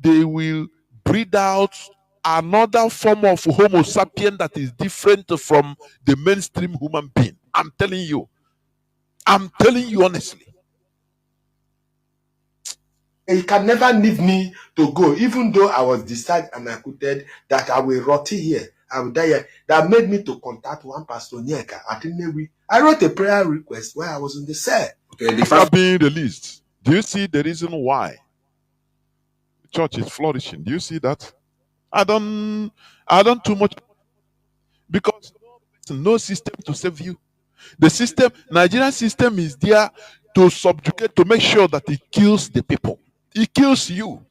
they will breed out another form of Homo sapien that is different from the mainstream human being. I'm telling you honestly. He can never leave me to go, even though I was discharged and acquitted, that I will rot here. I will die here. That made me to contact one pastor Nyeka at Nnewi. I wrote a prayer request while I was in the cell. Okay, the being released. Do you see the reason why the church is flourishing? Do you see that? I don't too much, because no system to save you. The system, Nigerian system, is there to subjugate, to make sure that it kills the people. It kills you.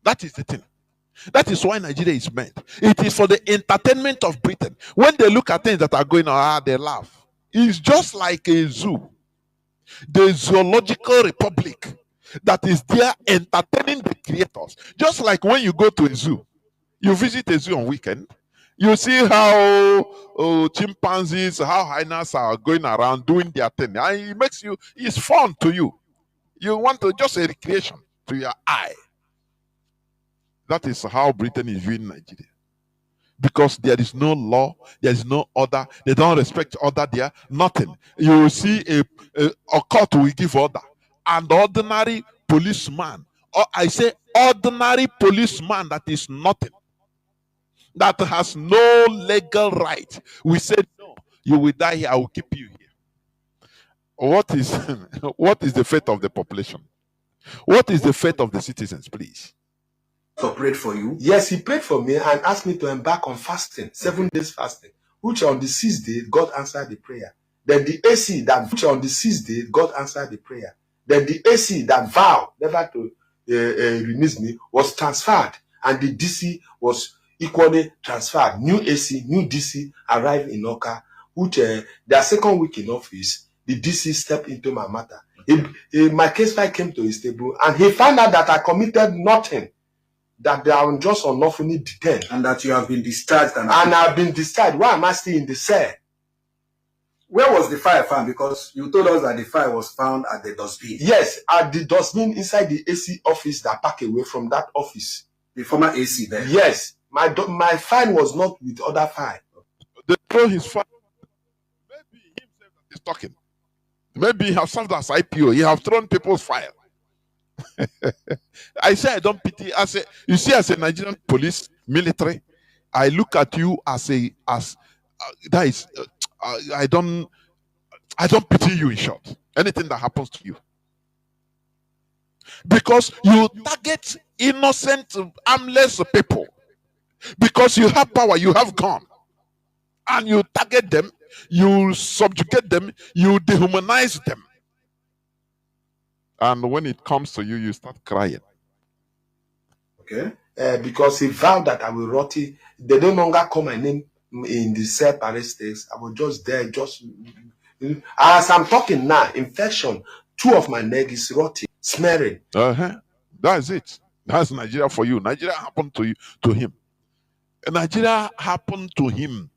That is the thing. That is why Nigeria is meant. It is for the entertainment of Britain. When they look at things that are going on, they laugh. It's just like a zoo. The zoological republic that is there entertaining the creators. Just like when you go to a zoo, you visit a zoo on weekend, you see how chimpanzees, how hyenas are going around doing their thing. And it's fun to you. You want to just a recreation to your eye. That is how Britain is viewing Nigeria. because there is no law, there is no order. They don't respect order there. Nothing. You will see a court will give order, and the ordinary policeman, or I say ordinary policeman that is nothing, that has no legal right, we say no, you will die here, I will keep you here. What is what is the fate of the population? What is the fate of the citizens, please? So prayed for you? Yes, he prayed for me and asked me to embark on fasting, 7 days fasting, which on the 6th day, God answered the prayer. Then the AC that, which on the 6th day, God answered the prayer. Then the AC that vowed never to release me was transferred, and the DC was equally transferred. New AC, new DC arrived in Oka, which their second week in office, the DC stepped into my matter. My case file came to his table, and he found out that I committed nothing, that they are just unlawfully detained. And that you have been discharged. And I've been discharged. Why am I still in the cell? Where was the fire found? Because you told us that the fire was found at the dustbin. Yes, at the dustbin inside the AC office that packed away from that office. The former AC there? Yes. My file was not with other file. They throw his file. Maybe himself that is talking. Maybe he has served as IPO. He have thrown people's file. I say I don't pity. I say, you see, as a Nigerian police military, I look at you as that is I don't pity you, in short. Anything that happens to you, because you target innocent, harmless people, because you have power, you have gun, and you target them, you subjugate them, you dehumanize them. And when it comes to you, you start crying. Okay. Because he vowed that I will rot it. They no longer call my name in the cell parades. I was just there, just as I'm talking now, infection, 2 of my leg is rotting, smearing. That's it. That's Nigeria for you. Nigeria happened to him. Nigeria happened to him.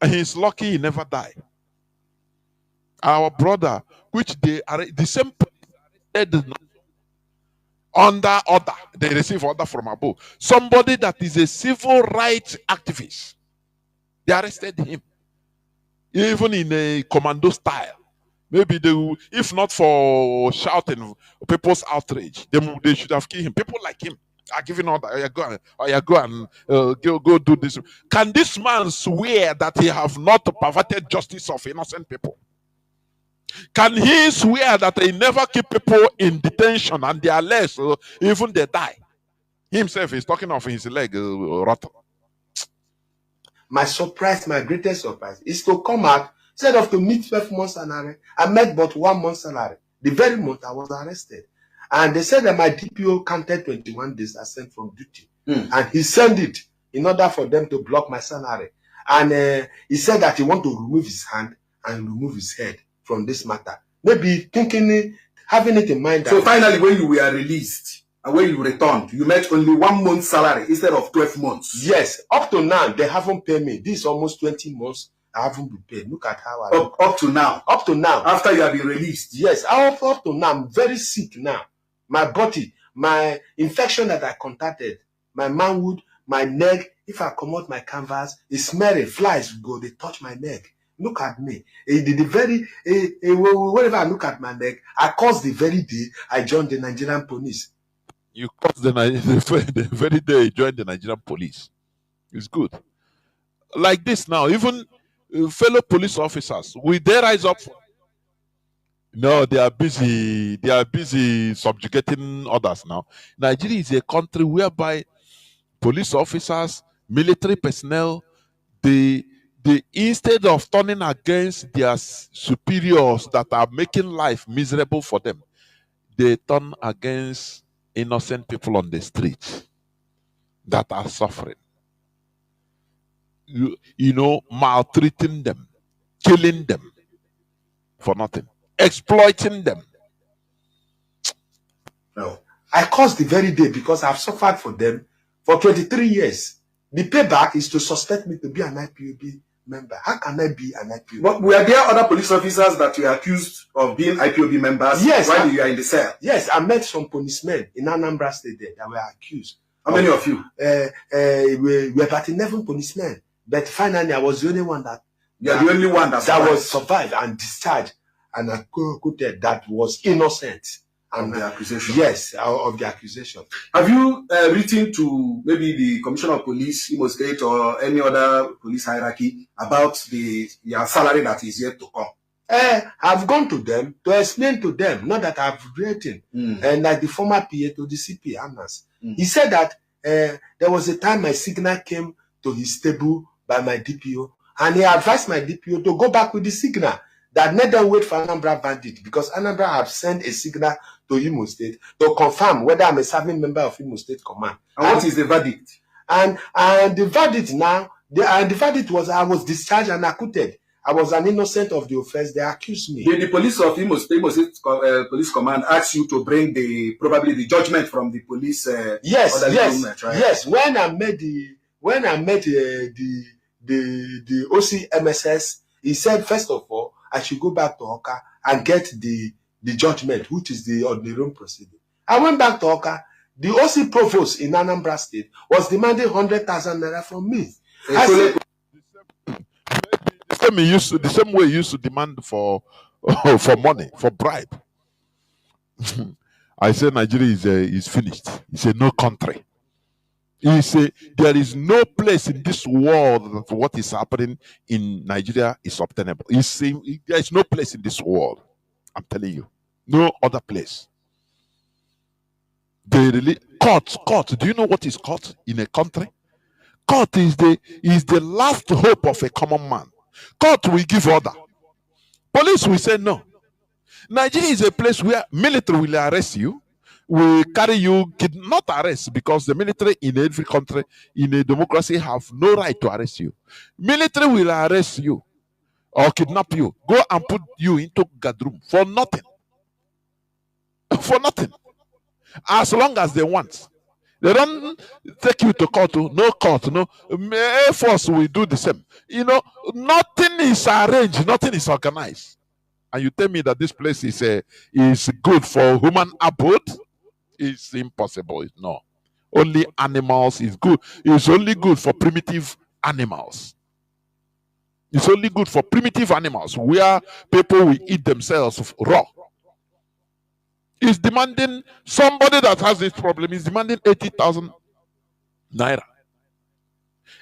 And he's lucky he never died. Our brother, which they are the same under order, they receive order from above. Somebody that is a civil rights activist, they arrested him, even in a commando style. Maybe they will, if not for shouting people's outrage, they should have killed him. People like him are giving order. Go do this. Can this man swear that he have not perverted justice of innocent people? Can he swear that he never keep people in detention and they are less, even they die? Himself is talking of his leg rotten. My surprise, my greatest surprise, is to come out, instead of to meet 12 months salary, I met but 1 month salary. The very month I was arrested. And they said that my DPO counted 21 days I sent from duty. And he sent it in order for them to block my salary. And he said that he want to remove his hand and remove his head from this matter. Maybe thinking, having it in mind. So finally, when you were released and when you returned, you met only 1 month salary instead of 12 months. Yes, up to now, they haven't paid me. This is almost 20 months. I haven't been paid. Look at how I up to now. Up to now. After you have been released. Yes, up to now. I'm very sick now. My body, my infection that I contacted, my manhood, my neck, if I come out my canvas, it's smelling, flies go, they touch my neck. Look at me. Whenever I look at my neck, I caused the very day I joined the Nigerian police. You caused the very day you joined the Nigerian police. It's good. Like this now, even fellow police officers, will they rise up? No, they are busy. They are busy subjugating others now. Nigeria is a country whereby police officers, military personnel, they instead of turning against their superiors that are making life miserable for them, they turn against innocent people on the street that are suffering. You know, maltreating them, killing them for nothing, exploiting them. No, I caused the very day because I've suffered for them for 23 years. The payback is to suspect me to be an IPOB member. How can I be an IPOB? But were there other police officers that you are accused of being IPOB members? Yes. While you are in the cell? Yes, I met some policemen in Anambra State there that were accused. How many of you? We were about 11 policemen. But finally, I was the only one that... You are the only one that was survived and discharged. And I quoted that was innocent. Of the accusation? Yes, of the accusation. Have you written to maybe the Commissioner of Police, Imo State, or any other police hierarchy about your salary that is yet to come? I've gone to them to explain to them, not that I've written, and like the former PA to the CP, Anas. He said that there was a time my signal came to his table by my DPO, and he advised my DPO to go back with the signal, that let them wait for Anambra Bandit, because Anambra have sent a signal to Imo State to confirm whether I'm a serving member of Imo State Command. And what is the verdict? And the verdict now, the verdict was I was discharged and acquitted. I was an innocent of the offense. They accused me. The police of Imo State Police Command asked you to bring probably the judgment from the police. Yes. Right? Yes. When I met the OC MSS, he said first of all I should go back to Oka and get the judgment, which is the ordinary proceeding. I went back to Oka. The OC provost in Anambra State was demanding 100,000 naira from me. The same way he used to demand for money, for bribe. I said Nigeria is finished. He said no country. He said there is no place in this world that what is happening in Nigeria is obtainable. He said there is no place in this world. I'm telling you, no other place. They really court. Do you know what is court in a country? Court is the last hope of a common man. Court will give order. Police will say no. Nigeria is a place where military will arrest you, will carry you, not arrest, because the military in every country, in a democracy, have no right to arrest you. Military will arrest you or kidnap you, go and put you into gadroom for nothing. For nothing. As long as they want. They don't take you to court. No court. No. Air Force will do the same. You know, nothing is arranged. Nothing is organized. And you tell me that this place is good for human abode? It's impossible. No. Only animals is good. It's only good for primitive animals. It's only good for primitive animals where people will eat themselves raw. Is demanding, somebody that has this problem is demanding 80,000 naira.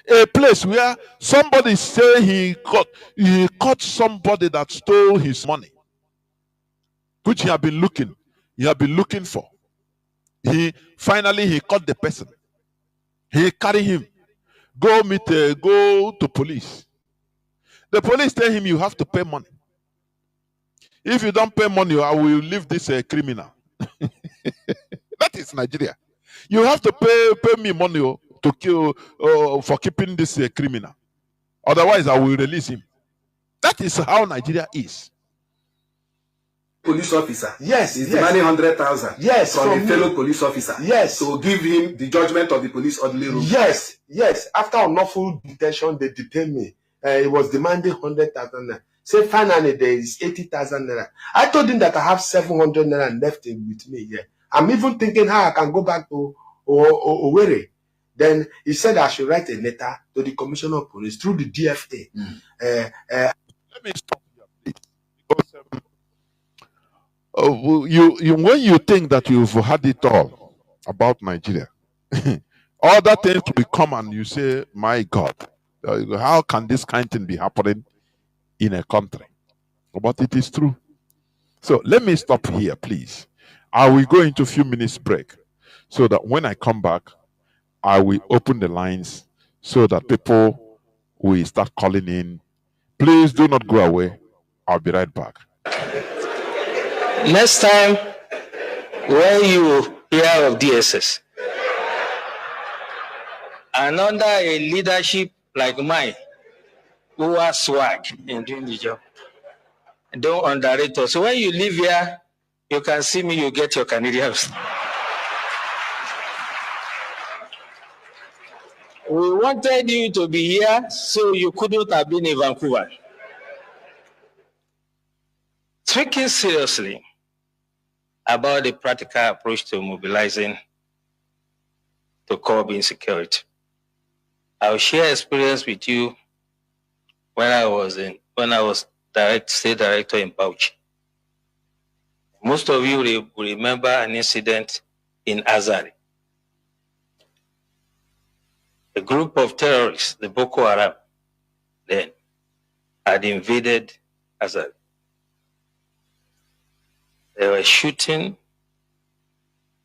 A place where somebody say he caught somebody that stole his money, which he had been looking for. He finally caught the person. He carry him, go to police. The police tell him you have to pay money. If you don't pay money, I will leave this criminal. That is Nigeria. You have to pay me money to kill for keeping this criminal. Otherwise, I will release him. That is how Nigeria is. Police officer. Yes. He's demanding 100,000. Yes. From a fellow police officer. Yes. To give him the judgment of the police ordinary room. Yes. After unlawful detention, they detained me. He was demanding 100,000 naira. Say finally there is 80,000 naira. I told him that I have 700 naira left with me here. I'm even thinking how I can go back to Owerri. Then he said I should write a letter to the Commissioner of Police through the DFA. Let me stop here, please. Because when you think that you've had it all about Nigeria, other things will come and you say, my God, how can this kind of thing be happening in a country? But it is true. So let me stop here, please. I will go into a few minutes break so that when I come back, I will open the lines so that people will start calling in. Please do not go away. I'll be right back. Next time when you hear of DSS and under a leadership like mine, who has swag in doing the job, don't underrate us. So when you live here, you can see me, you get your Canadians. We wanted you to be here, so you couldn't have been in Vancouver. Speaking seriously about the practical approach to mobilizing to curb insecurity. I'll share experience with you when I was state director in Bauchi. Most of you will remember an incident in Azari. A group of terrorists, the Boko Haram, then had invaded Azari. They were shooting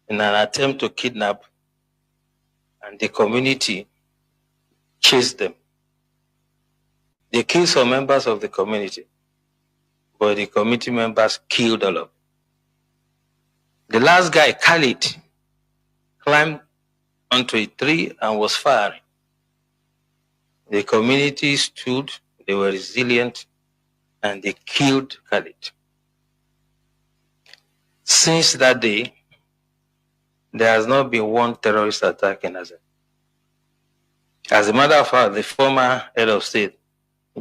in an attempt to kidnap, and the community chased them. They killed some members of the community, but the community members killed all of them. The last guy, Khalid, climbed onto a tree and was firing. The community stood, they were resilient, and they killed Khalid. Since that day, there has not been one terrorist attack in Azari. As a matter of fact, the former head of state,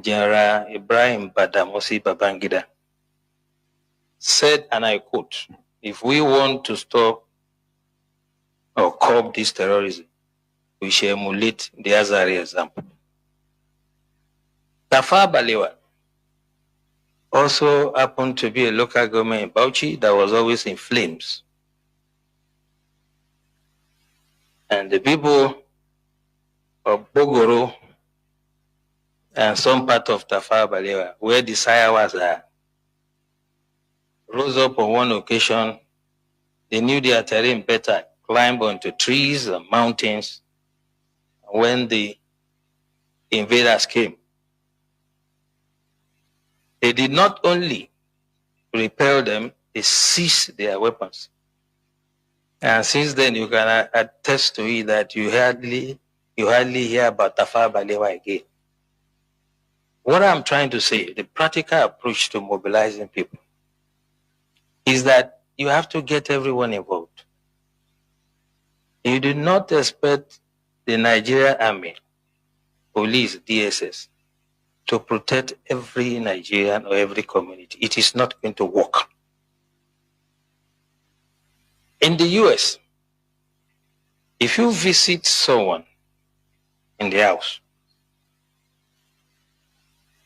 General Ibrahim Badamasi Babangida, said, and I quote, "If we want to stop or curb this terrorism, we shall emulate the Azari example." Tafa Balewa also happened to be a local government in Bauchi that was always in flames. And the people of Bogoro and some part of Tafa Balewa, where the Sayawas are, rose up on one occasion. They knew their terrain better, climbed onto trees and mountains. When the invaders came, they did not only repel them, they seized their weapons. And since then, you can attest to it that you hardly hear about Tafa Balewa again. What I'm trying to say, the practical approach to mobilizing people, is that you have to get everyone involved. You do not expect the Nigerian Army, police, DSS, to protect every Nigerian or every community. It is not going to work. In the US, if you visit someone in the house,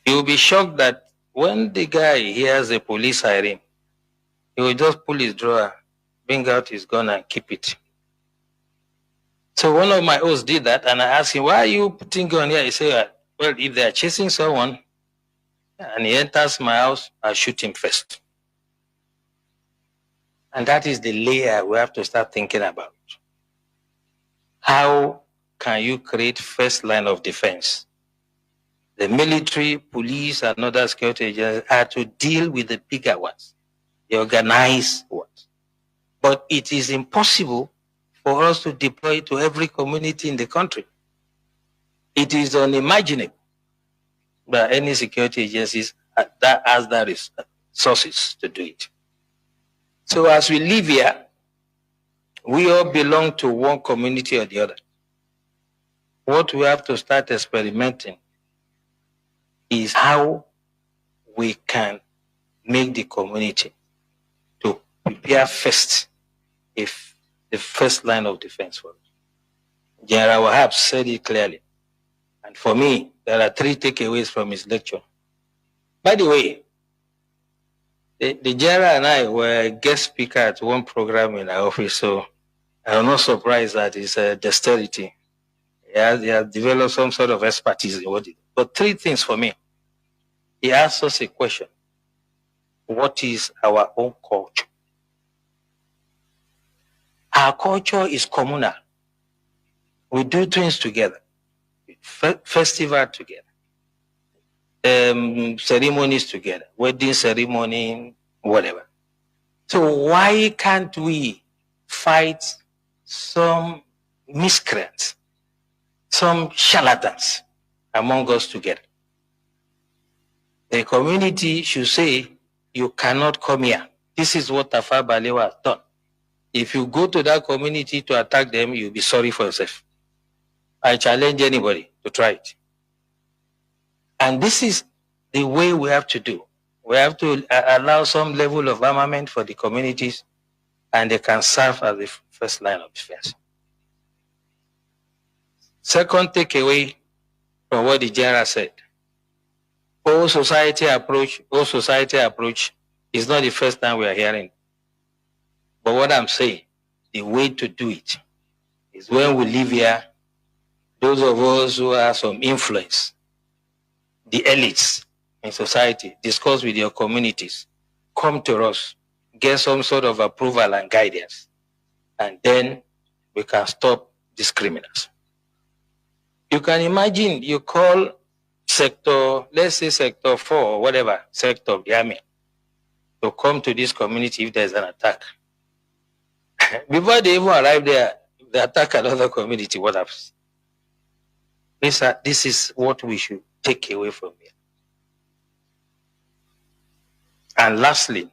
you will be shocked that when the guy hears a police siren, he will just pull his drawer, bring out his gun and keep it. So one of my hosts did that, and I asked him, "Why are you putting gun here?" He said, "Well, if they are chasing someone and he enters my house, I'll shoot him first." And that is the layer we have to start thinking about. How can you create first line of defense? The military, police, and other security agencies are to deal with the bigger ones, the organized ones. But it is impossible for us to deploy to every community in the country. It is unimaginable that any security agencies that has the resources to do it. So as we live here, we all belong to one community or the other. What we have to start experimenting is how we can make the community to prepare first, if the first line of defense for us. General Wahab said it clearly. And for me, there are 3 takeaways from his lecture. By the way, the General and I were guest speaker at one program in our office, so I'm not surprised at his dexterity. He has developed some sort of expertise in what he does. But 3 things for me. He asked us a question. What is our own culture? Our culture is communal. We do things together. Festival together. Ceremonies together. Wedding ceremony, whatever. So why can't we fight some miscreants, some charlatans among us together? The community should say, "You cannot come here. This is what Tafa Balewa has done." If you go to that community to attack them, you'll be sorry for yourself. I challenge anybody to try it. And this is the way we have to do. We have to allow some level of armament for the communities, and they can serve as the first line of defense. Second takeaway from what the general said. All society approach is not the first time we are hearing. But what I'm saying, the way to do it is when we live here, those of us who have some influence, the elites in society, discuss with your communities, come to us, get some sort of approval and guidance, and then we can stop these criminals. You can imagine you call sector, let's say sector 4 or whatever, sector of the army, to come to this community if there's an attack. Before they even arrive there, they attack another community, what happens? This is what we should take away from here. And lastly,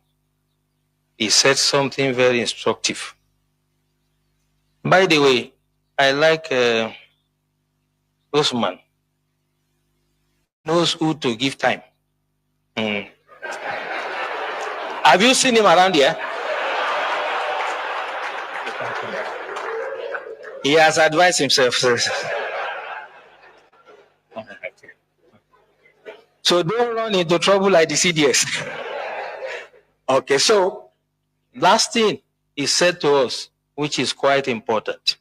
he said something very instructive. By the way, I like Osman. Knows who to give time. Have you seen him around here? He has advised himself. So don't run into trouble like the CDS. Okay, so last thing he said to us, which is quite important,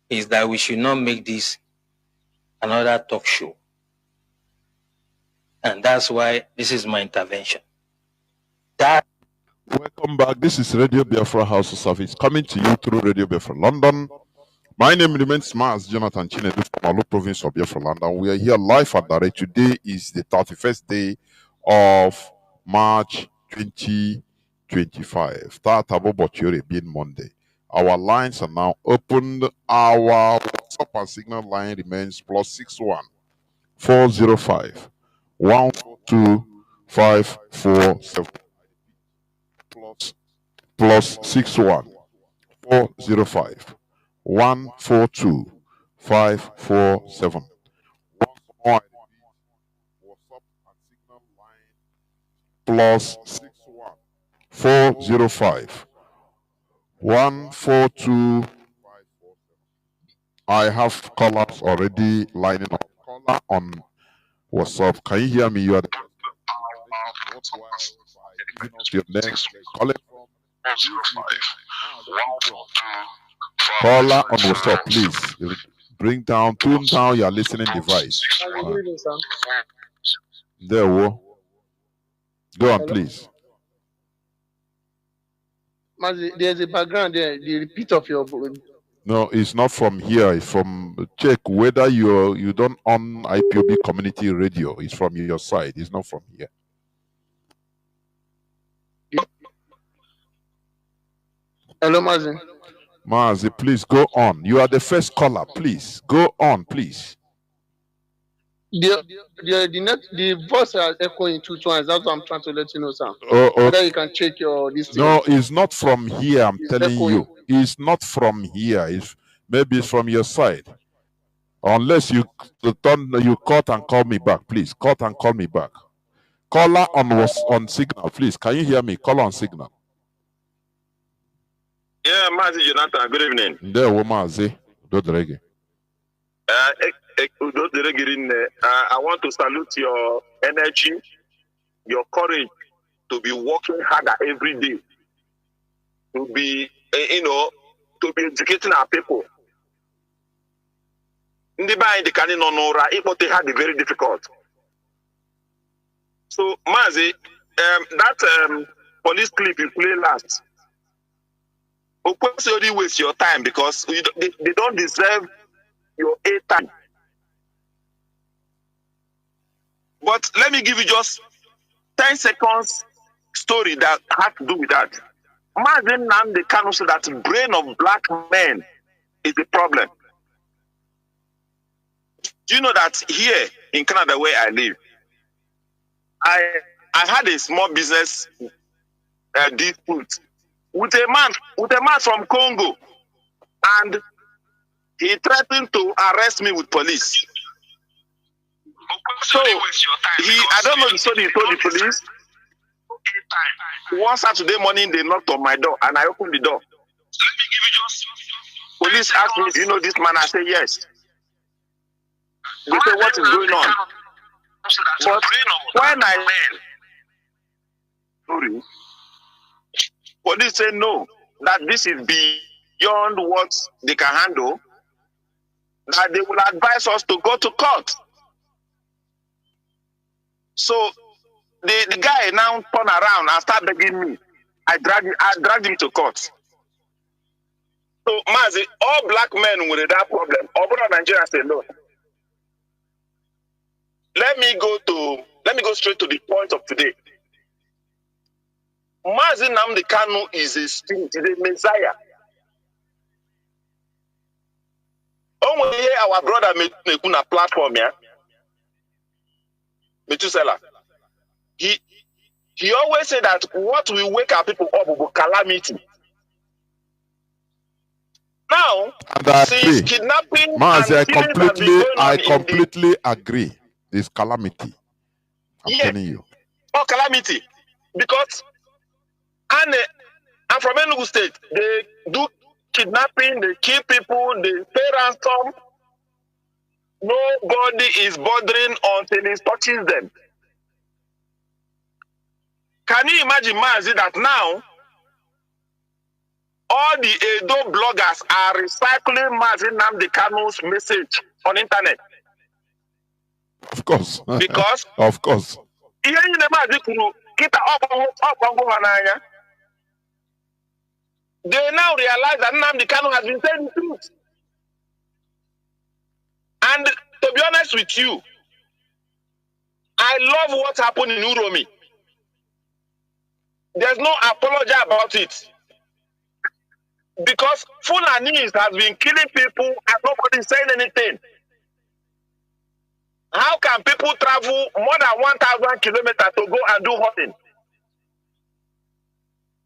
is that we should not make this another talk show. And that's why this is my intervention. Welcome back. This is Radio Biafra House of Service coming to you through Radio Biafra London. My name remains Mazi Jonathan Chinedu from Malu province of Biafra London. We are here live and direct. Today is the 31st day of March 2025. Being Monday. Our lines are now opened. Our WhatsApp and Signal line remains +61 405 142 547 +61 405 142 547. Once more, WhatsApp and Signal line +61 405 142 547. I have callers already lining up. Caller on WhatsApp. Can you hear me? You are the your name. Calling from caller on WhatsApp, please. Tune down your listening device. There we go on, please. Mazi, there's a background there. The repeat of your voice. No, it's not from here. It's from check whether you don't on IPOB community radio. It's from your side. It's not from here. Hello, Mazi. Mazi, please go on. You are the first caller. Please go on, please. The voice is echoing 2 times. That's what I'm trying to let you know, sir. Whether you can check your this thing. No, it's not from here. I'm telling you, it's not from here. Maybe it's from your side. Unless you cut and call me back, please. Cut and call me back. Caller on Signal, please. Can you hear me? Call on Signal. Yeah, Mazi Jonathan, good evening. There, Mazi. I want to salute your energy, your courage to be working harder every day, to be, to be educating our people. The canon on it had be very difficult. So, Mazi, that police clip you play last, of course, you only waste your time because they don't deserve your airtime. But let me give you just 10 seconds story that has to do with that. Mazi Nnamdi Kanu said that brain of black men is the problem. Do you know that here in Canada where I live, I had a small business dispute with a man from Congo, and he threatened to arrest me with police. So I don't know the story he told the police. One Saturday morning they knocked on my door and I opened the door. police asked me, do you know this man? I say yes. They say, what is going on? But when I sorry, police say no, that this is beyond what they can handle, that they will advise us to go to court. So the guy now turn around and start begging me. I dragged him to court. So Mazi, all black men with that problem, all Nigerians say no. Let me go straight to the point of today. Mazi Nnamdi Kanu is a spirit, is a messiah. Only our brother make a platform here. Metusela. He always say that what will wake our people up will calamity. Now, since kidnapping Mazi, I completely agree. This calamity. I'm telling you. Oh, calamity. Because I'm from Enugu State. They do kidnapping, they kill people, they pay ransom. Nobody is bothering until it touches them. Can you imagine, Mazi, that now all the Edo bloggers are recycling Mazi Nnamdi Kanu's message on internet? Of course. Because of course. They now realize that Nnamdi Kanu has been saying the truth. And to be honest with you, I love what happened in Uromi. There's no apology about it. Because Fulanis has been killing people and nobody's saying anything. How can people travel more than 1,000 kilometers to go and do hunting?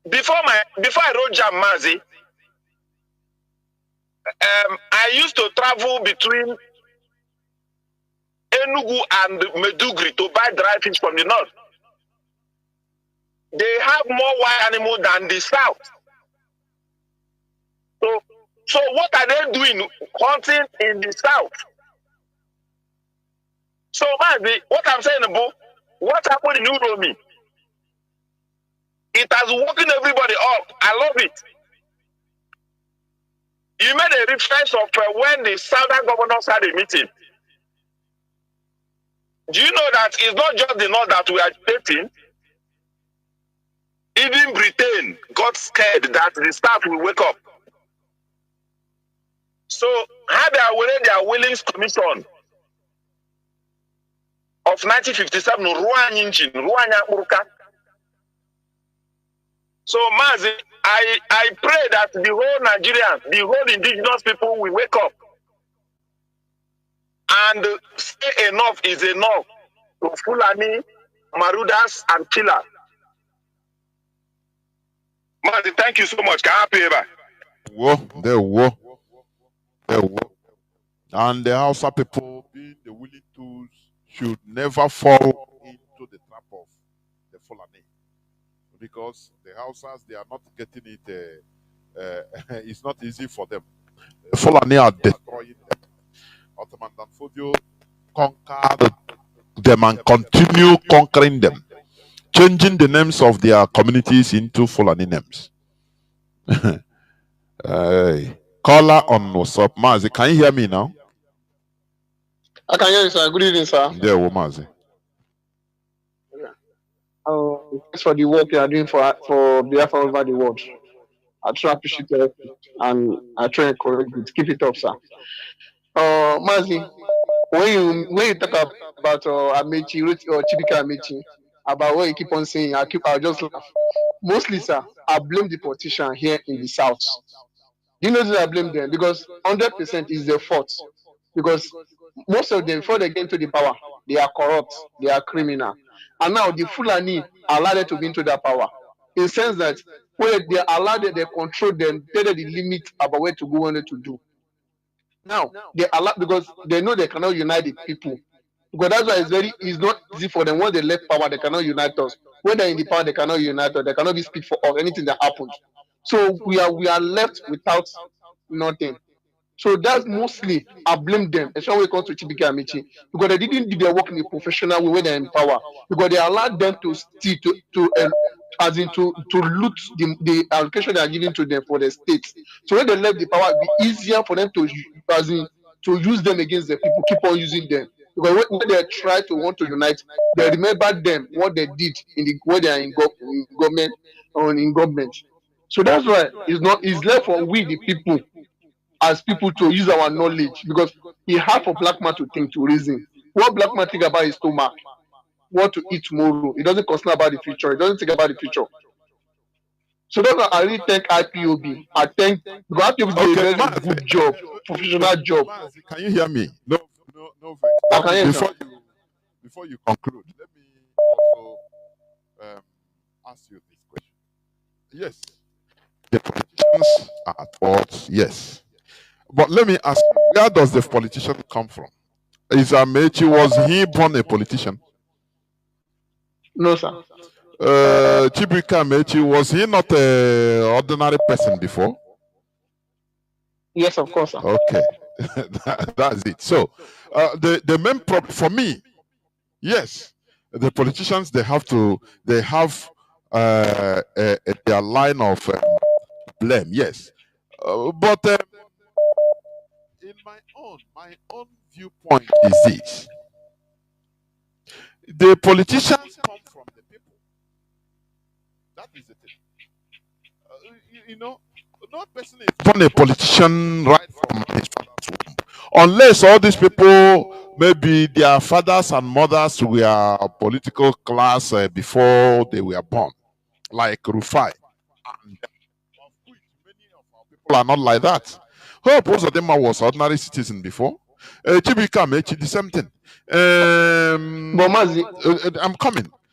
Before I wrote Jam Mazi, I used to travel between Enugu and Medugri to buy dry fish from the north. They have more wild animals than the south. So what are they doing hunting in the south? So Mazi, what I'm saying about what happened in Uromi, it has woken everybody up. I love it. You made a reference of when the southern governors had a meeting. Do you know that it's not just the north that we are dating? Even Britain got scared that the staff will wake up. So how they are winning their Willings Commission of 1957, So Mazi, I pray that the whole Nigerians, the whole indigenous people will wake up and say enough is enough to Fulani, Marudas, and killers. Mazi, thank you so much. Can I pay back? And the Hausa people, being the willing tools, should never fall into the trap of the Fulani. Because the Hausas, they are not getting it, it's not easy for them. The Fulani are destroying them. Ottoman Danfodio conquered them and continue conquering them, changing the names of their communities into Fulani names. Caller on WhatsApp. Mazi, can you hear me now? I can hear you, sir. Good evening, sir. Yeah, Mazi. Thanks for the work you are doing for Biafra over the world. I try to appreciate it and I try and correct it. Keep it up, sir. Mazi, when you talk about Amechi or Chibika Amechi, about what you keep on saying, I'll just laugh. Mostly, sir, I blame the politician here in the south. You know that I blame them because 100% is their fault. Because most of them, before they get into the power, they are corrupt, they are criminal. And now the Fulani allow them to be into that power. In the sense that when they allow them, they control them, tell them the limit about where to go, what to do. Now, they allow, because they know they cannot unite the people. Because that's why it's not easy for them. Once they left power, they cannot unite us. When they're in the power, they cannot unite us. They cannot be speak for us, anything that happens. So we are left without nothing. So that's mostly I blame them, especially when it comes to Chibike Amici, because they didn't do their work in a professional way when they're in power, because they allowed them to steal as in to loot the allocation they are giving to them for the states. So when they left the power, it'd be easier for them to as in to use them against the people, keep on using them. Because when they try to want to unite, they remember them what they did in the when they are in government or in government. So that's why it's left for we the people as people to use our knowledge, because it's hard for black man to think, to reason. What black man think about his stomach, what to eat tomorrow. It doesn't concern about the future. It doesn't think about the future. So that's why I really thank IPOB. I thank because IPOB did a very good job, professional job. Mazi, can you hear me? No. I can hear Before you conclude, let me also ask you this question. Yes, the politicians are at fault. Yes, but let me ask you, where does the politician come from? Is Amechi, was he born a politician? No, sir. Chibuike Amechi, was he not an ordinary person before? Yes, of course, sir. Okay, that's it. So, the main problem for me, yes, the politicians they have their line of blame, yes, but in my own viewpoint is this: the politicians come from the people. That is the thing. You know, no person is born a politician right from his father's womb, unless all these people, maybe their fathers and mothers were political class before they were born, like Rufai. And of which many of our people are not like that. Hope most of them was ordinary citizen before. Chibuike Amechi, the same thing. But Mazi,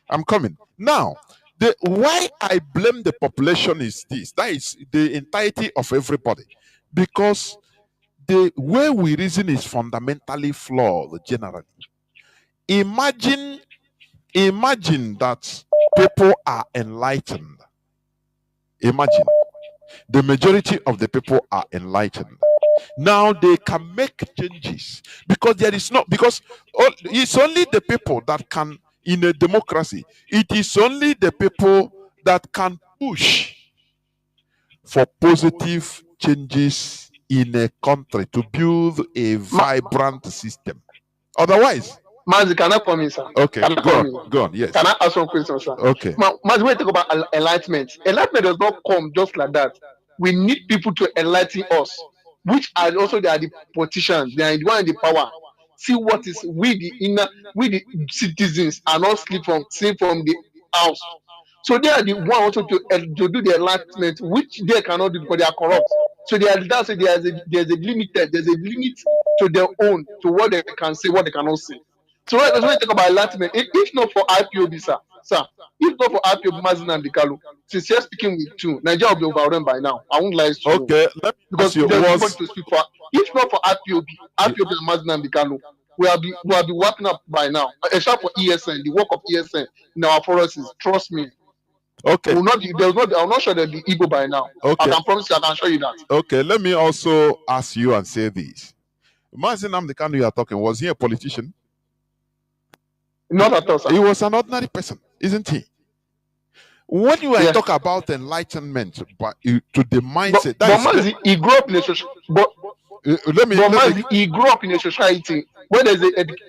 I'm coming. Now, why I blame the population is this. That is the entirety of everybody. Because the way we reason is fundamentally flawed generally. Imagine that people are enlightened. Imagine the majority of the people are enlightened. Now they can make changes because it's only the people that can, in a democracy, it is only the people that can push for positive changes in a country to build a vibrant system. Otherwise, Mazi, can I come in, sir? Okay, go on, yes. Can I ask some questions, sir? Okay. Mazi, when you talk about enlightenment, enlightenment does not come just like that. We need people to enlighten us, which are also they are the politicians, they are the one in the power. See what is we the citizens are not seen from the house. So they are the one also to do the enlightenment, which they cannot do because they are corrupt. So there's a limit to their own, to what they can say, what they cannot say. So when you talk about enlightenment, if not for IPOB, sir, if not for IPOB, Mazi and Kalu, since you're speaking with you, Nigeria will be overrun by now. I won't lie to you. Okay, Because there's nobody to speak for. If not for IPOB and Mazi and Kalu, we'll be wrapping up by now. Except for ESN, the work of ESN in our forests, trust me. Okay. I'm not sure there'll be Igbo by now. Okay. I can promise you, I can show you that. Okay, let me also ask you and say this. Mazi Nnamdi Kanu you are talking, was he a politician? Not at all, sir. He was an ordinary person, isn't he? When you talk about enlightenment, but to the mindset, Mazi, he grew up in a social, he grew up in a society where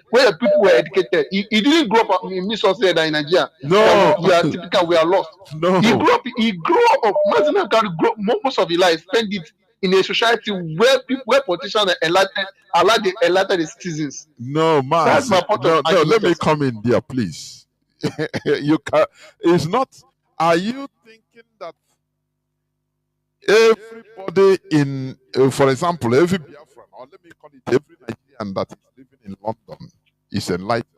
where people were educated. He didn't grow up in Misosia in Nigeria. No, we are typical. We are lost. No, he grew up. Mazi Nnamdi grew most of his life spent it in a society where politicians allow the citizens. No, Mazi. That's my point of argument. Let me come in there, please. You can. It's not. Are you thinking that everybody in, for example, every Biafran, or let me call it every Nigerian that is living in London is enlightened?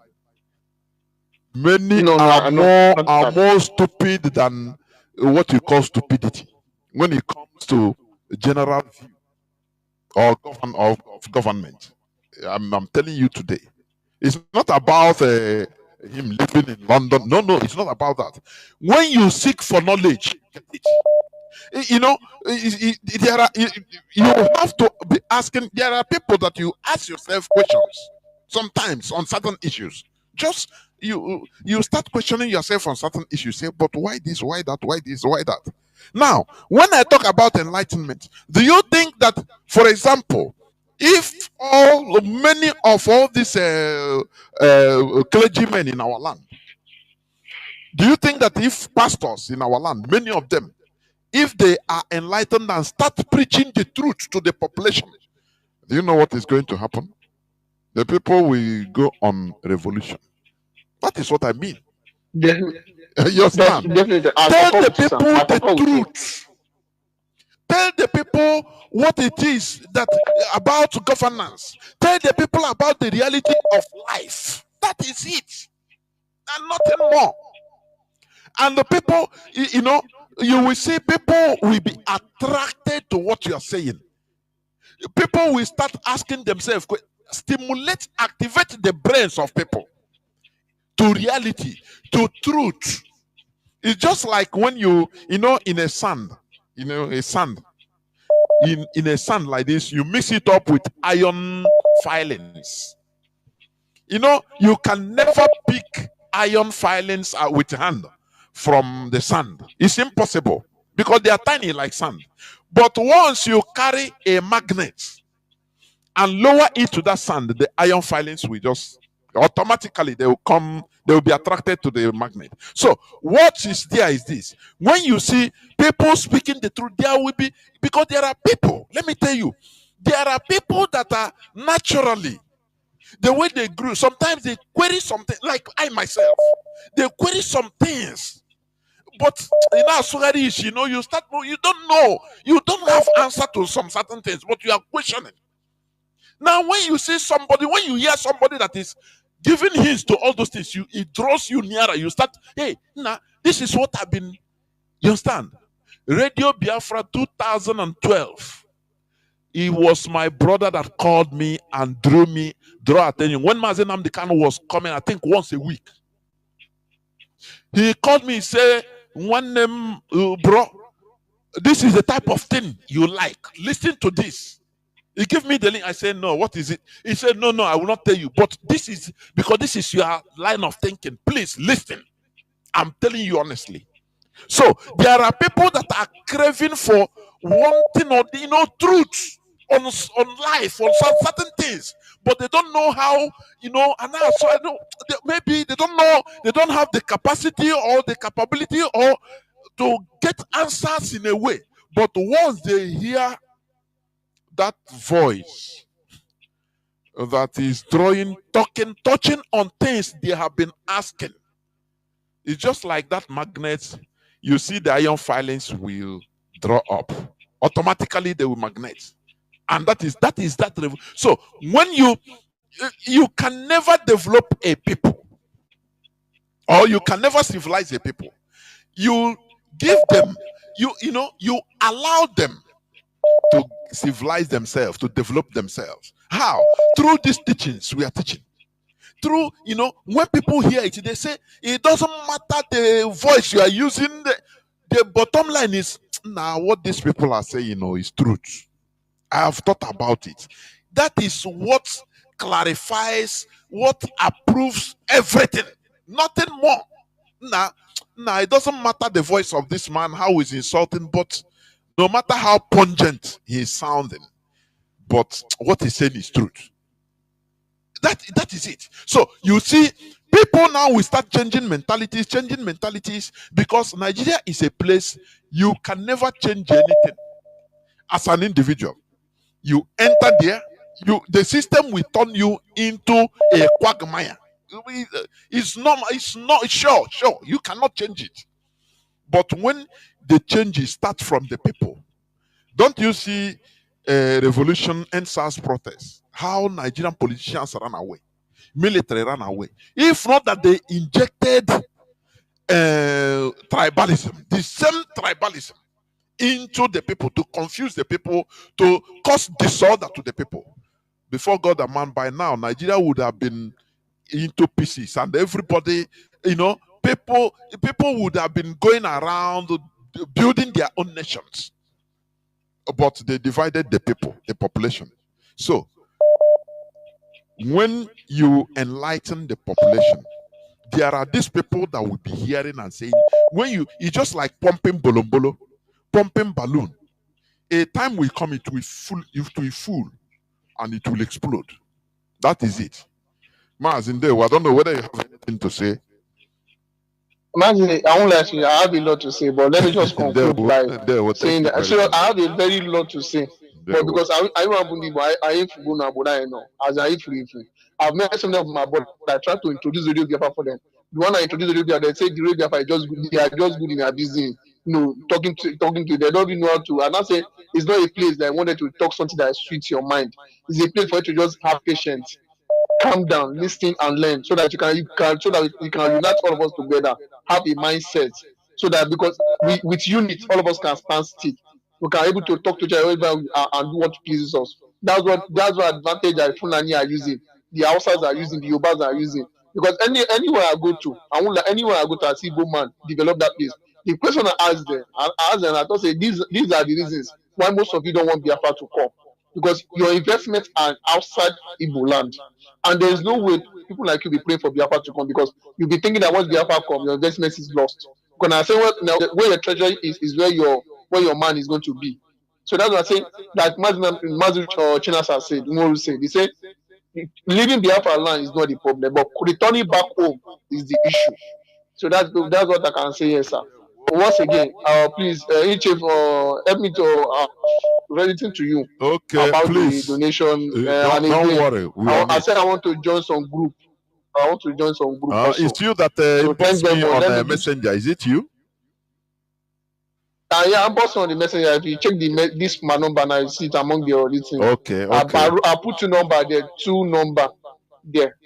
Many are more stupid than what you call stupidity when it comes to general view or government. I'm telling you today, it's not about him living in London. No, it's not about that. When you seek for knowledge, get it. You know, there are, you have to be asking. There are people that you ask yourself questions sometimes on certain issues. Just you start questioning yourself on certain issues. Say, but why this? Why that? Why this? Why that? Now, when I talk about enlightenment, do you think that, for example, if many of all these clergymen in our land, do you think that if pastors in our land, many of them, if they are enlightened and start preaching the truth to the population, do you know what is going to happen? The people will go on revolution. That is what I mean. Definitely. You understand? Definitely. Tell the people the truth. Tell the people what it is that about governance. Tell the people about the reality of life. That is it, and nothing more. And the people, you know, you will see people will be attracted to what you are saying. People will start asking themselves, stimulate, activate the brains of people to reality, to truth. It's just like when you know, in a sand, a sand. In a sand like this, you mix it up with iron filings. You know, you can never pick iron filings with hand from the sand. It's impossible because they are tiny like sand. But once you carry a magnet and lower it to that sand, the iron filings will just automatically, they will be attracted to the magnet. So what is there is this: when you see people speaking the truth, there will be, because there are people, let me tell you, there are people that are naturally, the way they grew, sometimes they query something, like I myself, they query some things. But you know, you don't know, you don't have answer to some certain things, but you are questioning. Now, when you see somebody, when you hear somebody that is giving hints to all those things, it draws you nearer. You start, hey, nah, this is what I've been. You understand? Radio Biafra 2012. It was my brother that called me and draw attention. When Mazi Nnamdi Kanu was coming, I think once a week, he called me and said, one name, bro, this is the type of thing you like. Listen to this. He gave me the link. I said, no, what is it? He said, no, I will not tell you. But this is, because this is your line of thinking. Please listen. I'm telling you honestly. So there are people that are craving for wanting, or truth on life, on certain things, but they don't know how, and now, so I know maybe they don't know, they don't have the capacity or the capability or to get answers in a way. But once they hear that voice that is touching on things they have been asking, it's just like that magnet. You see the iron filings will draw up. Automatically they will magnet. And that is that. So when you can never develop a people, or you can never civilize a people. You give them, you allow them to civilize themselves, to develop themselves. How? Through these teachings we are teaching. Through, when people hear it, they say, it doesn't matter the voice you are using. The bottom line is, now what these people are saying, is truth. I have thought about it. That is what clarifies, what approves everything. Nothing more. Now, it doesn't matter the voice of this man, how he's insulting, but no matter how pungent he is sounding, but what he's saying is truth. That is it. So you see, people now will start changing mentalities, because Nigeria is a place you can never change anything as an individual. You enter there, the system will turn you into a quagmire. It's normal, it's not sure, you cannot change it. But when the changes start from the people, don't you see revolution and SARS protests? How Nigerian politicians ran away, military ran away. If not that they injected tribalism, the same tribalism, into the people, to confuse the people, to cause disorder to the people. Before God and man, by now, Nigeria would have been into pieces, and everybody, people would have been going around building their own nations, but they divided the people, the population. So when you enlighten the population, there are these people that will be hearing and saying, it's just like pumping bolombolo, pumping balloon. A time will come, it will full and it will explode. That is it. Mazi, I don't know whether you have anything to say. Mazi, I won't lie to you, I have a lot to say, but let me just conclude by saying that. So I have a very lot to say. But because I want to ain't go now, but I know. As I free. I've met some of my boys that try to introduce Radio Biafra for them. The one I introduce Radio Biafra, they say the Radio Biafra is just good. They are just good in their business. Talking to they don't even know how to. And I say it's not a place that I wanted to talk something that suits your mind. It's a place for you to just have patience, calm down, listen and learn, so that you can unite all of us together, have a mindset, so that because with unit all of us can stand still. We can able to talk to each other and do what pleases us. That's what advantage that Fulani are using, the Hausas are using, the Yorubas are using. Because anywhere I go to, anywhere I go to, I see Igbo man develop that place. The question I ask them, I thought say these are the reasons why most of you don't want Biafra to come. Because your investments are outside Igbo land. And there is no way people like you be praying for Biafra to come, because you'll be thinking that once Biafra come, your investment is lost. Because I say where your treasure is where your man is going to be. So that's what I say. Like Mazi Chinas has said, Umoru said, he said, leaving Biafra land is not the problem, but returning back home is the issue. So that's what I can say, yes, sir. Once again, please, Chief, help me to relating to you about please. the donation. Don't worry. I said I want to join some group. I want to join some group also. It's you that inbox me on Messenger. Is it you? Yeah, I'm bossing on the Messenger. If you check this my number now, you see it among the auditing. Okay. I put 2 number there, 2 number there.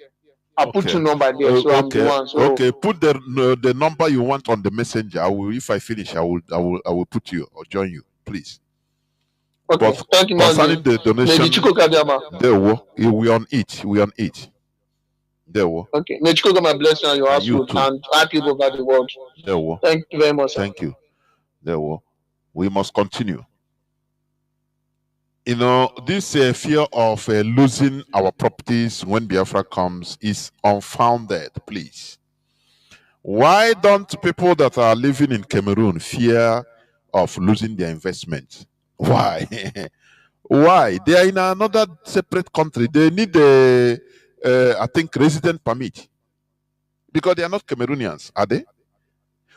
I put 2 number there, so I'm the one. So put the number you want on the Messenger. If I finish, I will put you or join you, please. Okay. But thank you, concerning the donation, we on it. There we. Okay. May Chico God bless you and your household and all people over the world. There we. Thank you very much, sir. Thank you. There we must continue. This fear of losing our properties when Biafra comes is unfounded, please. Why don't people that are living in Cameroon fear of losing their investment? Why? Why? They are in another separate country. They need I think, resident permit. Because they are not Cameroonians, are they?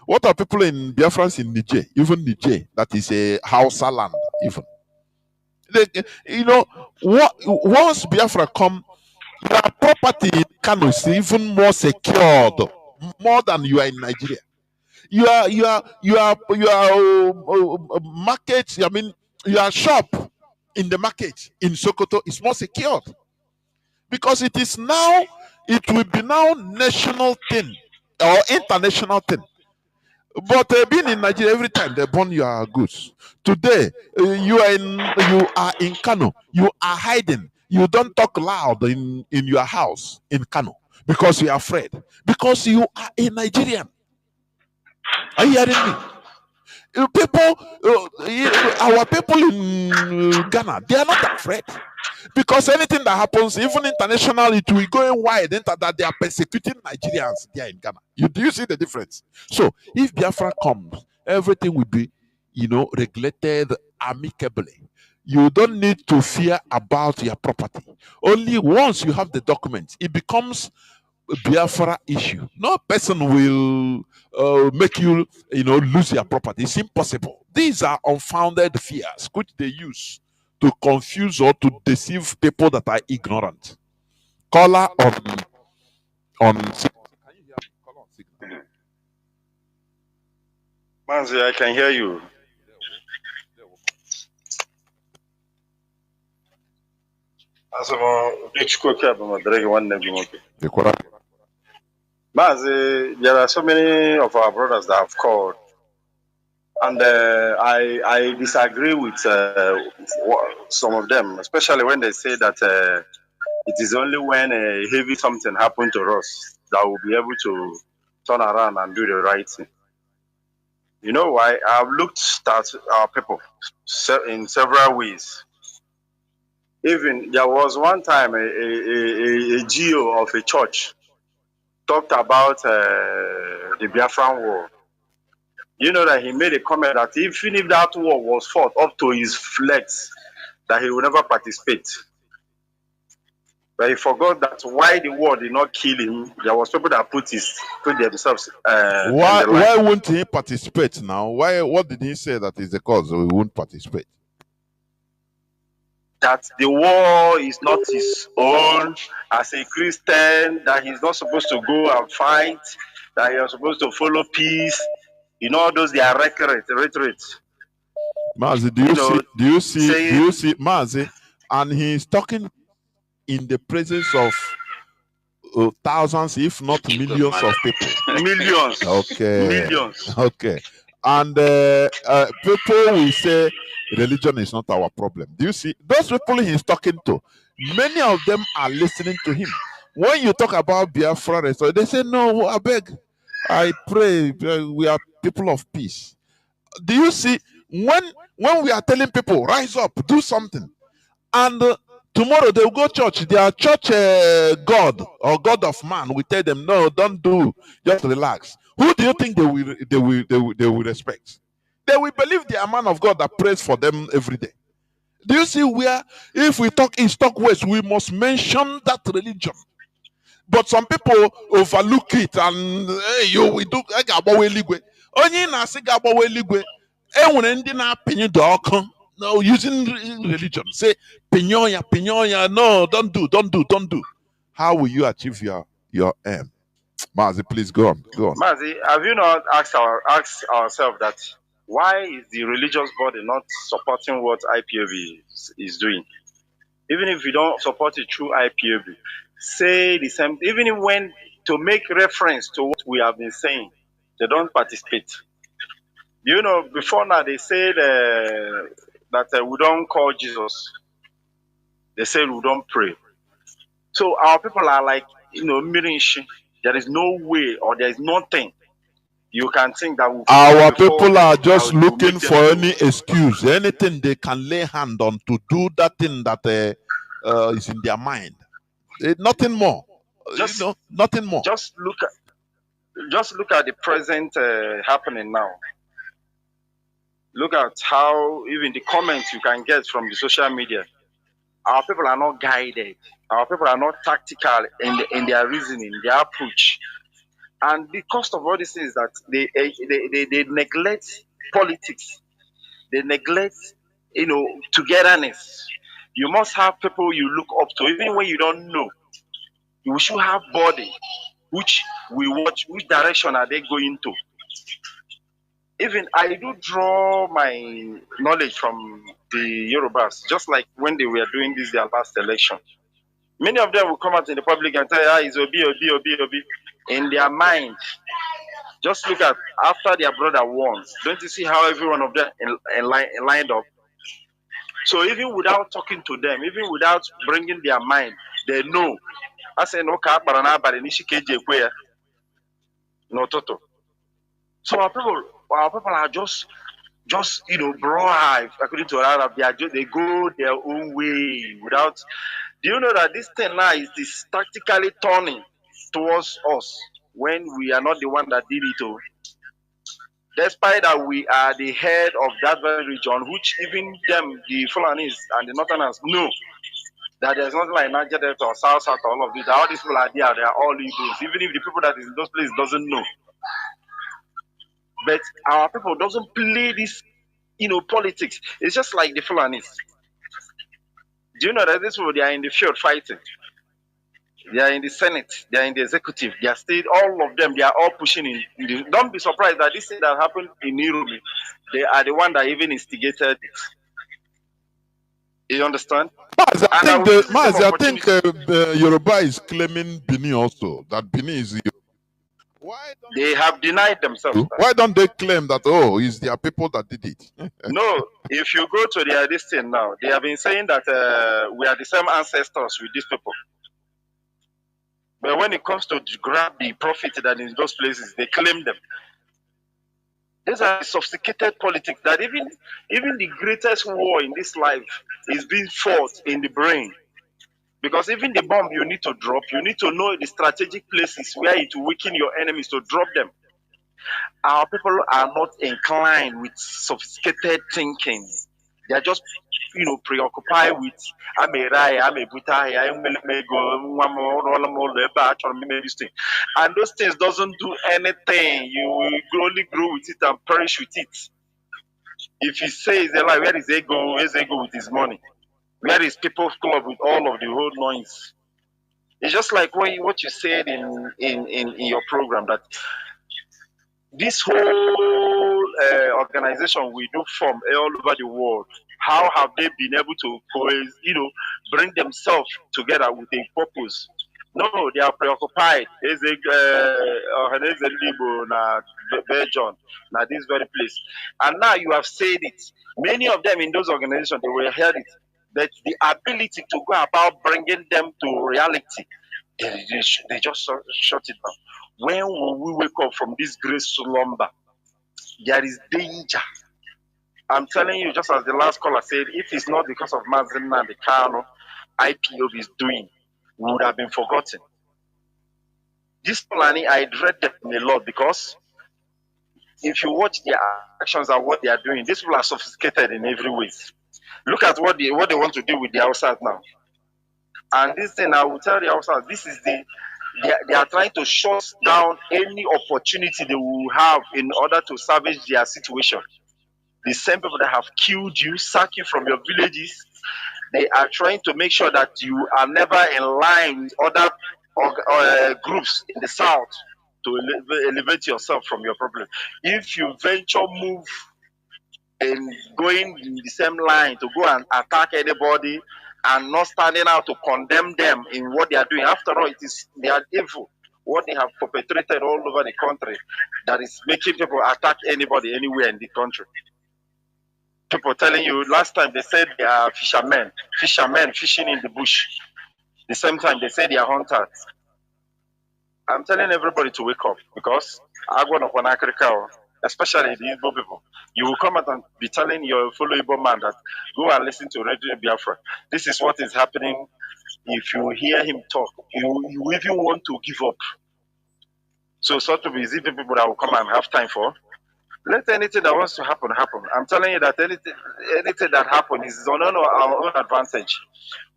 What are people in Biafrans in Niger? Even Niger, that is a Hausa land, even. Once Biafra come, your property in Kanu is even more secured, more than you are in Nigeria. Your market, I mean, your shop in the market in Sokoto is more secured, because it will be now national thing or international thing. But being in Nigeria, every time they burn your goods. Today, you are in Kanu. You are hiding. You don't talk loud in your house in Kanu because you are afraid. Because you are a Nigerian. Are you hearing me? Our people in Ghana, they are not afraid. Because anything that happens, even internationally, it will go wide that they are persecuting Nigerians there in Ghana. Do you see the difference? So if Biafra comes, everything will be, regulated amicably. You don't need to fear about your property. Only once you have the documents, it becomes a Biafra issue. No person will make you, lose your property. It's impossible. These are unfounded fears which they use to confuse or to deceive people that are ignorant. Caller on. Mazi, I can hear you. Mazi, there are so many of our brothers that have called, and I disagree with some of them, especially when they say that it is only when a heavy something happened to us that we'll be able to turn around and do the right thing. You know why? I've looked at our people in several ways. Even there was one time a GO of a church talked about the Biafran war. You know that he made a comment that even if that war was fought up to his flex, that he would never participate. But he forgot that why the war did not kill him, there was people that put themselves in the line. Why won't he participate now? What did he say that is the cause he won't participate? That the war is not his own as a Christian, that he's not supposed to go and fight, that you're supposed to follow peace. You know, those they are rhetoric. Mazi, do you see Mazi? And he's talking in the presence of thousands, if not millions of people. Millions. Okay. Millions. Okay. And people will say religion is not our problem. Do you see those people he's talking to? Many of them are listening to him. When you talk about Biafra, so they say, no, I beg, I pray, we are people of peace. Do you see when we are telling people, rise up, do something, and tomorrow they will go church, their church God or God of man will tell them, no, don't do, just relax. Who do you think they will respect? They will believe they are man of God that prays for them every day. Do you see where if we talk East, talk West, we must mention that religion? But some people overlook it and hey, we do only na say no, using religion. Say pinyoya, no, don't do. How will you achieve your aim? Mazi, please go on. Mazi, have you not asked ourselves that why is the religious body not supporting what IPOB is doing? Even if you don't support it through IPOB, say the same. Even when to make reference to what we have been saying, they don't participate. You know, before now they said that we don't call Jesus. They said we don't pray. So our people are like, Mirinshi. There is no way or there is nothing you can think that will. Our people are just looking for any excuse, anything they can lay hand on to do that thing that is in their mind. Nothing more. Nothing more. Just look at the present happening now. Look at how even the comments you can get from the social media. Our people are not guided. Our people are not tactical in their reasoning, their approach. And the cost of all this is that they neglect politics. They neglect, togetherness. You must have people you look up to, even when you don't know. You should have body, which we watch, which direction are they going to. Even I do draw my knowledge from the Yorubas, just like when they were doing this their last election. Many of them will come out in the public and tell you, it's Obi. In their mind, just look at after their brother won. Don't you see how every one of them lined up? So even without talking to them, even without bringing their mind, they know. I say no no toto. So our people are just broad according to Arab. They go their own way without. Do you know that this thing now is tactically turning towards us when we are not the one that did it? Despite that we are the head of that very region, which even them, the Fulanis and the Northerners know that there's nothing like Niger Delta or South or all of this. All these people are there, they are all Igbos. Even if the people that is in those places doesn't know. But our people doesn't play this, politics. It's just like the Fulanis. Do you know that these people, they are in the field fighting? They are in the Senate, they are in the executive, they are state, all of them, they are all pushing in. Don't be surprised that this thing that happened in Nairobi, they are the one that even instigated it. You understand? I think Yoruba is claiming Benin also, that Benin is Yoruba. Why they have denied themselves. Why don't they claim that, it's their people that did it? No, if you go to their this thing now, they have been saying that we are the same ancestors with these people. But when it comes to grab the profit that in those places, they claim them. These are sophisticated politics that even the greatest war in this life is being fought in the brain. Because even the bomb you need to drop, you need to know the strategic places where it will weaken your enemies to drop them. Our people are not inclined with sophisticated thinking. They are just, preoccupied with I'm a raya, I'm a butai, and those things doesn't do anything. You will only grow with it and perish with it. If he says a lie, where is he go? Where's he go with his money? Where is People's Club with all of the whole noise? It's just like what you said in your program, that this whole organization we do form all over the world, how have they been able to bring themselves together with a purpose? No, they are preoccupied. There's a Libo na Belgium, na this very place. And now you have said it. Many of them in those organizations, they will hear it. But the ability to go about bringing them to reality, they just shut it down. When will we wake up from this great slumber? There is danger. I'm telling you, just as the last caller said, if it's not because of Mazi and the Kanu IPO is doing, we would have been forgotten. This planning, I dread them a lot, because if you watch their actions and what they are doing, these people are sophisticated in every way. Look at what they want to do with the outside now. And this thing, I will tell the outside, this is they are trying to shut down any opportunity they will have in order to salvage their situation. The same people that have killed you, sacked you from your villages, they are trying to make sure that you are never in line with other groups in the south to elevate yourself from your problem. If you venture move and going in the same line to go and attack anybody and not standing out to condemn them in what they are doing, after all, they are evil. What they have perpetrated all over the country, that is making people attack anybody anywhere in the country. People telling you, last time they said they are fishermen fishing in the bush. The same time they said they are hunters. I'm telling everybody to wake up, because especially the Igbo people, you will come out and be telling your fellow Igbo man that go and listen to Radio Biafra. This is what is happening. If you hear him talk, you even want to give up. So sort of easy people that will come and have time for. Let anything that wants to happen, happen. I'm telling you that anything that happens is on our own advantage.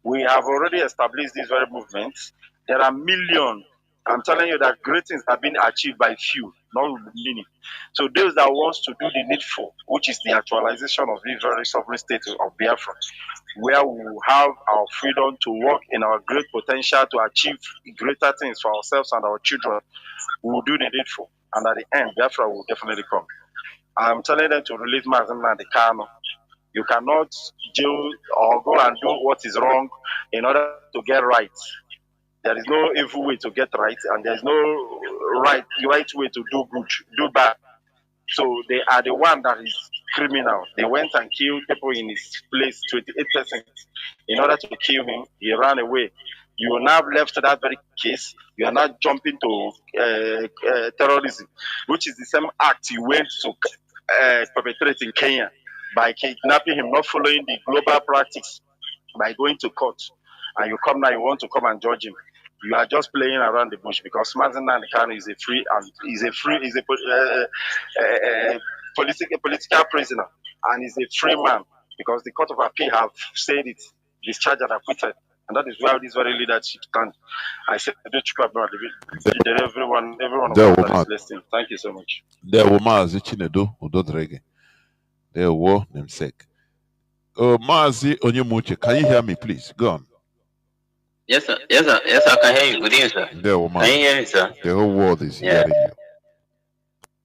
We have already established this very movement. There are millions. I'm telling you that great things have been achieved by few, not many. So those that wants to do the needful, which is the actualization of this very sovereign state of Biafra, where we will have our freedom to work in our great potential to achieve greater things for ourselves and our children, we will do the needful. And at the end, Biafra will definitely come. I'm telling them to release Mazi and the Kanu. You cannot jail or go and do what is wrong in order to get right. There is no evil way to get right, and there is no right way to do good, do bad. So they are the one that is criminal. They went and killed people in his place, 28%. In order to kill him, he ran away. You are now left to that very case. You are now jumping to terrorism, which is the same act you went to perpetrate in Kenya by kidnapping him, not following the global practice, by going to court. And you come now, you want to come and judge him. You are just playing around the bush, because Mazi and Kanu is a political prisoner, and is a free man, because the Court of Appeal have said it, discharged and acquitted. And that is where this very leadership stands. I said, everyone that is listening. Thank you so much. There were Mazi Chinedu Udodrege. There were namesake. Mazi Onyemuche, can you hear me, please? Go on. Yes, sir. Yes, sir. Yes, sir. I can hear you. Good evening, sir. There were Can you hear me, sir? The whole world is hearing you.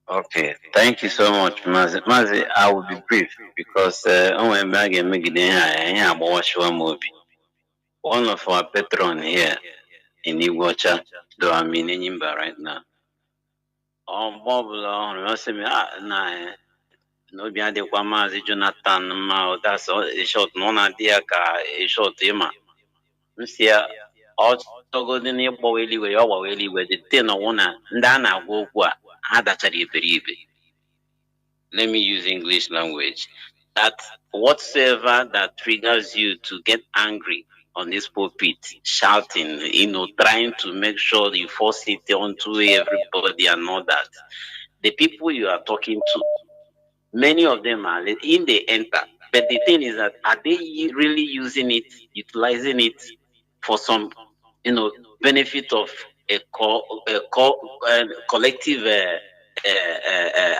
Okay. Thank you so much, Mazi. Mazi, I will be brief, because one of our patron here in Iwacha, though I'm in Nimba right now. No be ade kwa Mazi Jonathan ma that's all a short no na dia ka a short ema nsia otogo de ne bo weli we o weli we de te no wona nda na agwo okwu a adachara iberibe let me use English language, that whatsoever that triggers you to get angry on this pulpit, shouting, trying to make sure you force it onto everybody and all that, the people you are talking to, many of them are in the enter. But the thing is that, are they really using it, utilizing it for some, benefit of a collective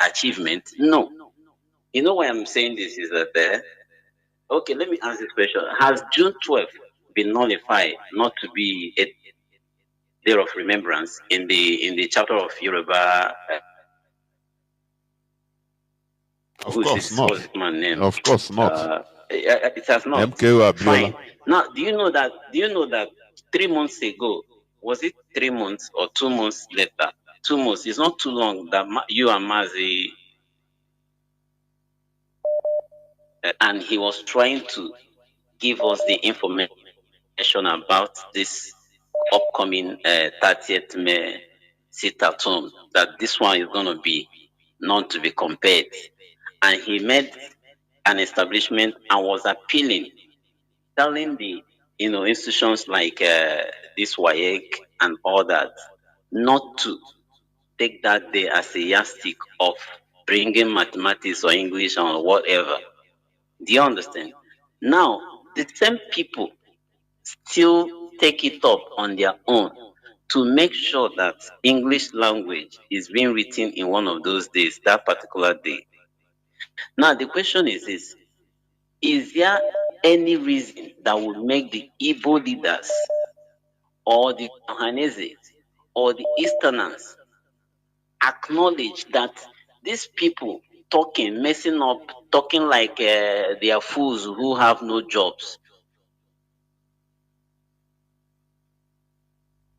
achievement? No. You know why I'm saying this is that, okay, let me ask this question. Has June 12th been nullified not to be a day of remembrance in the chapter of Yoruba? Of course not. What's his man's name? Of course not. It has not. MKO Abiola. Fine. Now, do you know that 3 months ago, was it 3 months or 2 months later? 2 months. It's not too long that you and Mazi, and he was trying to give us the information about this upcoming 30th May sit-at-home, that this one is going to be not to be compared. And he made an establishment and was appealing, telling the institutions like this WAEC and all that not to take that day as a yardstick of bringing mathematics or English or whatever. Do you understand? Now, the same people still take it up on their own to make sure that English language is being written in one of those days, that particular day. Now, the question is this: is there any reason that would make the Igbo leaders or the Johanese or the Easterners acknowledge that these people messing up, talking like they are fools who have no jobs?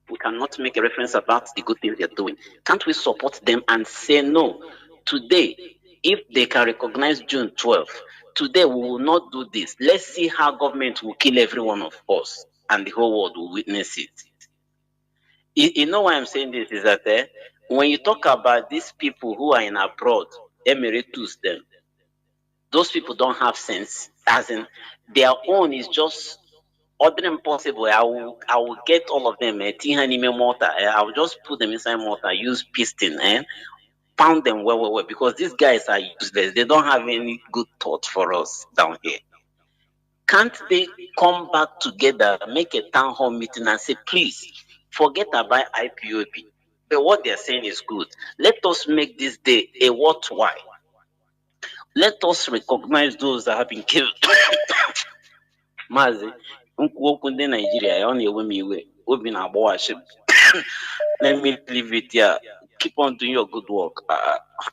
We cannot make a reference about the good things they're doing. Can't we support them and say, no, today, if they can recognize June 12th, today we will not do this. Let's see how government will kill every one of us and the whole world will witness it. You know why I'm saying this is that when you talk about these people who are in abroad, emeritus them, those people don't have sense, as in their own is just ordinary impossible. I will get all of them, mortar. I will just put them inside mortar, use piston, pound them well, because these guys are useless. They don't have any good thought for us down here. Can't they come back together, make a town hall meeting and say, please, forget about IPOB. But what they're saying is good. Let us make this day a worthwhile. Let us recognize those that have been killed. Mazi, Nigeria, let me leave it here. Keep on doing your good work.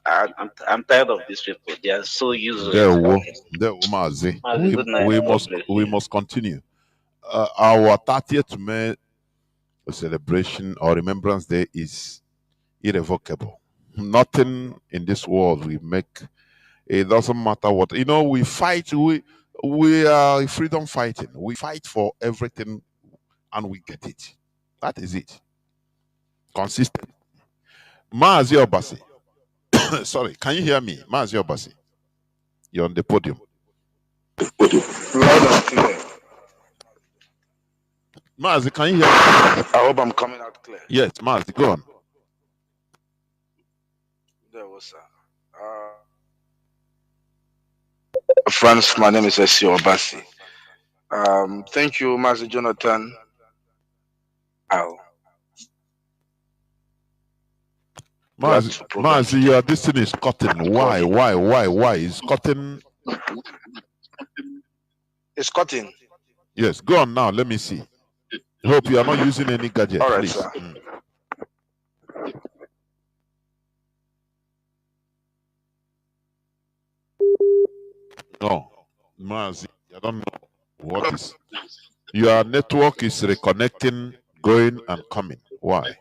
I'm tired of these people. They are so useless. Mazi. Good night. We must continue. Our 30th May celebration or Remembrance Day is irrevocable. Nothing in this world we make. It doesn't matter what. We fight. We are freedom fighting. We fight for everything and we get it. That is it. Consistent. Mazi Obasi. Sorry, can you hear me? Mazi Obasi. You're on the podium. Loud and clear. Mazi, can you hear me? I hope I'm coming out clear. Yes, Mazi, go on. There was sir. Friends, my name is S.C. Obasi. Thank you, Mazi Jonathan. Mazi, this thing is cutting. Why? Is cutting? It's cutting. Yes, go on now. Let me see. Hope you are not using any gadget. All right, please. sir. No, Mazi, I don't know what is. Your network is reconnecting, going and coming. Why?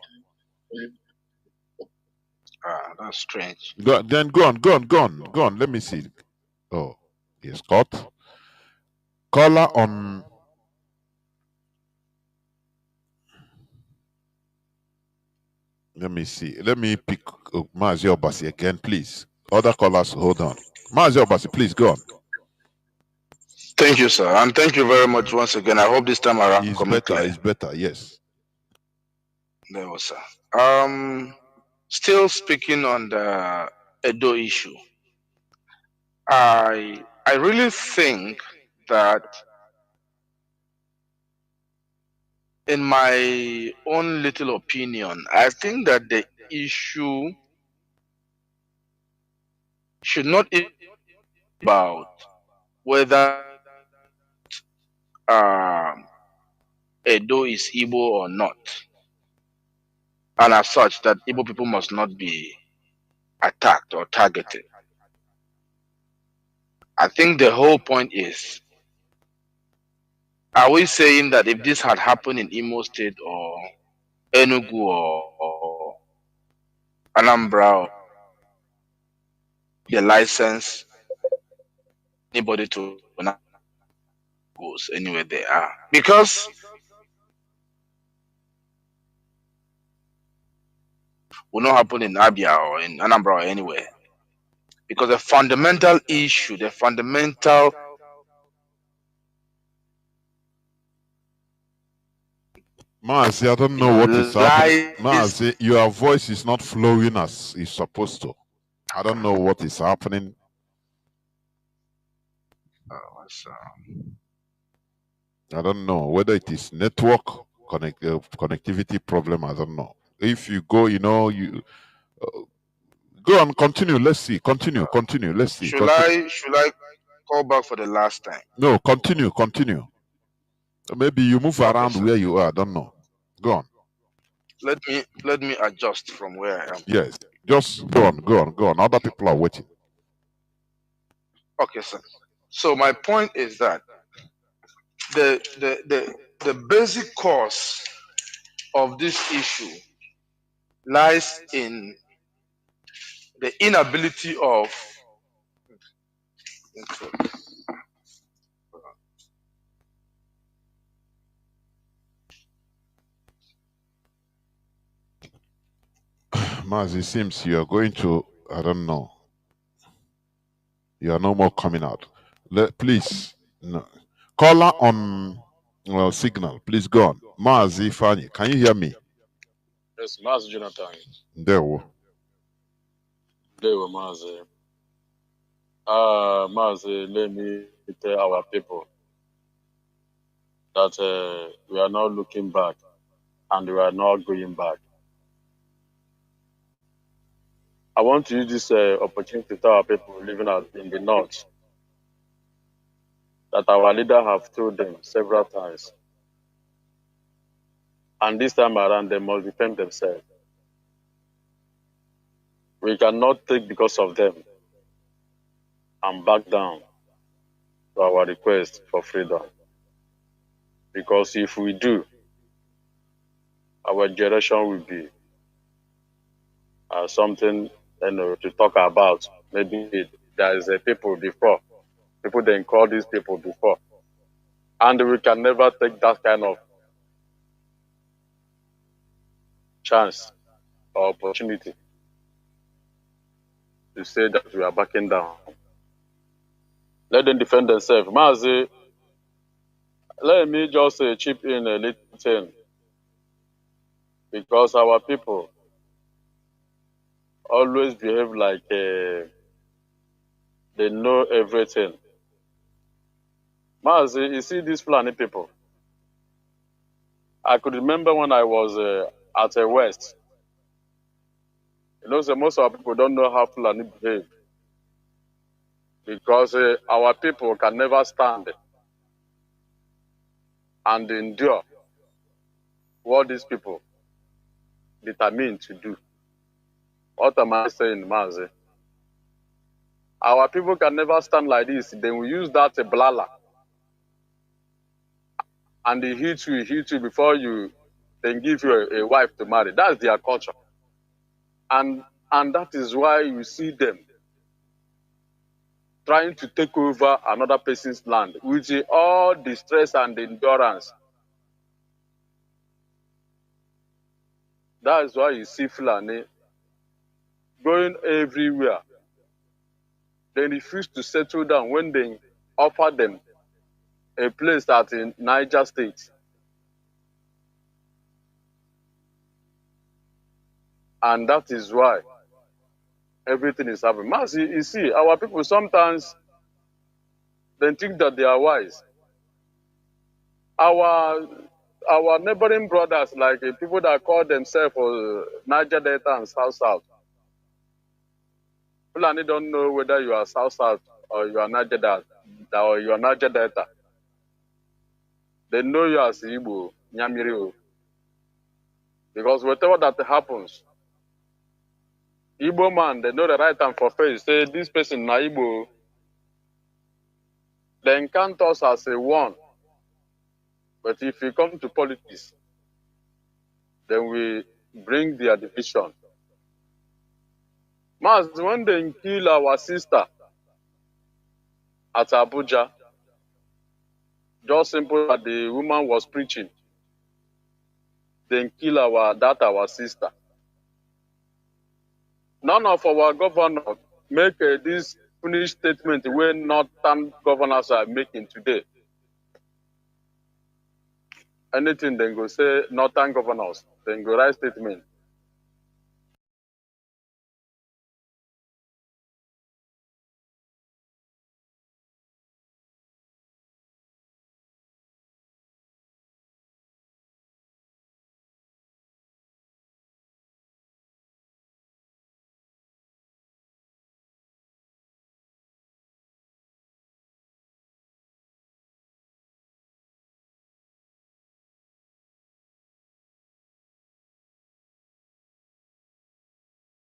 That's strange. Go on. Let me see. Oh, yes, cut. Caller on. Let me see. Let me pick Mazi Obasi again, please. Other callers, hold on. Mazi Obasi, please go on. Thank you, sir. And thank you very much once again. I hope this time around It's coming better, clear. it's better, yes. There was, sir. Still speaking on the Edo issue. I really think that, in my own little opinion, I think that the issue should not be about whether Edo is Igbo or not, and as such that Igbo people must not be attacked or targeted. I think the whole point is, are we saying that if this had happened in Imo State or Enugu or Anambra, the license anybody to goes anywhere they are? Because will not happen in Abia or in Anambra or anywhere. Because the fundamental issue, the fundamental Mazi, I don't know what is happening. Mazi, your voice is not flowing as it's supposed to. I don't know what is happening. I don't know whether it is network connectivity problem. I don't know. If you go, you go and continue. Let's see. Continue. Let's see. Should I call back for the last time? No, continue. Maybe you move around sir. where you are. I don't know. Go on. Let me adjust from where I am. Yes. Just go on. Other people are waiting. Okay, sir. So my point is that the basic cause of this issue lies in the inability of Maz, it seems you are going to, I don't know. You are no more coming out. Please, no. Caller on signal, please go on. Mazi Fanny, can you hear me? Yes, Mazi Jonathan. There we Mazi. Mazi, let me tell our people that we are not looking back and we are not going back. I want to use this opportunity to tell our people living in the north that our leader have told them several times. And this time around, they must defend themselves. We cannot take because of them and back down to our request for freedom. Because if we do, our generation will be something to talk about. Maybe there is a people before. People then call these people before. And we can never take that kind of chance or opportunity to say that we are backing down. Let them defend themselves. Mazi, let me just chip in a little thing. Because our people always behave like they know everything. Mazi, you see these Fulani people. I could remember when I was at a West. So most of our people don't know how Fulani behave. Because our people can never stand and endure what these people determined to do. What am I saying, Mazi? Our people can never stand like this. Then we use that blala. And they hit you before you then give you a wife to marry. That's their culture. And that is why you see them trying to take over another person's land with all the stress and the endurance. That is why you see Fulani going everywhere They refused to settle down when they offered them a place at in Niger State. And that is why everything is happening. Mazi, you see, our people sometimes they think that they are wise. Our neighboring brothers, like people that call themselves Niger Delta and South South, people don't know whether you are South South or you are Niger Delta or you are Niger Delta. They know you as Igbo, Nyamiri. Because whatever that happens, Igbo man, they know the right time for face. Say this person na Igbo. They count us as a one. But if we come to politics, then we bring their division. Mas, when they kill our sister at Abuja, just simple that the woman was preaching, then kill our sister. None of our governors make this finished statement when northern governors are making today. Anything they go say northern governors, then go write statement.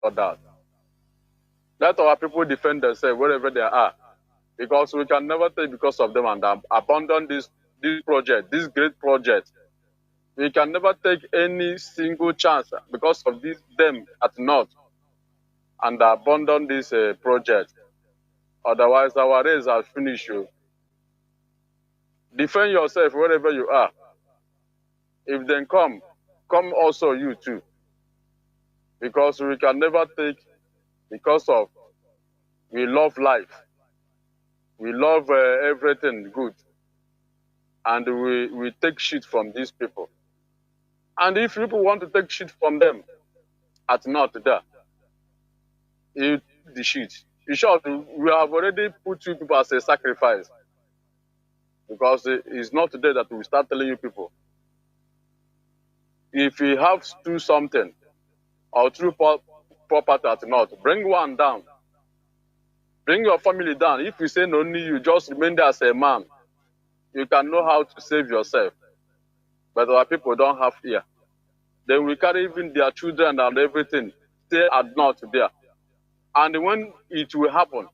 For that. Let our people defend themselves wherever they are. Because we can never take because of them and abandon this project, this great project. We can never take any single chance because of them at North and abandon this project. Otherwise, our race are finished. Defend yourself wherever you are. If they come also you too. Because we can never take because of we love life. We love everything good. And we take shit from these people. And if people want to take shit from them at North there, you the shit. In short, we have already put you people as a sacrifice. Because it's not today that we start telling you people. If you have to do something or through property at North, bring one down. Bring your family down. If you say no, only you just remain there as a man. You can know how to save yourself. But our people don't have ear. Then we carry even their children and everything, stay at North there. And when it will happen,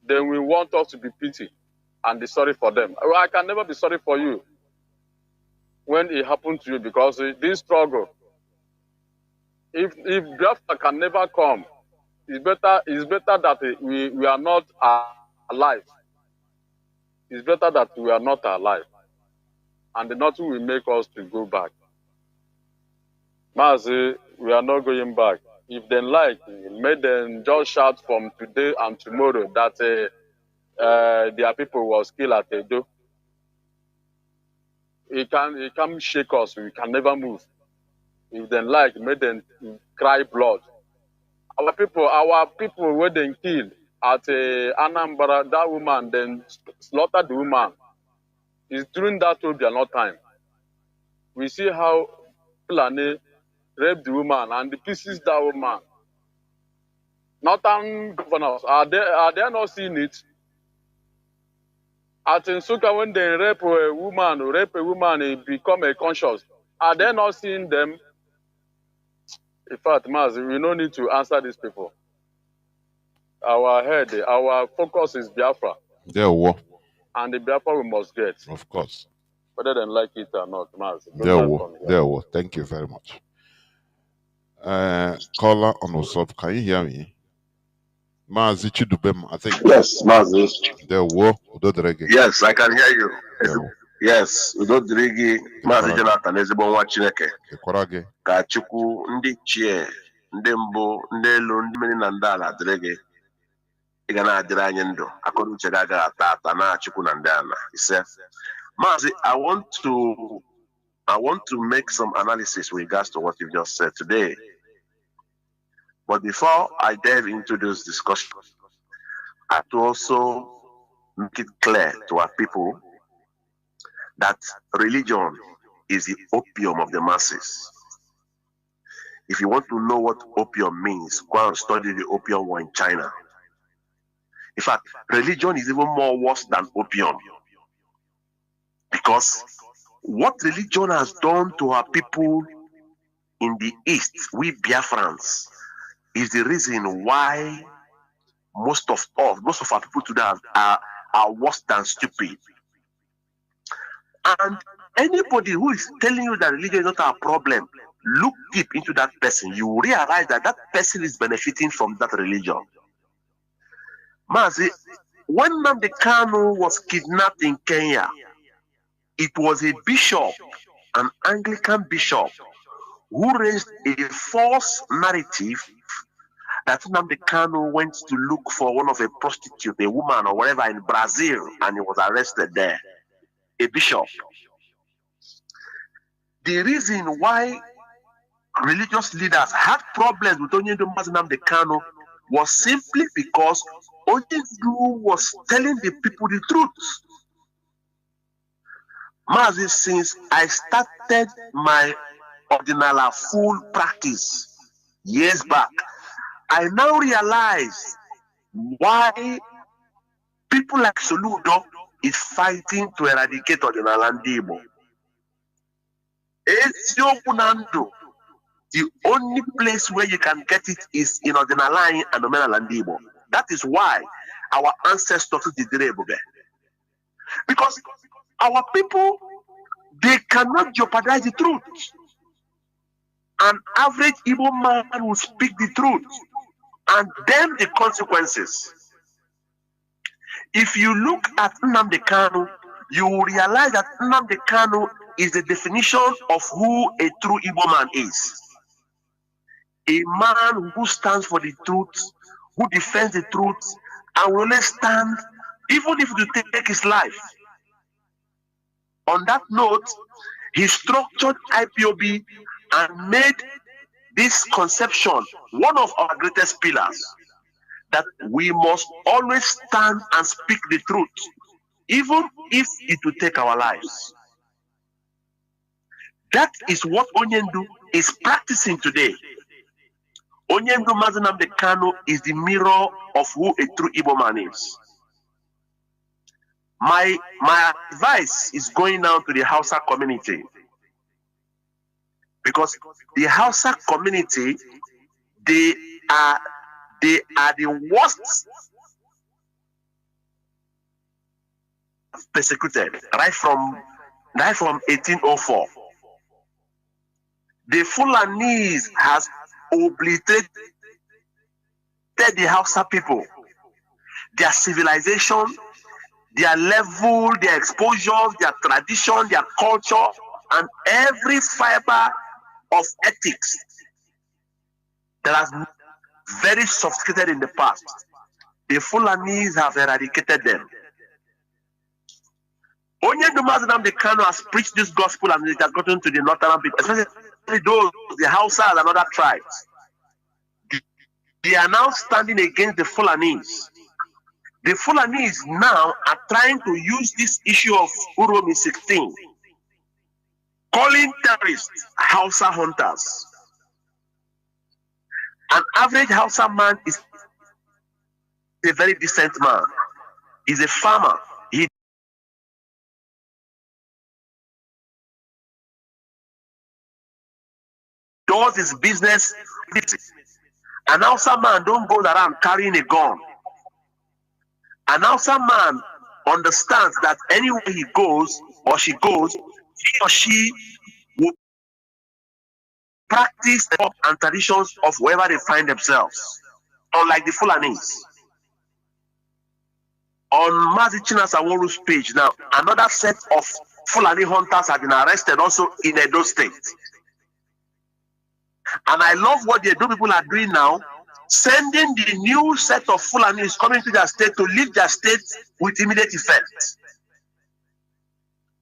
then we want us to be pity and be sorry for them. I can never be sorry for you when it happened to you because this struggle, if Biafra can never come, it's better that we are not alive. It's better that we are not alive. And nothing will make us to go back. Mazi, we are not going back. If they like, make them just shout from today and tomorrow that their people was killed at Edo. It can shake us. We can never move. If they like, make them cry blood. Our people were then killed at Anambra. That woman then slaughtered the woman. It's during that not time. We see how Fulani raped the woman and the pieces that woman. Northern governors, are they not seeing it? At Nsuka, when they rape a woman, it become a conscious. Are they not seeing them? In fact, Mazi, we don't need to answer these people. Our focus is Biafra. There war. And the Biafra we must get. Of course. Whether they like it or not, Mazi. There war. Thank you very much. Caller on WhatsApp, can you hear me? Mazi Chidubem, I think. Yes, Mazi. There war. Yes, I can hear you. Yes, Udodrigi, Mazi Jonathan, ezigbo nwa Chineke. Ka Chukwu, ndị chie, ndị mbụ, ndị elu, ndị mmiri na ndị ala dịrị gị. according to Mazi, I want to make some analysis with regards to what you just said today. But before I delve into those discussions, I have to also make it clear to our people that religion is the opium of the masses. If you want to know what opium means, go and study the opium war in China. In fact, religion is even more worse than opium. Because what religion has done to our people in the East, we Biafrans, is the reason why most of our people today are worse than stupid. And anybody who is telling you that religion is not our problem, look deep into that person. You will realize that that person is benefiting from that religion. Mazi, when Nnamdi Kanu was kidnapped in Kenya, it was a bishop, an Anglican bishop, who raised a false narrative that Nnamdi Kanu went to look for one of a prostitute, a woman or whatever in Brazil, and he was arrested there. A bishop. The reason why religious leaders had problems with Nnamdi Kanu was simply because Onyendu was telling the people the truth. Mazi, since I started my ordinary full practice years back, I now realize why people like Soludo is fighting to eradicate Ordinary Igbo. The only place where you can get it is in Ordinary and Omenala Igbo. That is why our ancestors did it. Because our people, they cannot jeopardize the truth. An average Igbo man will speak the truth, and then the consequences. If you look at Nnamdi Kanu, you will realize that Nnamdi Kanu is the definition of who a true Igbo man is. A man who stands for the truth, who defends the truth, and will only stand even if it will take his life. On that note, he structured IPOB and made this conception one of our greatest pillars, that we must always stand and speak the truth, even if it will take our lives. That is what Onyendu is practicing today. Onyendu Mazi Nnamdi Kanu is the mirror of who a true Igbo man is. My advice is going down to the Hausa community, because the Hausa community, they are the worst persecuted right from 1804. The Fulanese has obliterated the Hausa people, their civilization, their level, their exposure, their tradition, their culture, and every fiber of ethics that has been very sophisticated in the past. The Fulanese have eradicated them. Onyendu Mazi Nnamdi Kanu has preached this gospel, and it has gotten to the northern people, especially those, the Hausas and other tribes. They are now standing against the Fulanese. The Fulanese now are trying to use this issue of Uromi 16, calling terrorists Hausa hunters. An average Hausa man is a very decent man. He's a farmer. He does his business. An Hausa man don't go around carrying a gun. An Hausa man understands that anywhere he goes or she goes, he or she will practice the and traditions of wherever they find themselves. Unlike the Fulanese. On Mazi Chinasaworu's page now, another set of Fulani hunters have been arrested also in Edo State. And I love what the Edo people are doing now. sending the new set of Fulanis coming to their state to leave their state with immediate effect.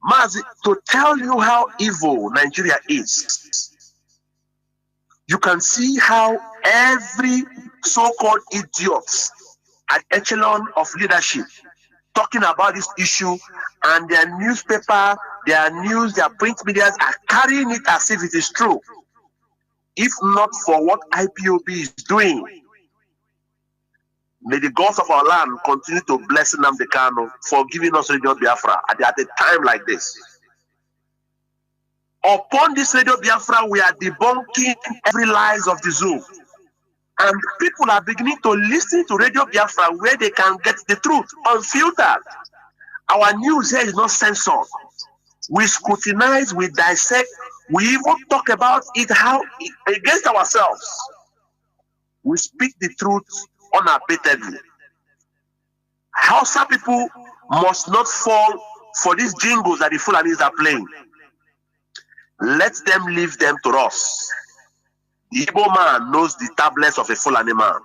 Mazi, to tell you how evil Nigeria is, you can see how every so-called idiots at echelon of leadership talking about this issue, and their newspaper, their news, their print media are carrying it as if it is true. If not for what IPOB is doing, may the gods of our land continue to bless Nnamdi Kanu for giving us Radio Biafra at a time like this. Upon this Radio Biafra, we are debunking every lies of the zoo. And people are beginning to listen to Radio Biafra where they can get the truth unfiltered. Our news here is not censored. We scrutinize, we dissect, we even talk about it against ourselves. We speak the truth unabatedly. Hausa people must not fall for these jingles that the Fulanis are playing. Let them leave them to us. The Igbo man knows the tablets of a Fulani man.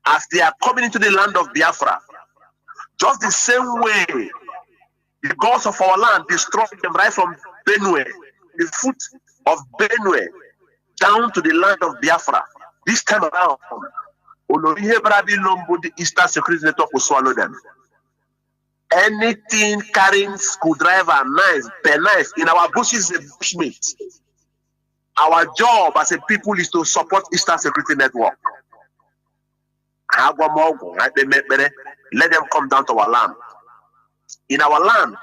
As they are coming into the land of Biafra, just the same way the gods of our land destroyed them right from Benue, the foot of Benue, down to the land of Biafra. This time around, the Eastern Security Network will swallow them. Anything carrying screwdriver, knife, penknife in our bushes is a bushmeat. Our job as a people is to support Eastern Security Network. Let them come down to our land. In our land,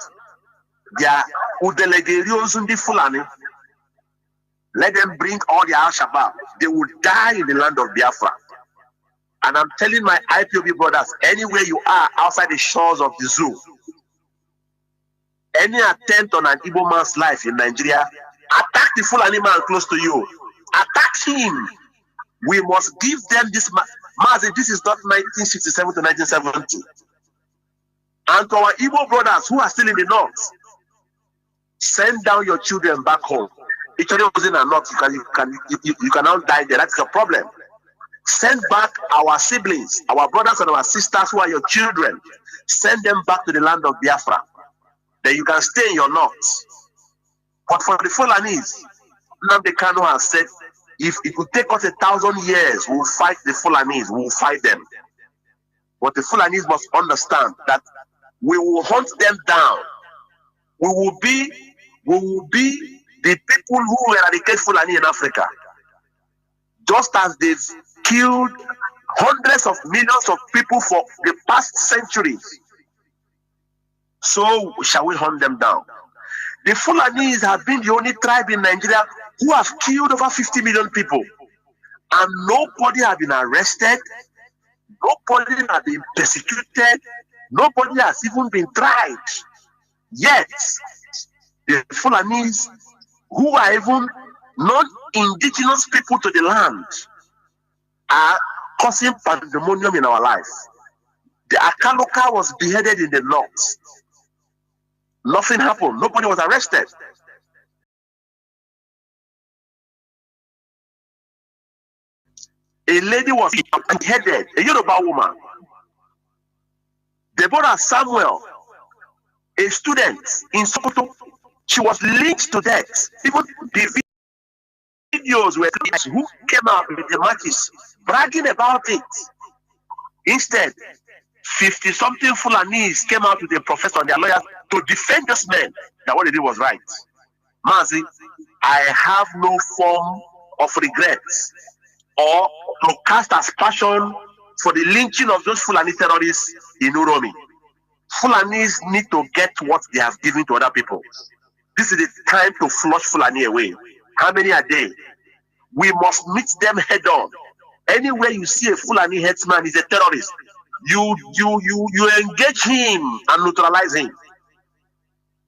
there are Fulani. Let them bring all the Al-Shabaab. They will die in the land of Biafra. And I'm telling my IPOB brothers, anywhere you are outside the shores of the zoo, any attempt on an Igbo man's life in Nigeria, attack the Fulani man close to you. Attack him. We must give them this. Mazi, this is not 1967 to 1970. And to our Igbo brothers who are still in the north, send down your children back home. Each other was in the north, you can now die there. That's a problem. Send back our siblings, our brothers and our sisters who are your children. Send them back to the land of Biafra. Then you can stay in your north. But for the Fulanis, Nnamdi Kanu has said, if it would take us 1,000 years, we'll fight the Fulanis, we'll fight them. But the Fulanis must understand that we will hunt them down. We will be the people who eradicate Fulani in Africa. Just as they've killed hundreds of millions of people for the past centuries, so shall we hunt them down. The Fulanis have been the only tribe in Nigeria who have killed over 50 million people. And nobody has been arrested. Nobody has been persecuted. Nobody has even been tried. Yet, the Fulanis, who are even non-indigenous people to the land, are causing pandemonium in our life. The Akaloka was beheaded in the north. Nothing happened. Nobody was arrested. A lady was beheaded, a Yoruba woman. Deborah Samuel, a student in Sokoto, she was lynched to death. Even the videos were who came out with the matches bragging about it. Instead, 50-something Fulanis came out with a professor and their lawyers to defend this man that what they did was right. Mazi, I have no form of regrets or to cast aspersion for the lynching of those Fulani terrorists in Uromi. Fulanis need to get what they have given to other people. This is the time to flush Fulani away. How many are they? We must meet them head on. Anywhere you see a Fulani headsman is a terrorist. You engage him and neutralize him.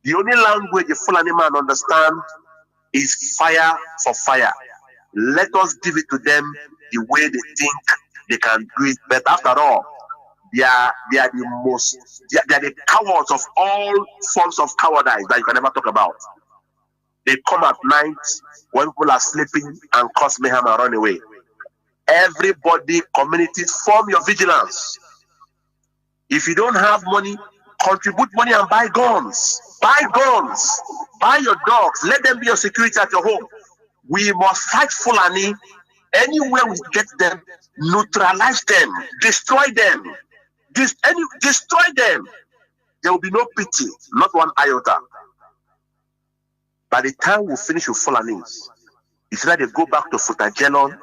The only language a Fulani man understands is fire for fire. Let us give it to them the way they think they can do it. But after all, they are the cowards of all forms of cowardice that you can never talk about. They come at night when people are sleeping and cause mayhem and run away. Everybody, communities, form your vigilance. If you don't have money, contribute money and buy guns. Buy guns. Buy your dogs. Let them be your security at your home. We must fight Fulani anywhere we get them, neutralize them, destroy them. Destroy them. There will be no pity, not one iota. By the time we finish with Fulanis, it's either they go back to Futajelon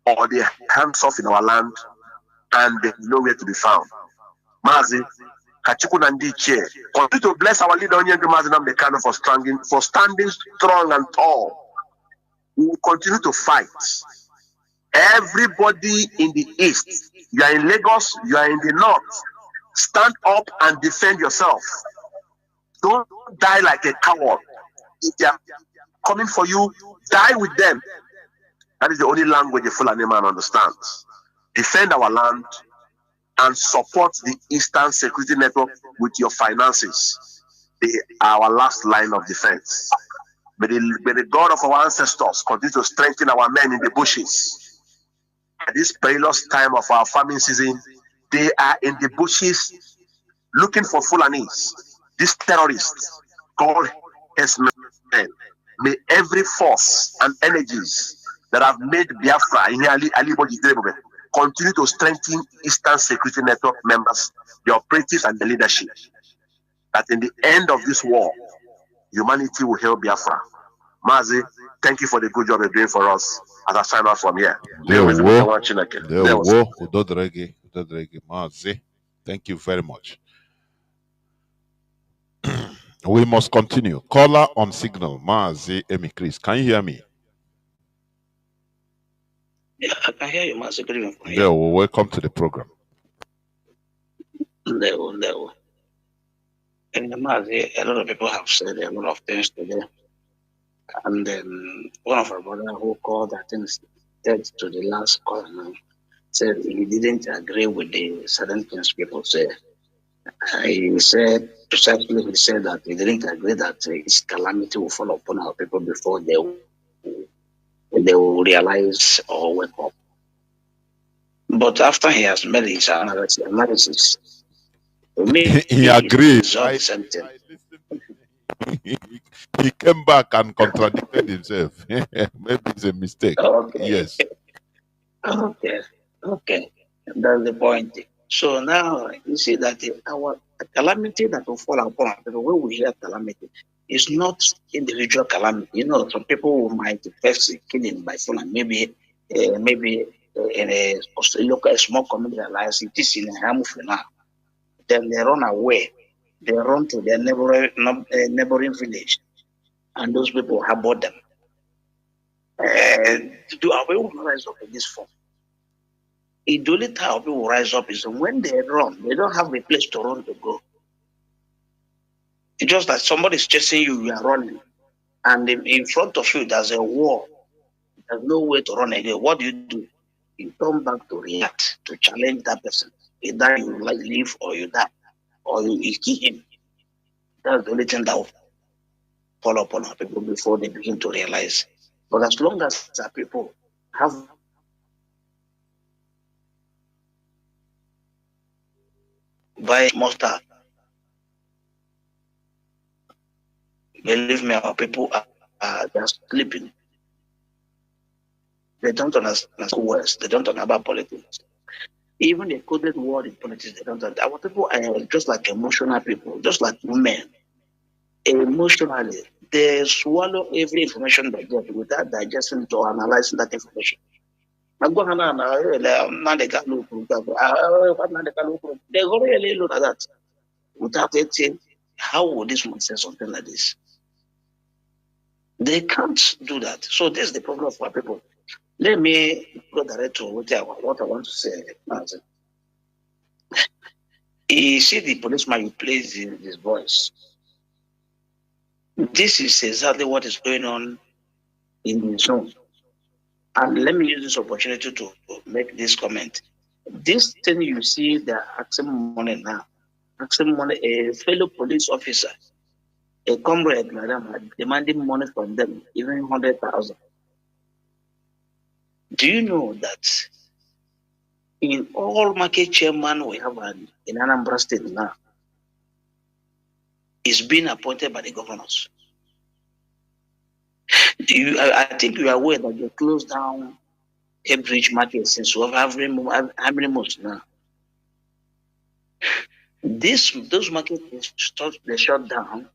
or they hands off in our land and they're nowhere to be found. Mazi, Kachiku Nandi chair. Continue to bless our leader Mazi Nnamdi Kanu for standing strong and tall. We will continue to fight. Everybody in the east, you are in Lagos, you are in the north, stand up and defend yourself. Don't die like a coward. If they are coming for you, die with them. That is the only language a Fulani man understands. Defend our land and support the Eastern Security Network with your finances. They are our last line of defense. May the God of our ancestors continue to strengthen our men in the bushes. At this perilous time of our farming season, they are in the bushes looking for Fulanis. These terrorists, God has men. May every force and energies that have made Biafra in Ali continue to strengthen Eastern Security Network members, the operatives and the leadership. That in the end of this war, humanity will hail Biafra. Mazi, thank you for the good job you're doing for us as I sign off from here. Mazi, thank you very much. We must continue. Caller on signal. Mazi Emi Chris. Can you hear me? Yeah, I can hear you, Mazi. Good evening. Yeah, well, welcome to the program. No. In the Mazi, a lot of people have said a lot of things today. And then one of our brothers who called, I think, said to the last caller now, said he didn't agree with the certain things people said. He said that he didn't agree that his calamity will fall upon our people before they will realize or wake up. But after he has made his analysis, he agreed. The same thing. He came back and contradicted himself. Maybe it's a mistake. Okay. Yes. Okay. That's the point. So now you see that our calamity that will fall upon our people, when we hear calamity, it's not individual calamity. You know, some people might face killing by phone and maybe in a local small community like it is in Hamufina. Then they run away. They run to their neighboring village, and those people have bought them. Do our people rise up in this form? The only time people rise up is when they run. They don't have a place to run to go. It's just that somebody is chasing you, you are running. And in front of you, there's a wall. There's no way to run again. What do? You turn back to react, to challenge that person. Either you live or you die, or you kill him. That's the only thing that will fall upon our people before they begin to realize. But as long as our people have by muster, believe me, our people are just sleeping. They don't understand words. They don't understand about politics. Even the coded word in politics, they don't understand. Our people are just like emotional people, just like women. Emotionally, they swallow every information they get without digesting or analyzing that information. They go really look at that without saying, how would this one say something like this? They can't do that. So this is the problem for our people. Let me go direct to what I want to say. You see the policeman, you plays in his voice. This is exactly what is going on in the zone. And let me use this opportunity to make this comment. This thing you see, they're asking money now. Asking money, a fellow police officer, a comrade, madam, demanding money from them, even 100,000. Do you know that in all market chairman we have in Anambra State now is being appointed by the governors? I think you are aware that they closed down a bridge market since we have how many months now? Those markets they shut down.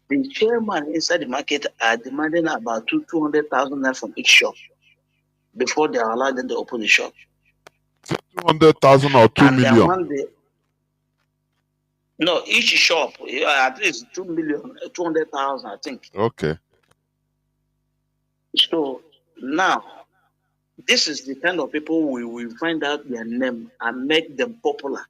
The chairman inside the market are demanding about 200,000 naira from each shop before they are allowed them to open the shop. 200,000 or 2 million? No, each shop at least 2 million, 200,000, I think. Okay. So now, this is the kind of people we will find out their name and make them popular,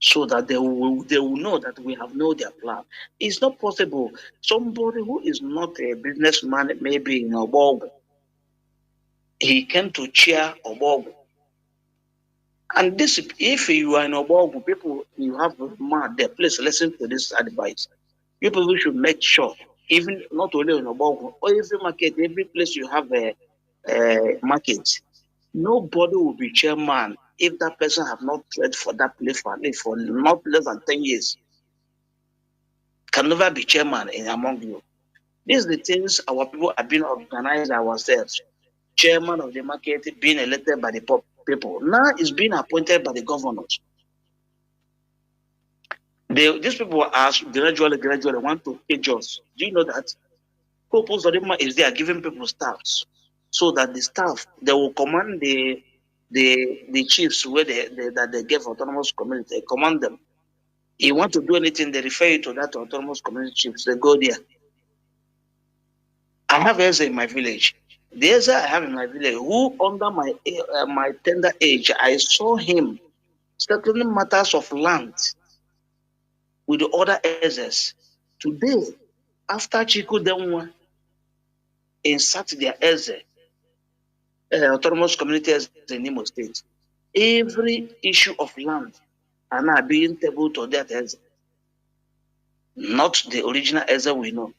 so that they will know that we have known their plan. It's not possible. Somebody who is not a businessman, maybe in Obogo, he came to chair Obogo. And this, if you are in Obogo, people, you have the place, listen to this advice. People should make sure, even not only in Obogo, or every market, every place you have a market, nobody will be chairman if that person have not tried for that place for not less than 10 years. Can never be chairman among you. These are the things our people have been organized ourselves. Chairman of the market being elected by the people. Now is being appointed by the governors. These people are gradually want to age us. Do you know that? Purpose of the is they are giving people staffs, so that the staff they will command the chiefs where that they gave autonomous community. They command them. You want to do anything, they refer you to that autonomous community chiefs. They go there. I have Eze in my village. The Eze I have in my village, who under my tender age, I saw him settling matters of land with the other Ezes. Today, after Chiku Demwa insert their Eze, autonomous communities in Imo State, every issue of land are now being tabled to that Eze, not the original Eze we know.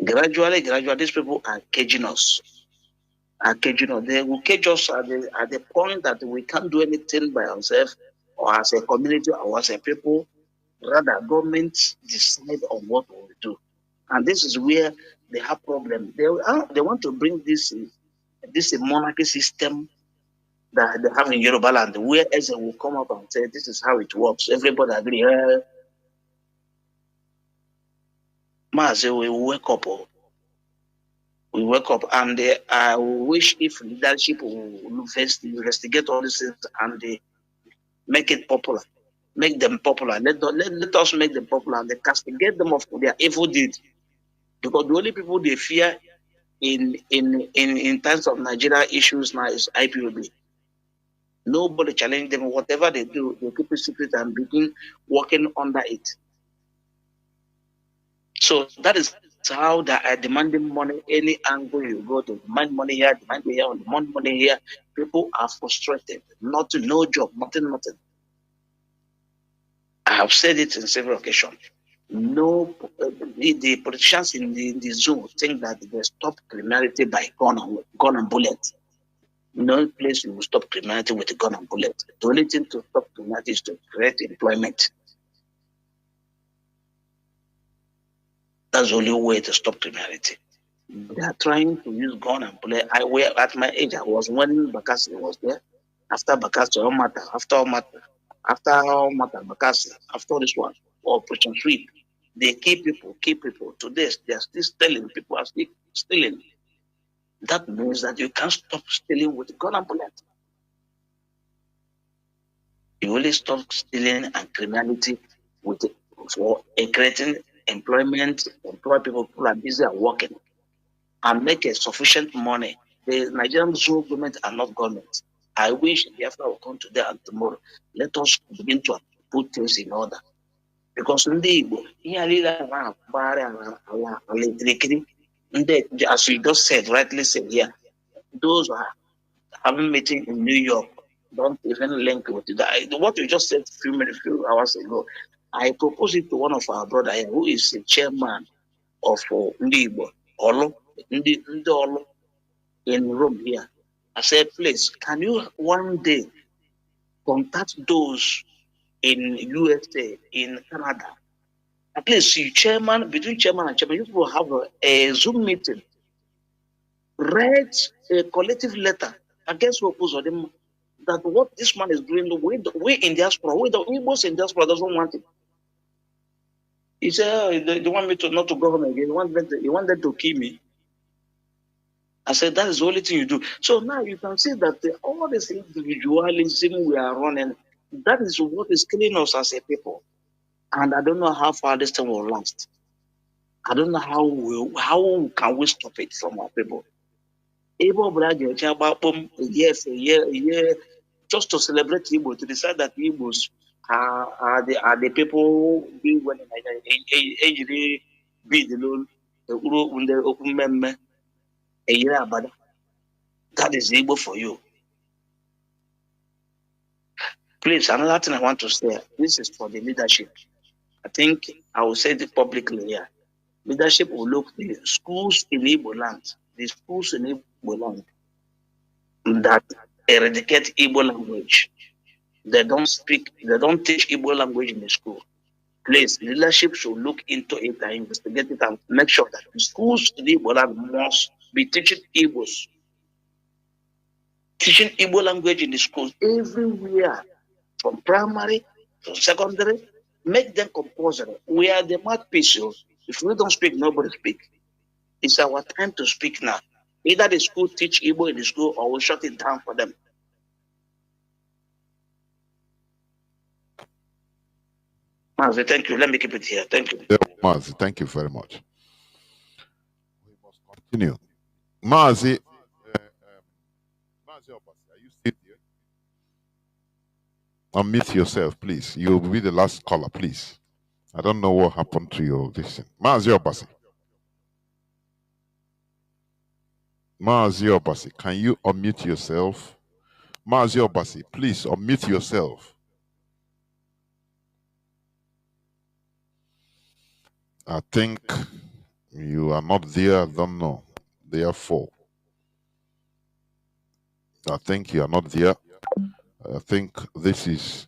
Gradually, these people are caging us. They will cage us at the point that we can't do anything by ourselves, or as a community, or as a people. Rather, governments decide on what we will do. And this is where they have problems. They want to bring this monarchy system that they have in Yoruba land, where Eze will come up and say, this is how it works. Everybody agree. Mazi, we wake up. We wake up, and I wish if leadership will investigate all these things and they make it popular, make them popular. Let us make them popular and they castigate them of their evil deed. Because the only people they fear in terms of Nigeria issues now is IPOB. Nobody challenge them. Whatever they do, they keep it secret and begin working under it. So that is how they are demanding money. Any angle you go to, demand money here, demand money here. People are frustrated. No job, nothing. I have said it in several occasions. No, the politicians in the zone think that they stop criminality by gun and bullet. No place you will stop criminality with a gun and bullet. The only thing to stop criminality is to create employment. That's the only way to stop criminality. They are trying to use gun and bullet. At my age, I was when Bakassi was there. After Bakassi, after Bakassi, after this one, Operation Sweep, they keep people. Today, they are still stealing. People are still stealing. That means that you can't stop stealing with gun and bullet. You only stop stealing and criminality for creating employment, employ people who are busy and working, and make a sufficient money. The Nigerian government are not government. I wish Biafra will come today and tomorrow. Let us begin to put things in order. Because as you just said, rightly said here, those who are having meeting in New York don't even link with that. What you just said a few hours ago, I proposed it to one of our brothers who is the chairman of Ndibo, Olo, in Rome here. I said, please, can you one day contact those in USA, in Canada? At least you between chairman and chairman, you will have a Zoom meeting. Write a collective letter against them that what this man is doing, we in diaspora, we the Igbos in diaspora doesn't want it. He said, oh, they want me to not to govern again. He wanted to kill me. I said, that is the only thing you do. So now you can see that all this individualism we are running, that is what is killing us as a people. And I don't know how far this thing will last. I don't know how can we stop it from our people. Yes, a year, just to celebrate Igbo, to decide that Igbos are the people doing well in be the loan, the open member, a year about that is Igbo for you. Please, another thing I want to say, this is for the leadership. I think I will say it publicly here. Leadership will look the schools in Igbo land, the schools in Igbo land that eradicate Igbo language. They don't teach Igbo language in the school. Please, leadership should look into it and investigate it and make sure that the schools in Igbo land must be teaching Igbos. Teaching Igbo language in the schools everywhere, from primary to secondary, make them compulsory. We are the mouthpiece. If we don't speak, nobody speak. It's our time to speak now. Either the school teach Igbo in the school or we shut it down for them. Mazi, thank you. Let me keep it here. Thank you. Yeah, Mazi, thank you very much. We must continue. Mazi, Mazi, are you still here? Unmute yourself, please. You'll be the last caller, please. I don't know what happened to your listen. Mazi Obasi. Mazi Obasi, can you unmute yourself? Mazi Obasi, please unmute yourself. I think you are not there. I don't know. Therefore, I think you are not there. I think this is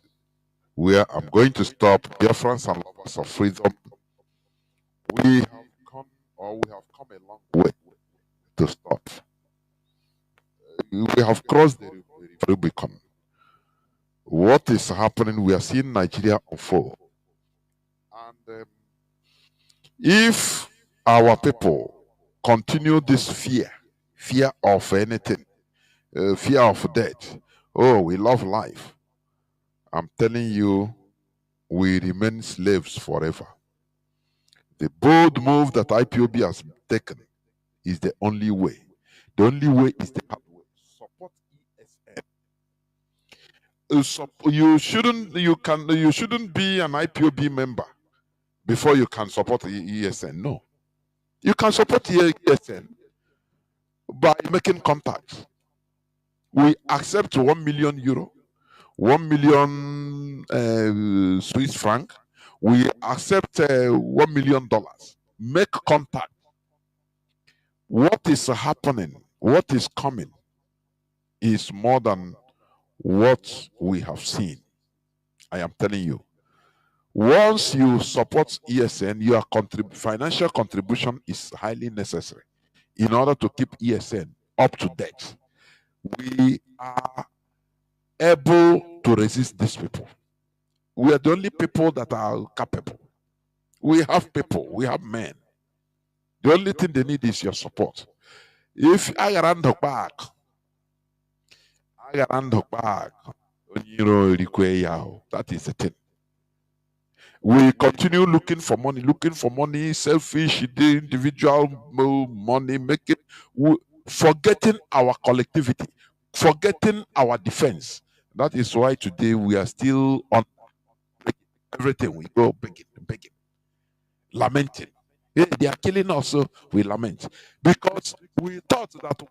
where I'm going to stop. Biafrans and lovers of freedom, we have come a long way to stop. We have crossed the Rubicon. What is happening? We are seeing Nigeria unfold. And if our people continue this fear of anything, fear of death, oh, we love life, I'm telling you, we remain slaves forever. The bold move that IPOB has taken is the only way. The only way is the hard way. Support ESN. You shouldn't be an IPOB member before you can support ESN. No. You can support ESN by making contacts. We accept 1 million euro, 1 million Swiss franc. We accept $1 million. Make contact. What is happening, what is coming, is more than what we have seen. I am telling you. Once you support ESN, your financial contribution is highly necessary in order to keep ESN up to date. We are able to resist these people. We are the only people that are capable. We have people, we have men. The only thing they need is your support. If I run the back, that is the thing. We continue looking for money, selfish, individual money, forgetting our collectivity, forgetting our defense. That is why today we are still on everything. We go begging, lamenting. Hey, they are killing us, so we lament. Because we thought that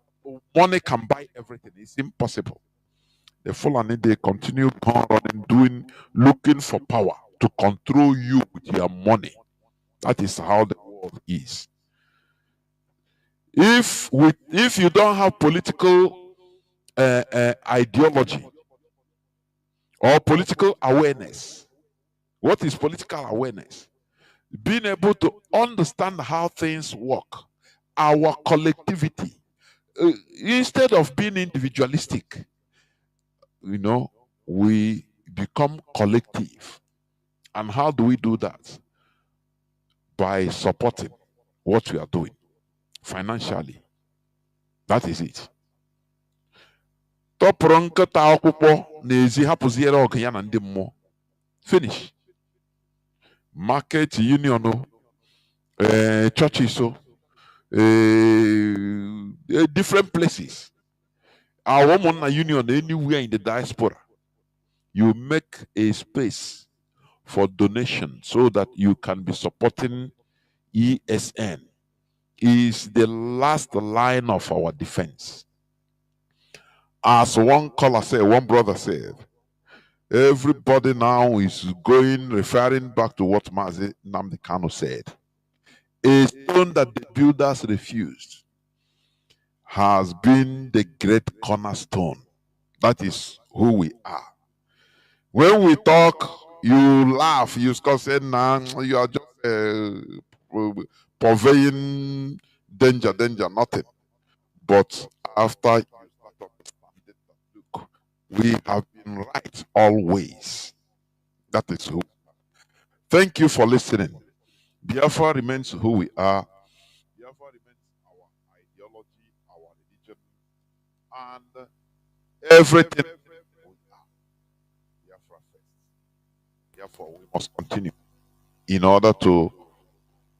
money can buy everything. It's impossible. The Fulani, they continue running, looking for power to control you with your money. That is how the world is. If you don't have political ideology or political awareness, what is political awareness? Being able to understand how things work, our collectivity, instead of being individualistic, we become collective. And how do we do that? By supporting what we are doing financially. That is it. Tọpụrụ nkịta akwụkwọ n'ezi hapụziere ọgụ ya na ndị mmụọ. Finish. Market union, churches, different places. Our woman union anywhere in the diaspora, you make a space for donation so that you can be supporting ESN. Is the last line of our defense. As one caller said, one brother said, everybody now is referring back to what Mazi Nnamdi Kanu said. A stone that the builders refused has been the great cornerstone. That is who we are. When we talk, you laugh, you say, nah, you are just purveying danger, nothing. But after you start understanding that, look, we have been right always. That is who. Thank you for listening. Biafra remains who we are. Biafra remains our ideology, our religion, and everything we are. Biafra first. Therefore, we must continue in order to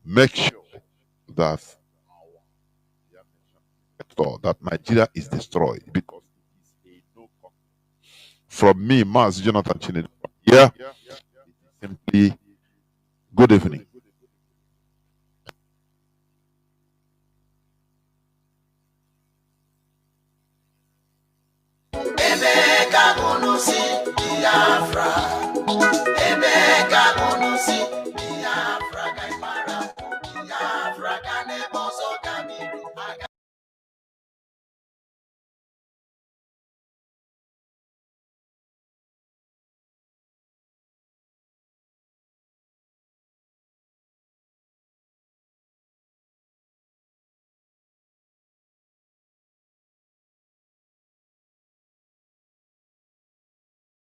make sure that Nigeria is destroyed, because it is a no country. From me, Mazi Jonathan Chinede, it is simply good evening. Biafra.